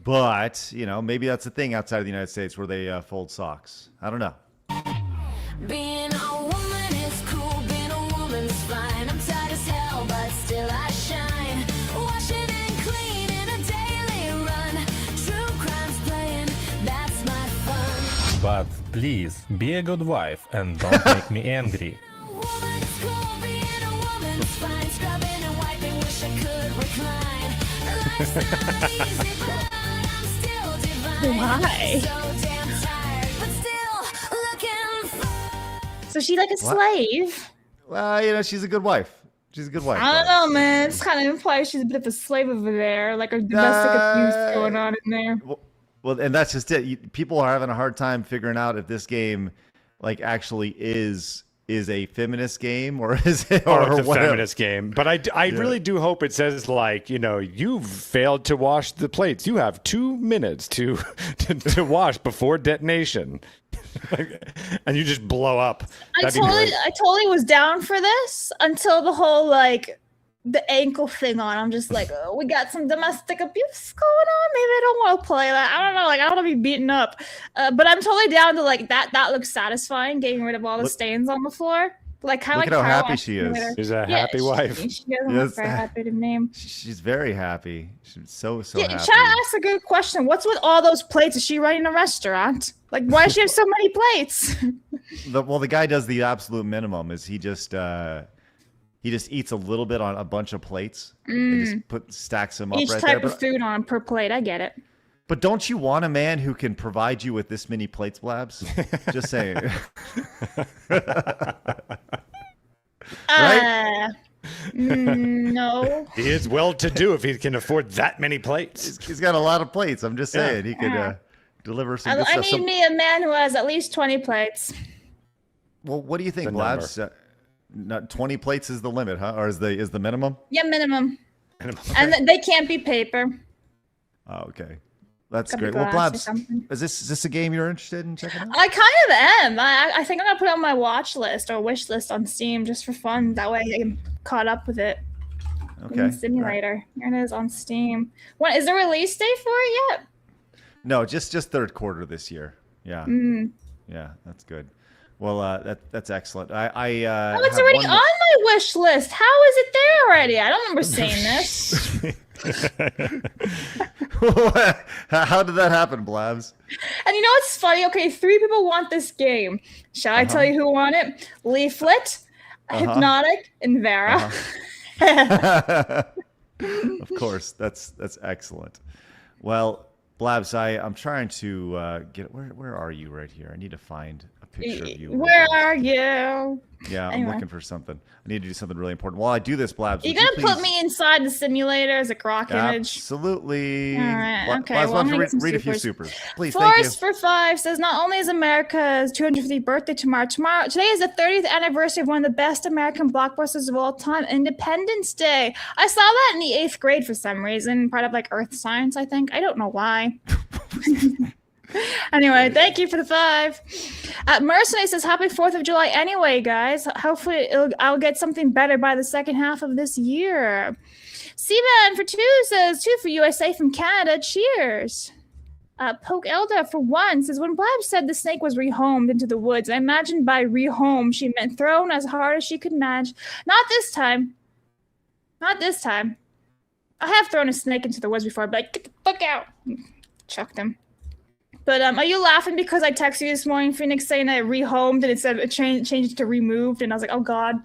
But, maybe that's a thing outside of the United States where they fold socks. I don't know. being a woman is cool, being a woman's fine. I'm tired as hell, but still I shine. Washing and cleaning a daily run. True crime's playing, that's my fun. But please, be a good wife and don't make me angry. Why? So she like a slave? Well, she's a good wife. She's a good wife. I don't know, man. It's kind of implies she's a bit of a slave over there, like a domestic abuse going on in there. Well, and that's just it. People are having a hard time figuring out if this game, actually is a feminist game or is it or it's a feminist game. But I really do hope it says you've failed to wash the plates. You have 2 minutes to wash before detonation. And you just blow up. I totally was down for this until the whole the ankle thing on. I'm just like, oh, we got some domestic abuse going on. Maybe I don't want to play that. I don't know. I don't want to be beaten up. But I'm totally down to that. That looks satisfying. Getting rid of all the stains on the floor. Kind of look at how happy she is. She's a happy wife. She doesn't look very happy to me. She's very happy. She's so happy. Chat asked a good question. What's with all those plates? Is she running a restaurant? Why does she have so many plates? The guy does the absolute minimum. Is he just eats a little bit on a bunch of plates and just stacks them up Each right type there. of food on per plate. I get it. But don't you want a man who can provide you with this many plates, Blabs? Just saying. Right? No. He is well-to-do if he can afford that many plates. He's got a lot of plates. I'm just saying he could deliver some good stuff. I need me a man who has at least 20 plates. Well, what do you think, Blabs? Not 20 plates is the limit, huh? Or is the minimum? Yeah, minimum. And they can't be paper. Oh, okay. That's great. Well, Blabs, is this a game you're interested in checking out? I kind of am. I think I'm gonna put it on my watch list or wish list on Steam just for fun. That way I get caught up with it. Okay. Simulator. Here it is on Steam. What is the release date for it yet? No, just third quarter this year. Yeah. Yeah, that's good. Well, that's excellent. It's already on my wish list. How is it there already? I don't remember saying this. How did that happen, Blabs? And you know what's funny? Okay, 3 people want this game. Shall I tell you who want it? Leaflet, Hypnotic, and Vera. Of course, that's excellent. Well, Blabs, I'm trying to get where are you right here? I need to find a picture of you. Where are you? Yeah, I'm looking for something. I need to do something really important. While I do this, Blabs, You're gonna put me inside the simulator as a croc image? Absolutely. All right. Okay. Blabs, Well, why I'm don't you gonna read a get few some supers, please? Thank you. Force for 5 says not only is America's 250th birthday tomorrow. Today is the 30th anniversary of one of the best American blockbusters of all time, Independence Day. I saw that in the 8th grade for some reason, part of Earth Science, I think. I don't know why. Anyway, thank you for the 5. Mercenary says, happy 4th of July anyway, guys. Hopefully I'll get something better by the second half of this year. Seaman for 2 says, 2 for USA from Canada. Cheers. Poke Elda for 1 says, when Blabs said the snake was rehomed into the woods, I imagine by rehomed she meant thrown as hard as she could manage. Not this time. Not this time. I have thrown a snake into the woods before, but like, get the fuck out. Chucked him. But are you laughing because I texted you this morning, Phoenix, saying I rehomed and it said it changed to removed, and I was like, oh god.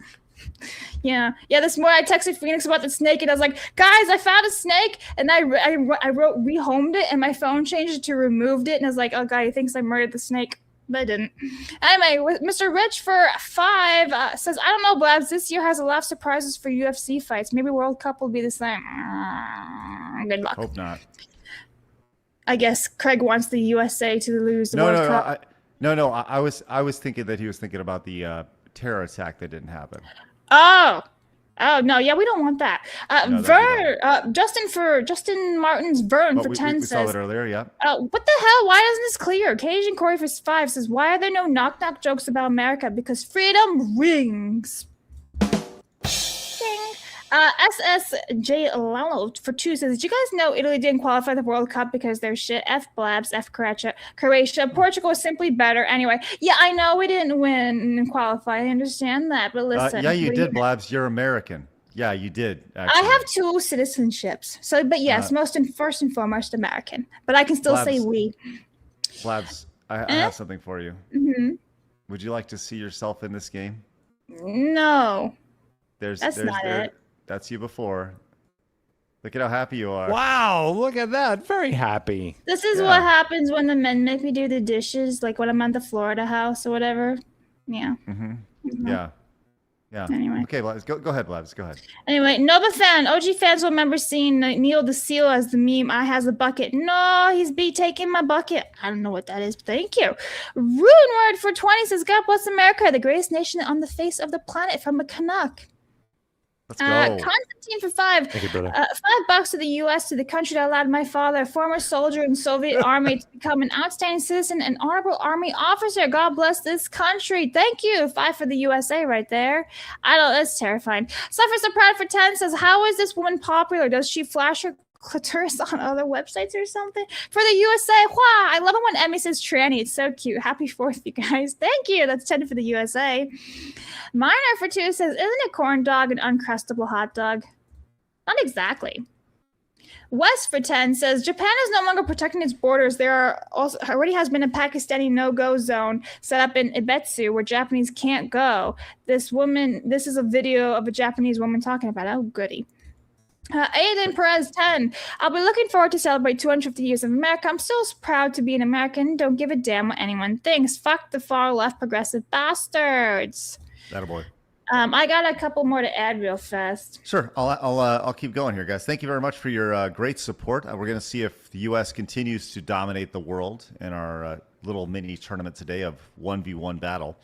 Yeah. This morning I texted Phoenix about the snake, and I was like, guys, I found a snake, and I wrote rehomed it, and my phone changed it to removed it, and I was like, oh god, he thinks I murdered the snake. But I didn't. Anyway, Mr. Rich for 5 says, I don't know, Blabs, this year has a lot of surprises for UFC fights. Maybe World Cup will be the same. Good luck. Hope not. I guess Craig wants the USA to lose the World Cup. No. I was thinking that he was thinking about the terror attack that didn't happen. Oh no, yeah, we don't want that. No, Justin Martin's Vern for 10 we says, saw that earlier, yeah. what the hell? Why isn't this clear? Cajun Corey for 5 says, why are there no knock-knock jokes about America? Because freedom rings. Ding. SSJ Lalo for 2 says, did you guys know Italy didn't qualify for the World Cup because they're shit? F Blabs, F Croatia. Portugal is simply better. Anyway, yeah, I know we didn't win and qualify. I understand that, but listen. Yeah, you did, Blabs. You're American. Yeah, you did. Actually. I have 2 citizenships. So, but yes, first and foremost American. But I can still say we. Blabs, I have something for you. Mm-hmm. Would you like to see yourself in this game? No. That's not it. That's you before. Look at how happy you are. Wow, look at that. Very happy. This is what happens when the men make me do the dishes, like when I'm at the Florida house or whatever. Yeah. Mm-hmm. Yeah. Anyway. Okay, Blabs, go ahead, Blabs. Go ahead. Anyway, Nova fan. OG fans will remember seeing Neil the Seal as the meme. I has a bucket. No, he's taking my bucket. I don't know what that is. Thank you. Rune Word for 20 says, God bless America, the greatest nation on the face of the planet, from a Canuck. Let's go. Constantine for 5. Thank you, brother. $5 to the U.S., to the country that allowed my father, a former soldier in the Soviet army, to become an outstanding citizen and honorable army officer. God bless this country. Thank you. 5 for the USA right there. I don't. That's terrifying. Suffers the Pride for 10 says, how is this woman popular? Does she flash her clitoris on other websites or something? For the USA, wow, I love it when Emmy says tranny. It's so cute. Happy 4th, you guys. Thank you. That's 10 for the USA. Miner for 2 says, isn't a corn dog an uncrustable hot dog? Not exactly. West for 10 says, Japan is no longer protecting its borders. There already has been a Pakistani no-go zone set up in Ibetsu where Japanese can't go. This is a video of a Japanese woman talking about it. Oh, goody. Aiden Perez 10. I'll be looking forward to celebrate 250 years of America. I'm still proud to be an American. Don't give a damn what anyone thinks. Fuck the far left progressive bastards. That a boy. I got a couple more to add real fast. Sure, I'll keep going here, guys. Thank you very much for your great support. We're going to see if the U.S. continues to dominate the world in our little mini tournament today of 1v1 battle.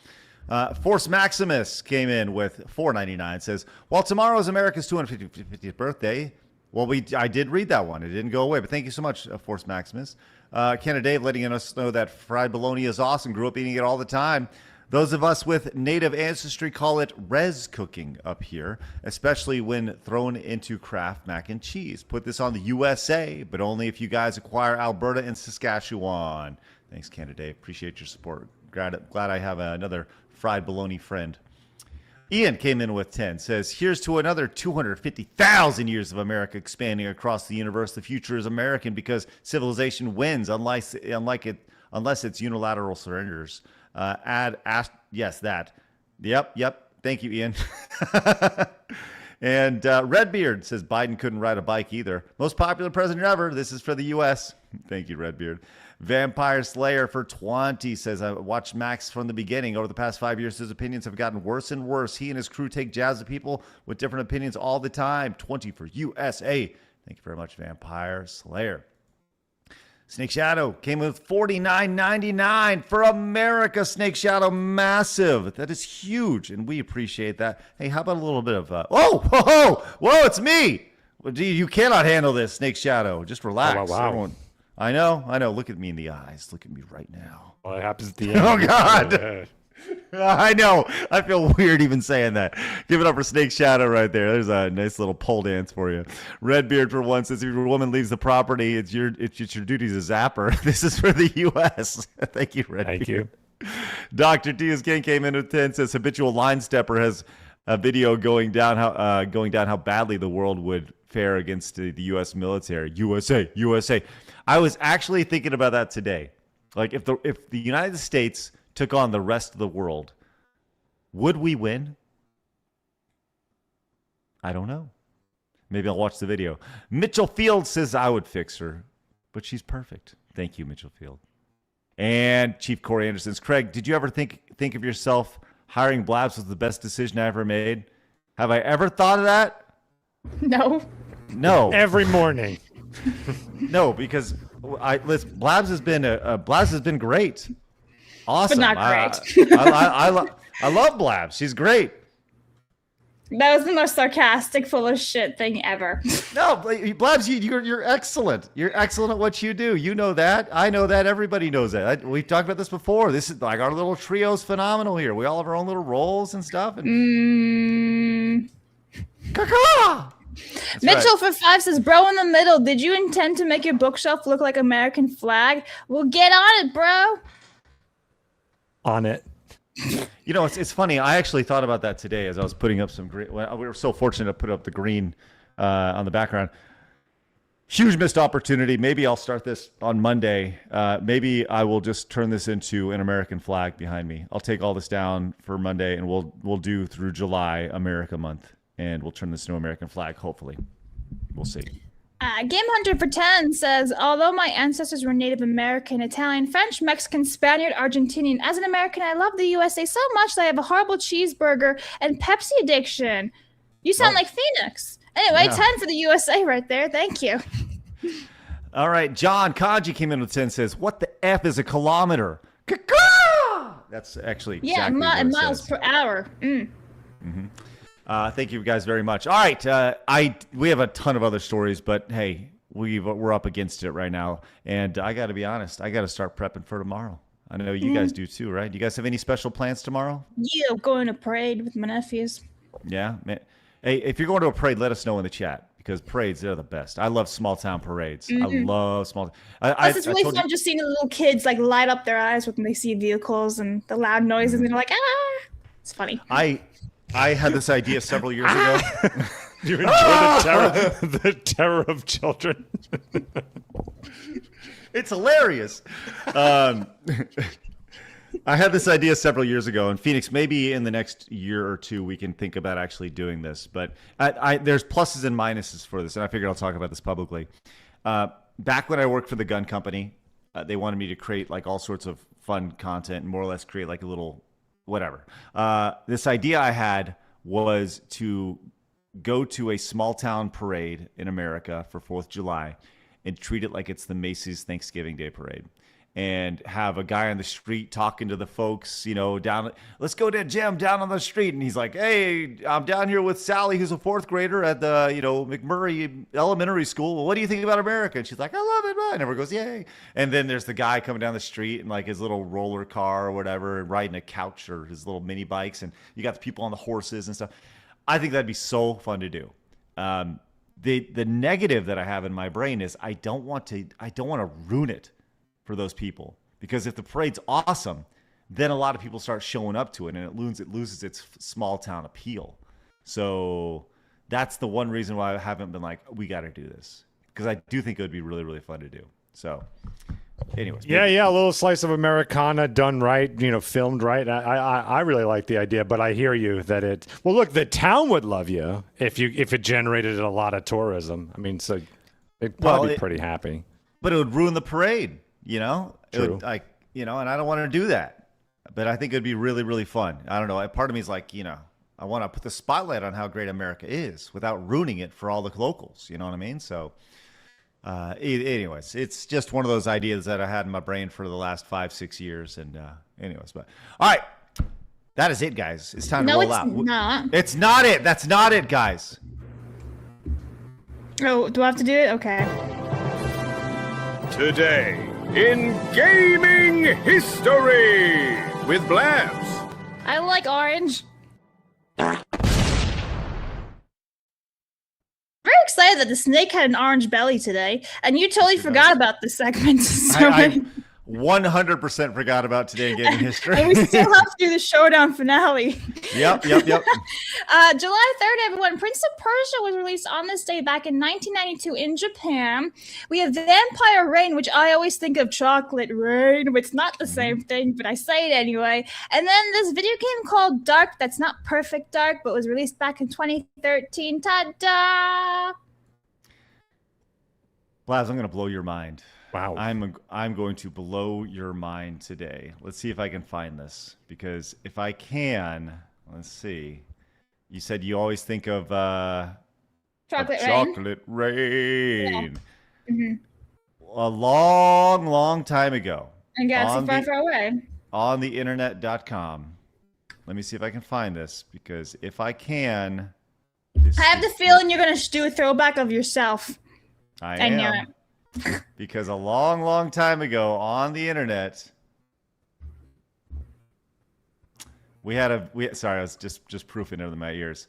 Force Maximus came in with $4.99. Says, while tomorrow is America's 250th birthday, well, I did read that one. It didn't go away, but thank you so much, Force Maximus. Canada Dave letting us know that fried bologna is awesome. Grew up eating it all the time. Those of us with native ancestry call it res cooking up here, especially when thrown into Kraft mac and cheese. Put this on the USA, but only if you guys acquire Alberta and Saskatchewan. Thanks, Canada Dave. Appreciate your support. Glad I have another fried bologna friend. Ian came in with 10. Says, here's to another 250,000 years of America expanding across the universe. The future is American because civilization wins unless it's unilateral surrenders. Yes, that. Yep. Thank you, Ian. And Redbeard says Biden couldn't ride a bike either. Most popular president ever. This is for the U.S. Thank you, Redbeard. Vampire Slayer for 20 says, I watched Max from the beginning. Over the past 5 years, his opinions have gotten worse and worse. He and his crew take jabs at people with different opinions all the time. 20 for USA. Thank you very much, Vampire Slayer. Snake Shadow came with $49.99 for America. Snake Shadow, massive. That is huge, and we appreciate that. Hey, how about a little bit of whoa, it's me. You cannot handle this, Snake Shadow. Just relax. Oh, wow. I know. Look at me in the eyes. Look at me right now. Well, it happens at the end. Oh, God. I know. I feel weird even saying that. Give it up for Snake Shadow right there. There's a nice little pole dance for you. Redbeard for one says, if your woman leaves the property, it's your duty to zap her. This is for the U.S. Thank you, Redbeard. Thank you. Dr. T. King came in at 10, says, habitual line stepper has a video going down how badly the world would fare against the U.S. military. USA. I was actually thinking about that today. Like, if the United States took on the rest of the world, would we win? I don't know. Maybe I'll watch the video. Mitchell Field says I would fix her, but she's perfect. Thank you, Mitchell Field. And Chief Corey Anderson says, Craig, did you ever think of yourself hiring Blabs was the best decision I ever made? Have I ever thought of that? No. Every morning. No, because Blabs has been great. Awesome. But not great. I love Blabs. She's great. That was the most sarcastic, full of shit thing ever. No, Blabs, you're excellent. You're excellent at what you do. You know that. I know that. Everybody knows that. We've talked about this before. This is like our little trio's phenomenal here. We all have our own little roles and stuff. And... Caca! Mitchell for 5 says, bro in the middle, did you intend to make your bookshelf look like American flag? Well, get on it, bro. On it. You know, it's funny. I actually thought about that today as I was putting up some green. We were so fortunate to put up the green on the background. Huge missed opportunity. Maybe I'll start this on Monday. Maybe I will just turn this into an American flag behind me. I'll take all this down for Monday, and we'll do through July America Month, and we'll turn this into an American flag. Hopefully, we'll see. Game Hunter for 10 says, although my ancestors were Native American, Italian, French, Mexican, Spaniard, Argentinian, as an American, I love the USA so much that I have a horrible cheeseburger and Pepsi addiction. You sound like Phoenix. Anyway, Yeah. 10 for the USA right there. Thank you. All right, John Kaji came in with 10, says, what the F is a kilometer? Caca! That's actually exactly what it miles says. per hour. Thank you guys very much. All right, we have a ton of other stories, but hey, we're up against it right now, and I got to be honest, I got to start prepping for tomorrow. I know you guys do too, right? You guys have any special plans tomorrow? Yeah, going to parade with my nephews. Yeah, man. Hey, if you're going to a parade, let us know in the chat because parades, they're the best. I love small town parades. I love small. Plus, it's really fun just seeing the little kids like light up their eyes when they see vehicles and the loud noises, and they're like, ah! It's funny. I had this idea several years ago. You enjoy the terror of children. It's hilarious. I had this idea several years ago in Phoenix. Maybe in the next year or two, we can think about actually doing this. But there's pluses and minuses for this, and I figured I'll talk about this publicly. Back when I worked for the gun company, they wanted me to create like all sorts of fun content and more or less create like a little whatever. This idea I had was to go to a small town parade in America for 4th of July and treat it like it's the Macy's Thanksgiving Day parade and have a guy on the street talking to the folks, you know, let's go to Jim down on the street. And he's like, hey, I'm down here with Sally, who's a 4th grader at the, McMurray Elementary School. Well, what do you think about America? And she's like, I love it. And everyone goes, yay. And then there's the guy coming down the street in like his little roller car or whatever, riding a couch or his little mini bikes. And you got the people on the horses and stuff. I think that'd be so fun to do. The negative that I have in my brain is I don't want to ruin it for those people, because if the parade's awesome, then a lot of people start showing up to it and it loses its small town appeal. So that's the one reason why I haven't been like, we got to do this, because I do think it would be really, really fun to do. So anyways. Yeah, a little slice of Americana done right, filmed right. I really like the idea, but I hear you that look, the town would love you if it generated a lot of tourism. I mean, so they'd probably be pretty happy. But it would ruin the parade, True. And I don't want to do that. But I think it'd be really, really fun. I don't know. Part of me is like, I want to put the spotlight on how great America is without ruining it for all the locals. You know what I mean? So anyways, it's just one of those ideas that I had in my brain for the last 5-6 years. And but all right, that is it, guys. It's time to roll out. Not. It's not it. That's not it, guys. Oh, do I have to do it? Okay. Today, in gaming history with Blabs. I like orange. Very excited that the snake had an orange belly today, and you totally forgot about this segment. So I 100% forgot about today in gaming history. and we still have to do the Showdown finale. Yep. July 3rd, everyone. Prince of Persia was released on this day back in 1992 in Japan. We have Vampire Rain, which I always think of Chocolate Rain, but it's not the same thing, but I say it anyway. And then this video game called Dark, that's not perfect dark, but was released back in 2013. Ta-da! Blaz, I'm going to blow your mind. Wow. I'm going to blow your mind today. Let's see if I can find this, because if I can, let's see. You said you always think of Chocolate Rain. Yeah. Mm-hmm. A long time ago. And Galaxy Far Away. On the internet.com. Let me see if I can find this, because if I can... I have the feeling you're going to do a throwback of yourself. I knew it. Because a long time ago on the internet, sorry, I was just proofing over my ears.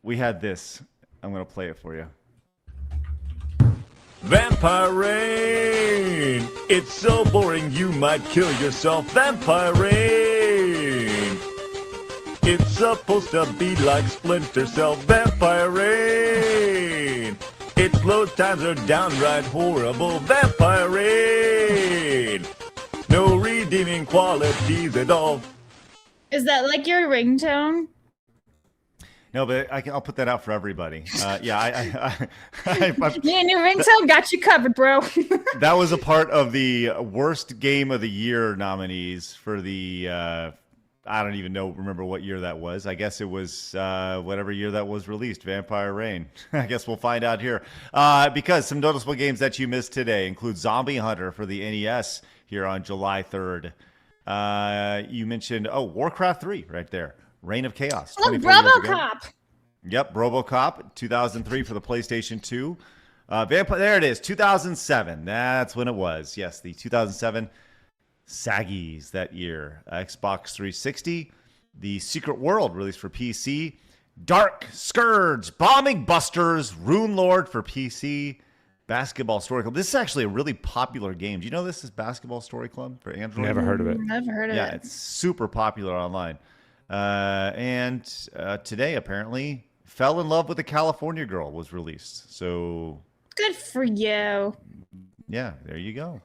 We had this. I'm going to play it for you. Vampire Rain! It's so boring you might kill yourself. Vampire Rain! It's supposed to be like Splinter Cell. Vampire Rain! Its load times are downright horrible. Vampire Rain! No redeeming qualities at all. Is that like your ringtone? No, but I'll put that out for everybody. Yeah, Me and your ringtone got you covered, bro. That was a part of the worst game of the year nominees for the... I don't even remember what year that was. I guess it was whatever year that was released, Vampire Rain. I guess we'll find out here. Because some noticeable games that you missed today include Zombie Hunter for the NES here on July 3rd. You mentioned, Warcraft 3 right there. Reign of Chaos. Oh, RoboCop. Yep, RoboCop, 2003 for the PlayStation 2. There it is, 2007. That's when it was. Yes, the 2007 Saggies that year. Xbox 360, The Secret World released for PC, Dark Scourge, Bombing Busters, Rune Lord for PC, Basketball Story Club. This is actually a really popular game. Do you know this is Basketball Story Club for Android? Never heard of it. Never heard of it. Yeah, it's super popular online. And today, apparently, Fell in Love with a California Girl was released. So good for you. Yeah, there you go.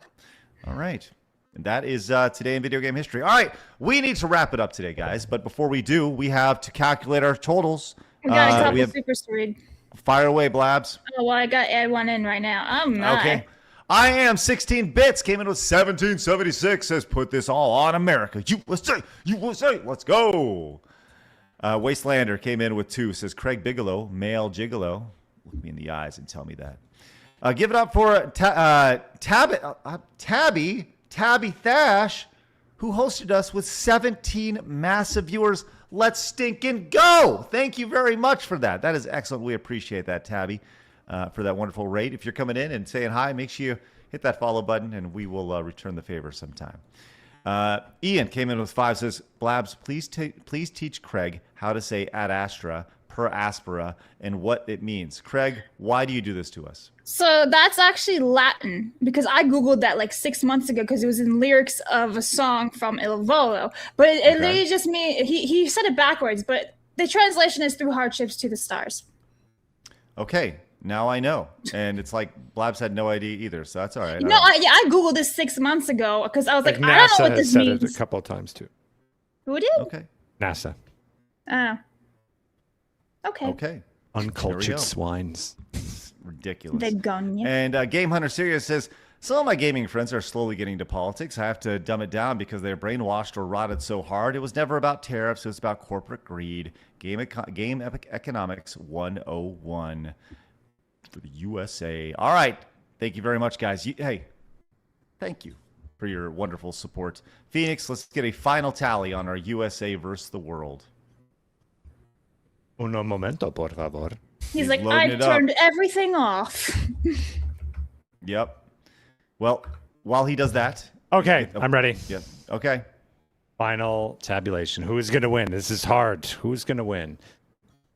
All right. And that is today in video game history. All right, we need to wrap it up today, guys. But before we do, we have to calculate our totals. We got a couple super speed. Fire away, Blabs. Oh, well, I got add one in right now. Oh, my. Okay. I am 16 bits. Came in with 1776. Says, put this all on America. USA. Let's go. Wastelander came in with 2. Says, Craig Bigelow, male gigolo. Look me in the eyes and tell me that. Give it up for Tabby Thash, who hosted us with 17 massive viewers. Let's stinking go. Thank you very much for that. That is excellent. We appreciate that, Tabby, for that wonderful raid. If you're coming in and saying hi, make sure you hit that follow button, and we will return the favor sometime. Ian came in with 5, says, Blabs, please teach Craig how to say ad astra, per aspera, and what it means. Craig, why do you do this to us? So that's actually Latin, because I Googled that like 6 months ago because it was in lyrics of a song from Il Volo. But it literally just means, he said it backwards, but the translation is through hardships to the stars. Okay, now I know. And it's like Blabs had no idea either, so that's all right. No, I Googled this 6 months ago because I was like, I don't know what this means. NASA has said it a couple of times too. Who did? Okay. NASA. Oh. Okay. Okay. Uncultured swines. Ridiculous. Begonia. And Game Hunter Sirius says, some of my gaming friends are slowly getting into politics. I have to dumb it down because they're brainwashed or rotted so hard. It was never about tariffs. It was about corporate greed. Game Economics 101 for the USA. All right. Thank you very much, guys. Hey, thank you for your wonderful support. Phoenix, let's get a final tally on our USA versus the world. Uno momento, por favor. He's like, I turned everything off. Yep. Well, while he does that. Okay, I'm ready. Yes. Okay. Final tabulation. Who is going to win? This is hard. Who's going to win?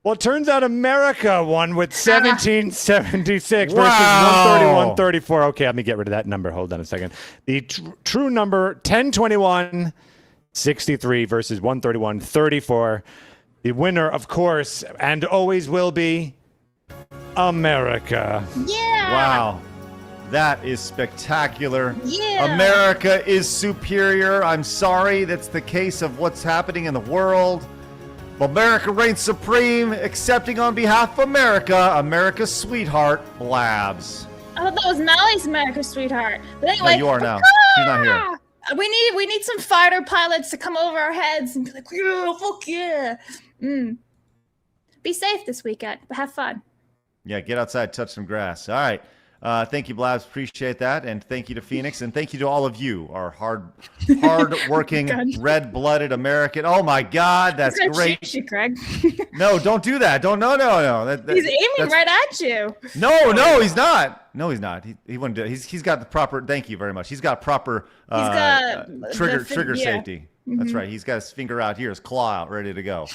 Well, it turns out America won with 1776 versus 131-34. Okay, let me get rid of that number. Hold on a second. The true number, 1021-63 versus 131-34. The winner, of course, and always will be, America. Yeah. Wow. That is spectacular. Yeah. America is superior. I'm sorry that's the case of what's happening in the world. America reigns supreme, accepting on behalf of America, America's sweetheart, Blabs. I thought that was Mally's America's sweetheart. But anyway, No, you are now. She's not here. We need some fighter pilots to come over our heads and be like, yeah, fuck yeah. Be safe this weekend, but have fun. Yeah, get outside, touch some grass. All right. Thank you, Blabs. Appreciate that. And thank you to Phoenix. And thank you to all of you, our hard-working, red-blooded American. Oh, my God. That's great. Shoot you, Craig. No, don't do that. No. He's aiming right at you. No, he's not. No, he's not. He wouldn't do it. He's got the proper, thank you very much. He's got proper trigger safety. That's right. He's got his finger out here, his claw out, ready to go.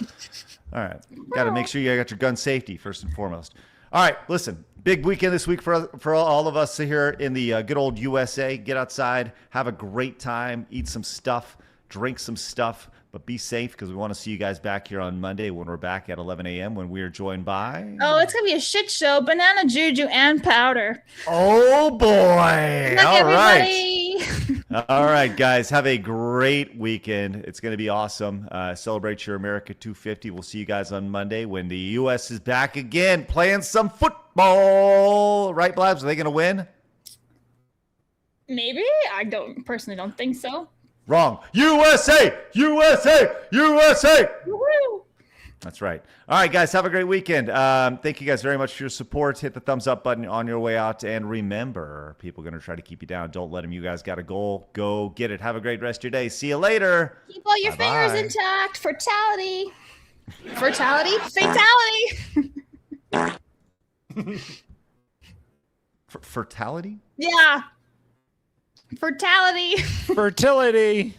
All right. Got to make sure you got your gun safety first and foremost. All right, listen. Big weekend this week for all of us here in the good old USA. Get outside, have a great time, eat some stuff, drink some stuff, but be safe because we want to see you guys back here on Monday when we're back at 11 a.m. when we are joined by... Oh, it's going to be a shit show. Banana juju and powder. Oh, boy. Look, all right. everybody. All right, guys. Have a great weekend. It's going to be awesome. Celebrate your America 250. We'll see you guys on Monday when the U.S. is back again playing some football. Right, Blabs? Are they going to win? Maybe. I personally don't think so. Wrong. USA! USA! USA! Woo-hoo. That's right. All right, guys, have a great weekend. Thank you guys very much for your support. Hit the thumbs up button on your way out. And remember, people are going to try to keep you down. Don't let them. You guys got a goal. Go get it. Have a great rest of your day. See you later. Keep all your fingers intact. Fertility. Fertility? Fatality. Fertility? Yeah. Fertility. Fertility.